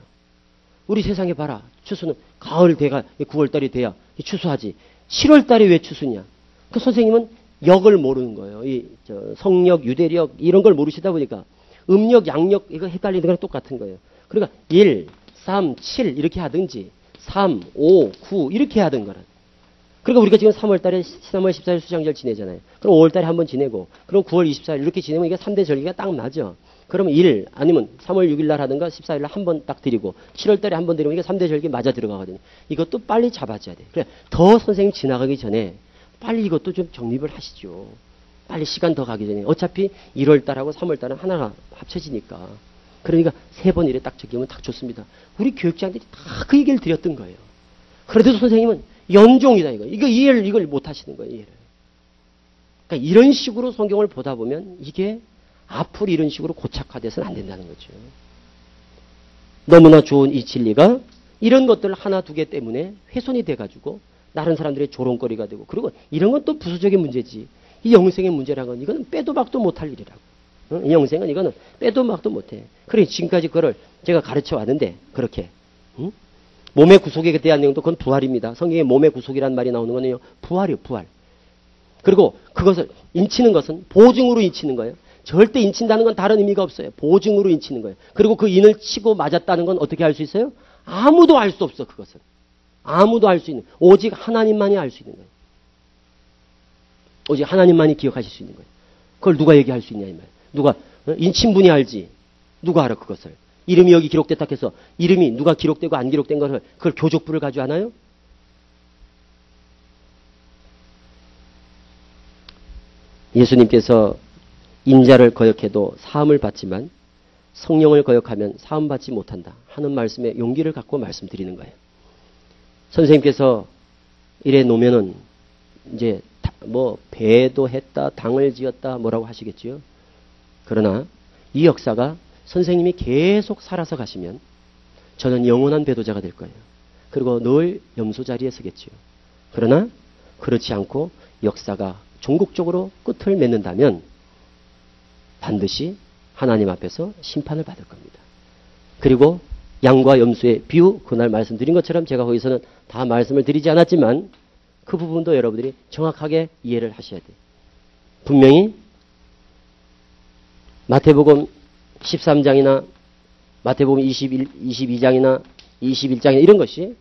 우리 세상에 봐라. 추수는 가을 돼가 9월달이 돼야 추수하지. 7월달이 왜 추수냐? 그 선생님은 역을 모르는 거예요. 성역, 유대력 이런 걸 모르시다 보니까 음력, 양력 이거 헷갈리는 거랑 똑같은 거예요. 그러니까 1, 3, 7 이렇게 하든지 3, 5, 9 이렇게 하던 거란. 그러니까 우리가 지금 3월 14일 수장절 지내잖아요. 그럼 5월 달에 한번 지내고 그럼 9월 24일 이렇게 지내면 이게 3대 절기가 딱 맞아. 그러면 1 아니면 3월 6일 날 하든가 14일 날 한 번 딱 드리고 7월 달에 한 번 드리면 이게 3대 절기 맞아 들어가거든요. 이것도 빨리 잡아줘야 돼. 그래 더 선생님 지나가기 전에 빨리 이것도 좀 정립을 하시죠. 빨리 시간 더 가기 전에. 어차피 1월 달하고 3월 달은 하나가 합쳐지니까. 그러니까 3번 일에 딱 적용하면 딱 좋습니다. 우리 교육자들이 다 그 얘기를 드렸던 거예요. 그런데도 선생님은 연종이다 이거. 이걸 못 하시는 거예요. 이해를. 그러니까 이런 식으로 성경을 보다 보면 이게 앞으로 이런 식으로 고착화돼서는 안 된다는 거죠. 너무나 좋은 이 진리가 이런 것들 하나 두 개 때문에 훼손이 돼가지고 다른 사람들의 조롱거리가 되고 그리고 이런 건 또 부수적인 문제지. 이 영생의 문제라는 건 이거는 빼도 박도 못할 일이라고. 이 영생은 이거는 빼도 박도 못해. 그래 지금까지 그걸 제가 가르쳐 왔는데 그렇게 몸의 구속에 대한 내용도 그건 부활입니다. 성경에 몸의 구속이라는 말이 나오는 거는요. 부활이요. 부활. 그리고 그것을 인치는 것은 보증으로 인치는 거예요. 절대 인친다는 건 다른 의미가 없어요. 보증으로 인치는 거예요. 그리고 그 인을 치고 맞았다는 건 어떻게 알 수 있어요? 아무도 알 수 없어 그것은. 아무도 알 수 있는 오직 하나님만이 알 수 있는 거예요. 오직 하나님만이 기억하실 수 있는 거예요. 그걸 누가 얘기할 수 있냐 이 말. 누가 인친분이 알지. 누가 알아 그것을. 이름이 여기 기록됐다 해서 이름이 누가 기록되고 안 기록된 것을 그걸 교족부를 가지고 아나요? 예수님께서 인자를 거역해도 사함을 받지만 성령을 거역하면 사함 받지 못한다 하는 말씀에 용기를 갖고 말씀드리는 거예요. 선생님께서 이래 놓으면은 이제 뭐 배도 했다, 당을 지었다 뭐라고 하시겠지요. 그러나 이 역사가 선생님이 계속 살아서 가시면 저는 영원한 배도자가 될 거예요. 그리고 늘 염소 자리에 서겠지요. 그러나 그렇지 않고 역사가 종국적으로 끝을 맺는다면 반드시 하나님 앞에서 심판을 받을 겁니다. 그리고 양과 염소의 비유 그날 말씀드린 것처럼 제가 거기서는 다 말씀을 드리지 않았지만 그 부분도 여러분들이 정확하게 이해를 하셔야 돼요. 분명히 마태복음 13장이나 마태복음 22장이나 21장이나 이런 것이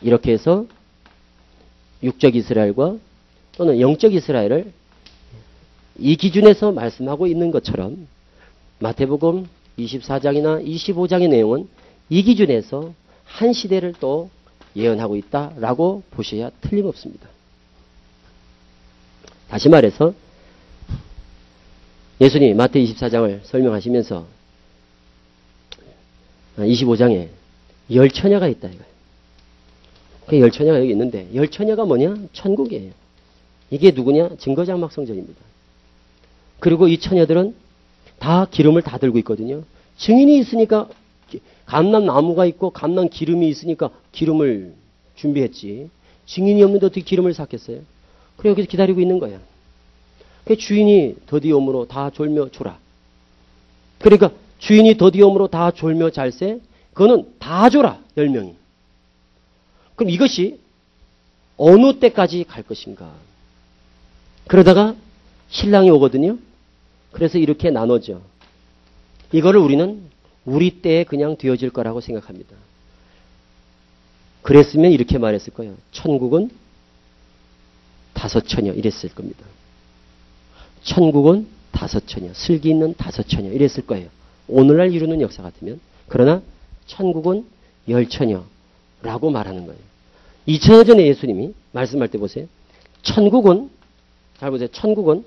이렇게 해서 육적 이스라엘과 또는 영적 이스라엘을 이 기준에서 말씀하고 있는 것처럼 마태복음 24장이나 25장의 내용은 이 기준에서 한 시대를 또 예언하고 있다라고 보셔야 틀림없습니다. 다시 말해서 예수님이 마태 24장을 설명하시면서 25장에 열 처녀가 있다 이거예요. 그 열 처녀가 여기 있는데 열 처녀가 뭐냐? 천국이에요. 이게 누구냐? 증거장막성전입니다. 그리고 이 처녀들은 다 기름을 다 들고 있거든요. 증인이 있으니까 감람 나무가 있고 감람 기름이 있으니까 기름을 준비했지. 증인이 없는데 어떻게 기름을 샀겠어요? 그래 여기서 기다리고 있는 거야. 그 주인이 더디 오므로 다 졸며 졸아. 그러니까 주인이 더디 오므로 다 졸며 잘세. 그거는 다 졸아 10명이. 그럼 이것이 어느 때까지 갈 것인가? 그러다가 신랑이 오거든요. 그래서 이렇게 나눠져. 이거를 우리는 우리 때에 그냥 되어질 거라고 생각합니다. 그랬으면 이렇게 말했을 거예요. 천국은 5처녀 이랬을 겁니다. 천국은 5처녀, 슬기 있는 5처녀 이랬을 거예요. 오늘날 이루는 역사 같으면. 그러나 천국은 10처녀라고 말하는 거예요. 2000년 전에 예수님이 말씀할 때 보세요. 천국은 잘 보세요. 천국은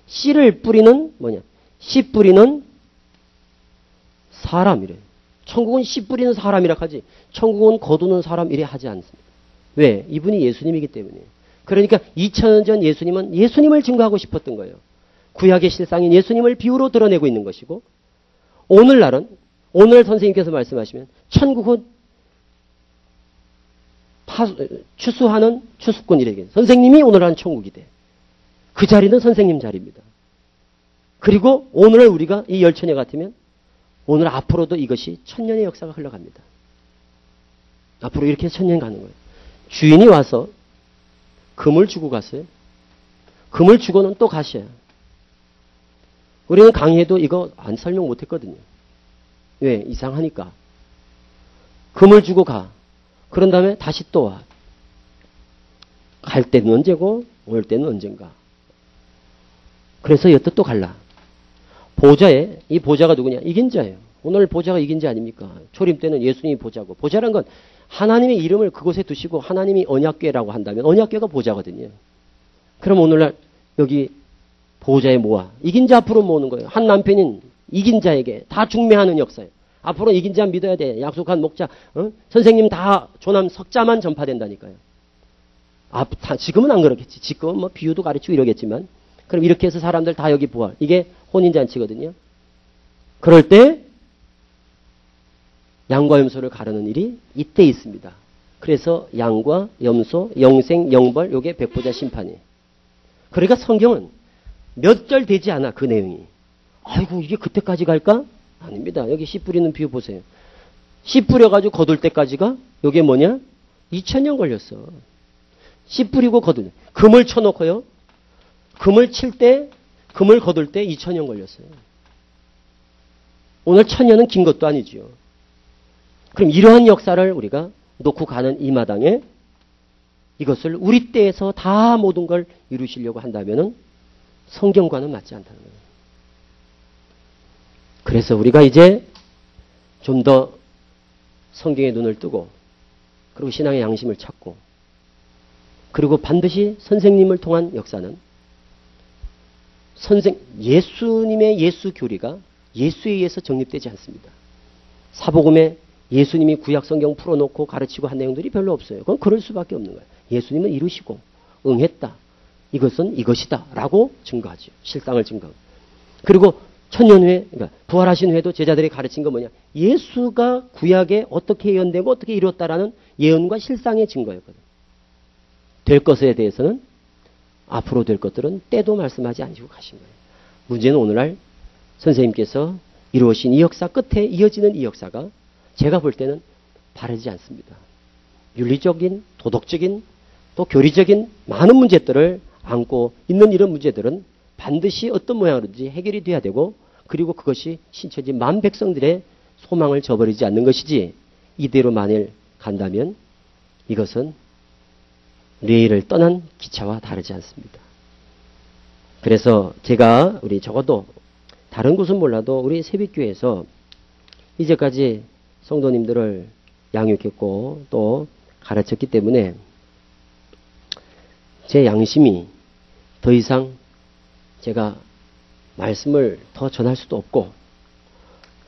씨를 뿌리는 뭐냐? 씨 뿌리는 사람이래. 천국은 씨 뿌리는 사람이라 하지. 천국은 거두는 사람 이래 하지 않습니다. 왜? 이분이 예수님이기 때문이에요. 그러니까 2000년 전 예수님은 예수님을 증거하고 싶었던 거예요. 구약의 실상인 예수님을 비유로 드러내고 있는 것이고 오늘날은 오늘 선생님께서 말씀하시면 천국은 추수하는 추수꾼이래요. 선생님이 오늘날 천국이 돼. 그 자리는 선생님 자리입니다. 그리고 오늘 우리가 이 열처녀 같으면 오늘 앞으로도 이것이 1000년의 역사가 흘러갑니다. 앞으로 이렇게 1000년 가는 거예요. 주인이 와서 금을 주고 갔어요. 금을 주고는 또 가셔요. 우리는 강의에도 이거 안 설명 못했거든요. 왜? 이상하니까. 금을 주고 가. 그런 다음에 다시 또 와. 갈 때는 언제고 올 때는 언젠가. 그래서 여태 또 갈라. 보좌에 이 보좌가 누구냐? 이긴 자예요. 오늘 보좌가 이긴 자 아닙니까? 초림 때는 예수님이 보좌고. 보좌란 건 하나님의 이름을 그곳에 두시고 하나님이 언약궤라고 한다면 언약궤가 보좌거든요. 그럼 오늘날 여기 보좌에 모아. 이긴 자 앞으로 모으는 거예요. 한 남편인 이긴 자에게 다 중매하는 역사예요. 앞으로 이긴 자 믿어야 돼. 약속한 목자. 선생님 다 조남 석자만 전파된다니까요. 지금은 안 그렇겠지. 지금은 뭐 비유도 가르치고 이러겠지만. 그럼 이렇게 해서 사람들 다 여기 부활. 이게 혼인잔치거든요. 그럴 때 양과 염소를 가르는 일이 이때 있습니다. 그래서 양과 염소, 영생, 영벌, 요게 백보자 심판이에요. 그러니까 성경은 몇 절 되지 않아, 그 내용이. 아이고, 이게 그때까지 갈까? 아닙니다. 여기 씨 뿌리는 비유 보세요. 씨 뿌려가지고 거둘 때까지가, 요게 뭐냐? 2000년 걸렸어. 씨 뿌리고 거둘. 금을 쳐놓고요. 금을 칠 때, 금을 거둘 때 2000년 걸렸어요. 오늘 1000년은 긴 것도 아니지요. 그럼 이러한 역사를 우리가 놓고 가는 이 마당에 이것을 우리 때에서 다 모든 걸 이루시려고 한다면은 성경과는 맞지 않다는 거예요. 그래서 우리가 이제 좀 더 성경의 눈을 뜨고 그리고 신앙의 양심을 찾고 그리고 반드시 선생님을 통한 역사는 예수님의 예수 교리가 예수에 의해서 정립되지 않습니다. 사복음에 예수님이 구약 성경 풀어놓고 가르치고 한 내용들이 별로 없어요. 그건 그럴 수밖에 없는 거예요. 예수님은 이루시고 응했다. 이것은 이것이다. 라고 증거하죠. 실상을 증거하고. 그리고 1000년 후에, 그러니까 부활하신 후에도 제자들이 가르친 건 뭐냐. 예수가 구약에 어떻게 예언되고 어떻게 이루었다라는 예언과 실상의 증거였거든. 될 것에 대해서는 앞으로 될 것들은 때도 말씀하지 않으시고 가신 거예요. 문제는 오늘날 선생님께서 이루어진 이 역사 끝에 이어지는 이 역사가 제가 볼 때는 바르지 않습니다. 윤리적인, 도덕적인, 또 교리적인 많은 문제들을 안고 있는 이런 문제들은 반드시 어떤 모양으로든지 해결이 돼야 되고 그리고 그것이 신처진 만 백성들의 소망을 저버리지 않는 것이지 이대로 만일 간다면 이것은 레일을 떠난 기차와 다르지 않습니다. 그래서 제가 우리 적어도 다른 곳은 몰라도 우리 새빛교회에서 이제까지 성도님들을 양육했고 또 가르쳤기 때문에 제 양심이 더 이상 제가 말씀을 더 전할 수도 없고,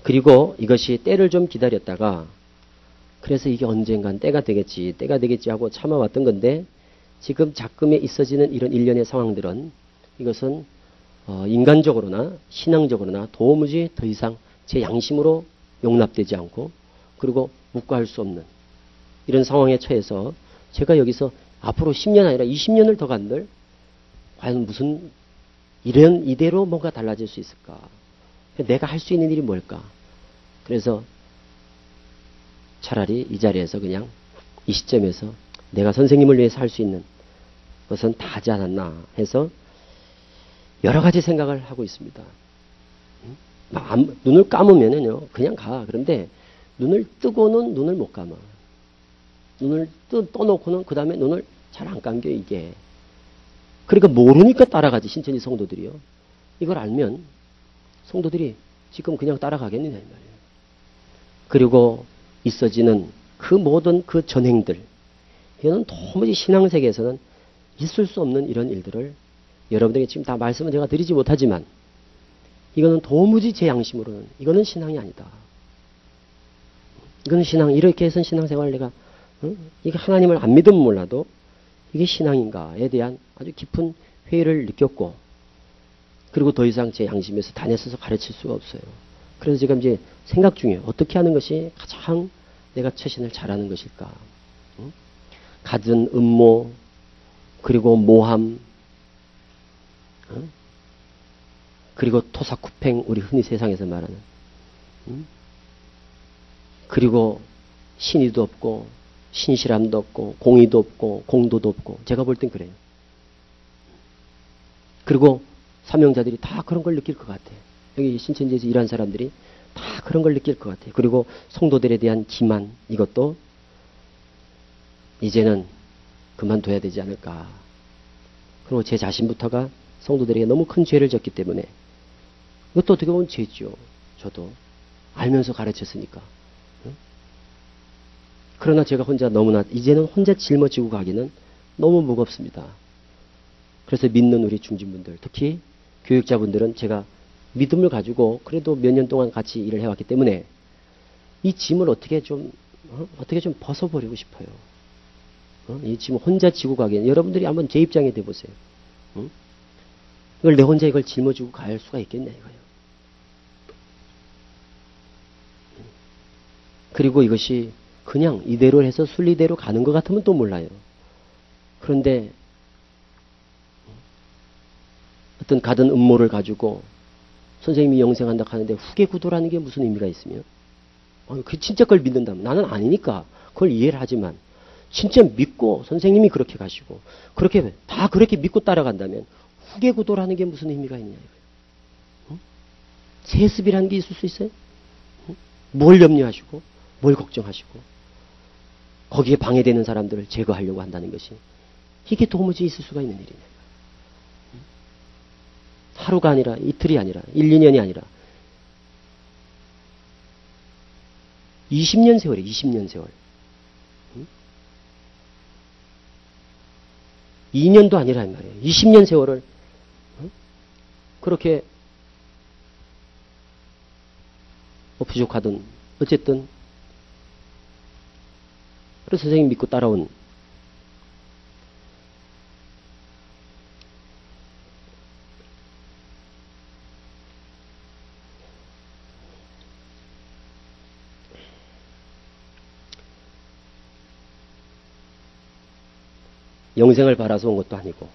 그리고 이것이 때를 좀 기다렸다가 그래서 이게 언젠간 때가 되겠지 하고 참아왔던 건데, 지금 작금에 있어지는 이런 일련의 상황들은 이것은 인간적으로나 신앙적으로나 도무지 더 이상 제 양심으로 용납되지 않고, 그리고 묵과할 수 없는 이런 상황에 처해서 제가 여기서 앞으로 10년 아니라 20년을 더 간들 과연 무슨 이대로 뭔가 달라질 수 있을까? 내가 할 수 있는 일이 뭘까? 그래서 차라리 이 자리에서 그냥 이 시점에서 내가 선생님을 위해서 할 수 있는 것은 다 하지 않았나 해서 여러 가지 생각을 하고 있습니다. 눈을 감으면은요, 그냥 가. 그런데 눈을 뜨고는 눈을 못 감아. 눈을 떠놓고는 그 다음에 눈을 잘 안 감겨, 이게. 그러니까 모르니까 따라가지, 신천지 성도들이요. 이걸 알면 성도들이 지금 그냥 따라가겠느냐, 이 말이에요. 그리고 있어지는 그 모든 그 전행들, 이거는 도무지 신앙세계에서는 있을 수 없는 이런 일들을 여러분들에게 지금 다 말씀을 제가 드리지 못하지만, 이거는 도무지 제 양심으로는 이거는 신앙이 아니다. 이거는 이렇게 해서 신앙생활을 내가 이게 하나님을 안 믿으면 몰라도 이게 신앙인가에 대한 아주 깊은 회의를 느꼈고, 그리고 더 이상 제 양심에서 다녔어서 가르칠 수가 없어요. 그래서 지금 이제 생각 중이에요. 어떻게 하는 것이 가장 내가 처신을 잘하는 것일까? 갖은 음모, 그리고 모함, 그리고 토사구팽, 우리 흔히 세상에서 말하는, 그리고 신의도 없고 신실함도 없고 공의도 없고 공도도 없고, 제가 볼 땐 그래요. 그리고 사명자들이 다 그런 걸 느낄 것 같아요. 여기 신천지에서 일한 사람들이 다 그런 걸 느낄 것 같아요. 그리고 성도들에 대한 기만, 이것도 이제는 그만둬야 되지 않을까. 그리고 제 자신부터가 성도들에게 너무 큰 죄를 졌기 때문에, 이것도 어떻게 보면 죄죠. 저도 알면서 가르쳤으니까. 그러나 제가 혼자 너무나 이제는 혼자 짊어지고 가기는 너무 무겁습니다. 그래서 믿는 우리 중진분들, 특히 교육자분들은 제가 믿음을 가지고 그래도 몇 년 동안 같이 일을 해왔기 때문에 이 짐을 어떻게 좀 벗어버리고 싶어요. 이 짐을 혼자 지고 가기에는 여러분들이 한번 제 입장에 대보세요. 이걸 내 혼자 이걸 짊어지고 갈 수가 있겠냐 이거예요. 그리고 이것이 그냥 이대로 해서 순리대로 가는 것 같으면 또 몰라요. 그런데 어떤 가든 음모를 가지고 선생님이 영생한다 하는데 후계구도라는 게 무슨 의미가 있으며, 그 진짜 그걸 믿는다면, 나는 아니니까 그걸 이해를 하지만 진짜 믿고 선생님이 그렇게 가시고 그렇게 다 그렇게 믿고 따라간다면 후계구도라는 게 무슨 의미가 있냐 이거예요. 세습이라는 게 있을 수 있어요? 뭘 염려하시고 뭘 걱정하시고 거기에 방해되는 사람들을 제거하려고 한다는 것이, 이게 도무지 있을 수가 있는 일이냐. 하루가 아니라 이틀이 아니라 1, 2년이 아니라 20년 세월이에요. 20년 세월. 2년도 아니라 이 말이에요. 20년 세월을 그렇게 부족하든 어쨌든 그래서 선생님 믿고 따라온 영생을 바라서 온 것도 아니고,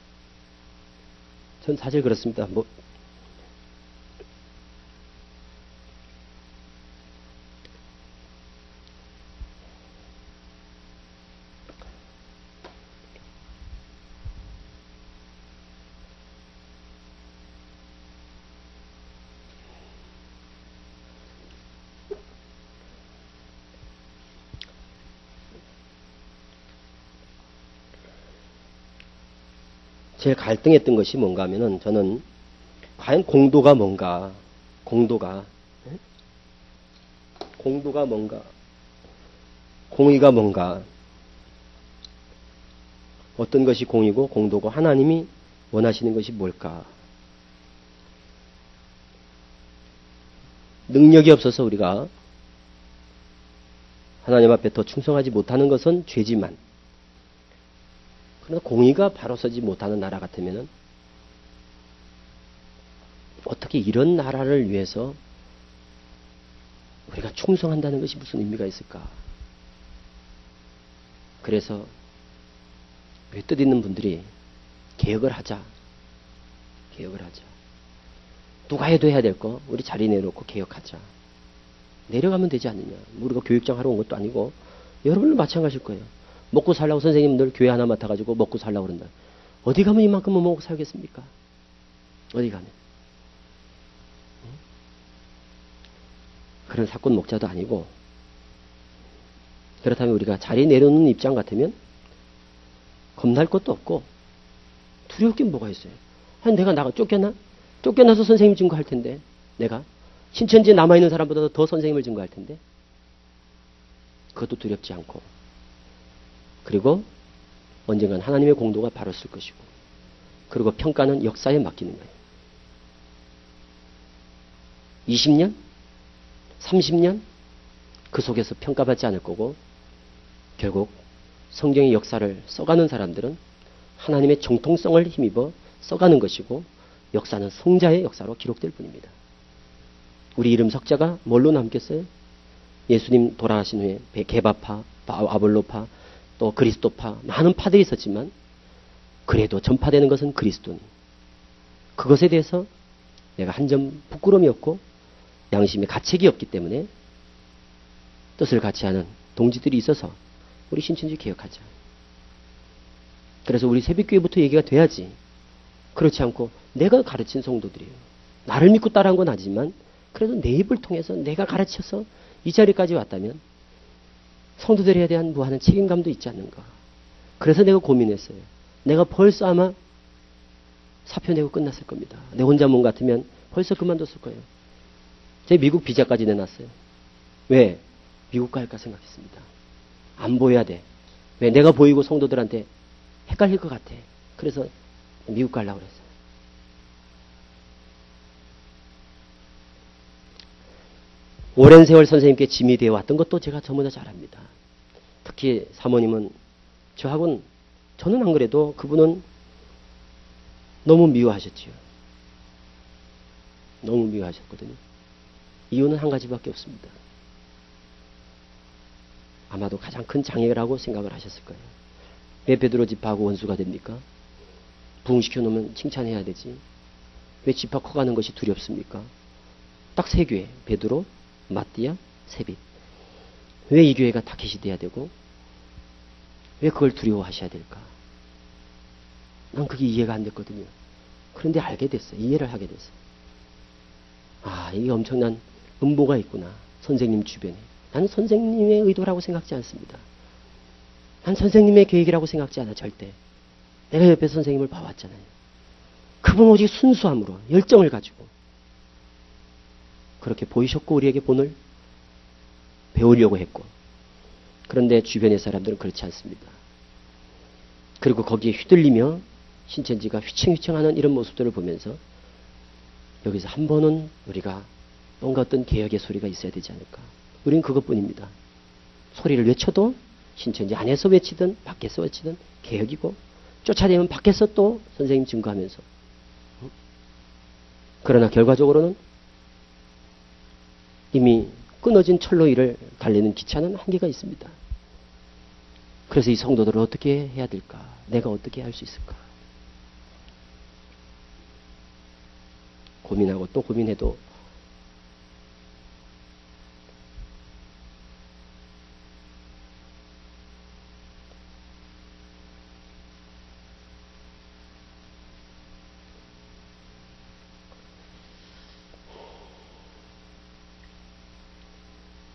전 사실 그렇습니다. 제일 갈등했던 것이 뭔가 하면은 저는 과연 공도가 뭔가, 공도가 뭔가, 공의가 뭔가, 어떤 것이 공이고 공도고 하나님이 원하시는 것이 뭘까? 능력이 없어서 우리가 하나님 앞에 더 충성하지 못하는 것은 죄지만, 그러나 공의가 바로 서지 못하는 나라 같으면 어떻게 이런 나라를 위해서 우리가 충성한다는 것이 무슨 의미가 있을까? 그래서 우리 뜻 있는 분들이 개혁을 하자. 누가 해도 해야 될 거 우리 자리 내놓고 개혁하자. 내려가면 되지 않느냐. 우리가 교육장 하러 온 것도 아니고 여러분도 마찬가지일 거예요. 먹고 살라고 선생님들 교회 하나 맡아가지고 먹고 살라고 그런다. 어디 가면 이만큼은 먹고 살겠습니까? 어디 가면. 그런 사건 목자도 아니고, 그렇다면 우리가 자리 내려놓는 입장 같으면 겁날 것도 없고 두려울 게 뭐가 있어요. 아니, 내가 쫓겨나서 선생님 증거할 텐데, 내가 신천지에 남아있는 사람보다 더 선생님을 증거할 텐데, 그것도 두렵지 않고, 그리고 언젠간 하나님의 공도가 바로 쓸 것이고, 그리고 평가는 역사에 맡기는 거예요. 20년? 30년? 그 속에서 평가받지 않을 거고, 결국 성경의 역사를 써가는 사람들은 하나님의 정통성을 힘입어 써가는 것이고, 역사는 성자의 역사로 기록될 뿐입니다. 우리 이름 석자가 뭘로 남겠어요? 예수님 돌아가신 후에 게바파, 아볼로파, 또 그리스도파, 많은 파들이 있었지만 그래도 전파되는 것은 그리스도니, 그것에 대해서 내가 한 점 부끄러움이 없고 양심의 가책이 없기 때문에 뜻을 같이 하는 동지들이 있어서 우리 신천지 개혁하자. 그래서 우리 새벽교회부터 얘기가 돼야지. 그렇지 않고 내가 가르친 성도들이에요. 나를 믿고 따라한 건 아니지만 그래도 내 입을 통해서 내가 가르쳐서 이 자리까지 왔다면 성도들에 대한 무한한 책임감도 있지 않는가. 그래서 내가 고민했어요. 내가 벌써 아마 사표 내고 끝났을 겁니다. 내 혼자 몸 같으면 벌써 그만뒀을 거예요. 제 미국 비자까지 내놨어요. 왜? 미국 갈까 생각했습니다. 안 보여야 돼. 왜? 내가 보이고 성도들한테 헷갈릴 것 같아. 그래서 미국 가려고 그랬어요. 오랜 세월 선생님께 짐이 되어 왔던 것도 제가 저보다 잘 압니다. 특히 사모님은 저하고는, 저는 안 그래도 그분은 너무 미워하셨지요. 너무 미워하셨거든요. 이유는 한 가지밖에 없습니다. 아마도 가장 큰 장애라고 생각을 하셨을 거예요. 왜 베드로 집하고 원수가 됩니까? 부흥시켜 놓으면 칭찬해야 되지. 왜 집화 커가는 것이 두렵습니까? 딱 세 교회, 베드로, 마띠아, 세빛. 왜 이 교회가 타켓이 돼야 되고 왜 그걸 두려워하셔야 될까? 난 그게 이해가 안 됐거든요. 그런데 알게 됐어요. 이해를 하게 됐어요. 아, 이게 엄청난 음보가 있구나. 선생님 주변에. 나는 선생님의 의도라고 생각지 않습니다. 난 선생님의 계획이라고 생각지 않아, 절대. 내가 옆에 선생님을 봐왔잖아요. 그분 오직 순수함으로, 열정을 가지고 그렇게 보이셨고 우리에게 본을 배우려고 했고, 그런데 주변의 사람들은 그렇지 않습니다. 그리고 거기에 휘둘리며 신천지가 휘청휘청하는 이런 모습들을 보면서 여기서 한 번은 우리가 뭔가 어떤 개혁의 소리가 있어야 되지 않을까. 우린 그것뿐입니다. 소리를 외쳐도 신천지 안에서 외치든 밖에서 외치든 개혁이고, 쫓아내면 밖에서 또 선생님 증거하면서. 그러나 결과적으로는 이미 끊어진 철로 위를 달리는 기차는 한계가 있습니다. 그래서 이 성도들을 어떻게 해야 될까? 내가 어떻게 할 수 있을까? 고민하고 또 고민해도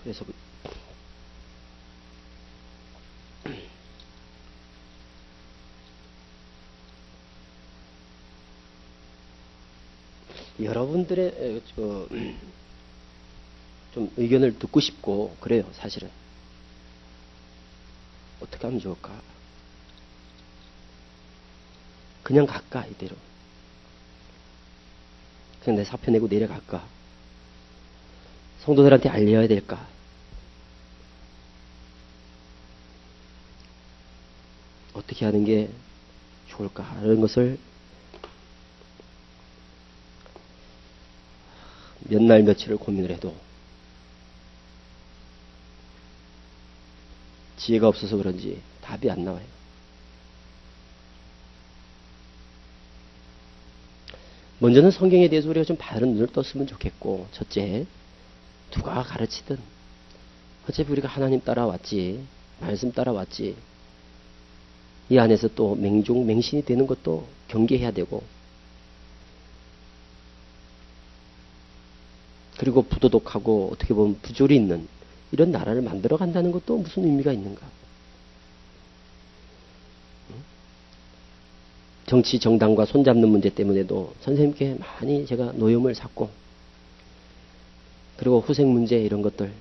그래서 여러분들의 좀 의견을 듣고 싶고 그래요. 사실은 어떻게 하면 좋을까? 그냥 갈까 이대로? 그냥 내 사표 내고 내려갈까? 성도들한테 알려야 될까? 어떻게 하는 게 좋을까? 이런 것을 몇 날 며칠을 고민을 해도 지혜가 없어서 그런지 답이 안 나와요. 먼저는 성경에 대해서 우리가 좀 바른 눈을 떴으면 좋겠고, 첫째, 누가 가르치든 어차피 우리가 하나님 따라왔지, 말씀 따라왔지, 이 안에서 또 맹신이 되는 것도 경계해야 되고, 그리고 부도덕하고 어떻게 보면 부조리 있는 이런 나라를 만들어 간다는 것도 무슨 의미가 있는가? 정치 정당과 손잡는 문제 때문에도 선생님께 많이 제가 노여움을 샀고, 그리고 후생 문제 이런 것들,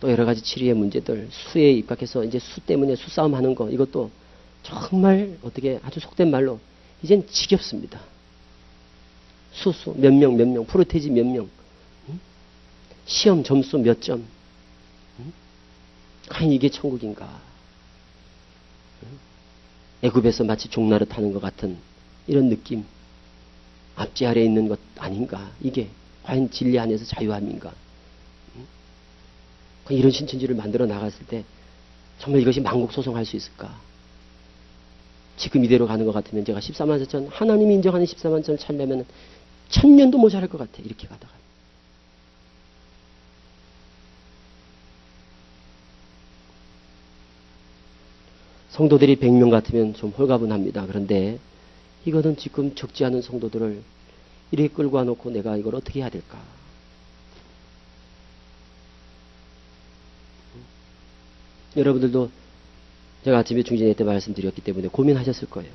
또 여러 가지 치리의 문제들, 수에 입각해서 이제 수 때문에 수싸움 하는 거, 이것도 정말 어떻게 아주 속된 말로 이젠 지겹습니다. 몇 명, 프로테지 몇 명, 시험 점수 몇 점, 과연 이게 천국인가? 애굽에서 마치 종나릇 하는 것 같은 이런 느낌, 앞지 아래에 있는 것 아닌가? 이게 과연 진리 안에서 자유함인가? 이런 신천지를 만들어 나갔을 때 정말 이것이 만국소송할 수 있을까? 지금 이대로 가는 것 같으면 제가 14만 4천, 하나님이 인정하는 14만 4천을 찾려면 1000년도 모자랄 것 같아. 이렇게 가다가. 성도들이 100명 같으면 좀 홀가분합니다. 그런데 이거는 지금 적지 않은 성도들을 이렇게 끌고 와놓고 내가 이걸 어떻게 해야 될까? 여러분들도 제가 아침에 중진회 때 말씀드렸기 때문에 고민하셨을 거예요.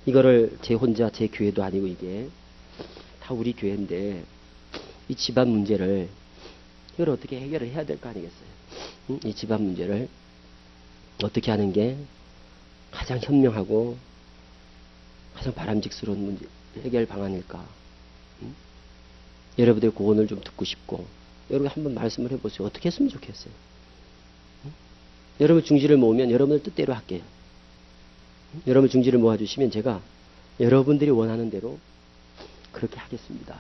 이거를 제 혼자 제 교회도 아니고 이게 다 우리 교회인데 이 집안 문제를 이걸 어떻게 해결을 해야 될 거 아니겠어요? 이 집안 문제를 어떻게 하는 게 가장 현명하고 가장 바람직스러운 문제, 해결 방안일까? 여러분들의 고언을 좀 듣고 싶고, 여러분 한번 말씀을 해보세요. 어떻게 했으면 좋겠어요? 여러분 중지를 모으면 여러분들 뜻대로 할게요. 여러분 중지를 모아주시면 제가 여러분들이 원하는 대로 그렇게 하겠습니다.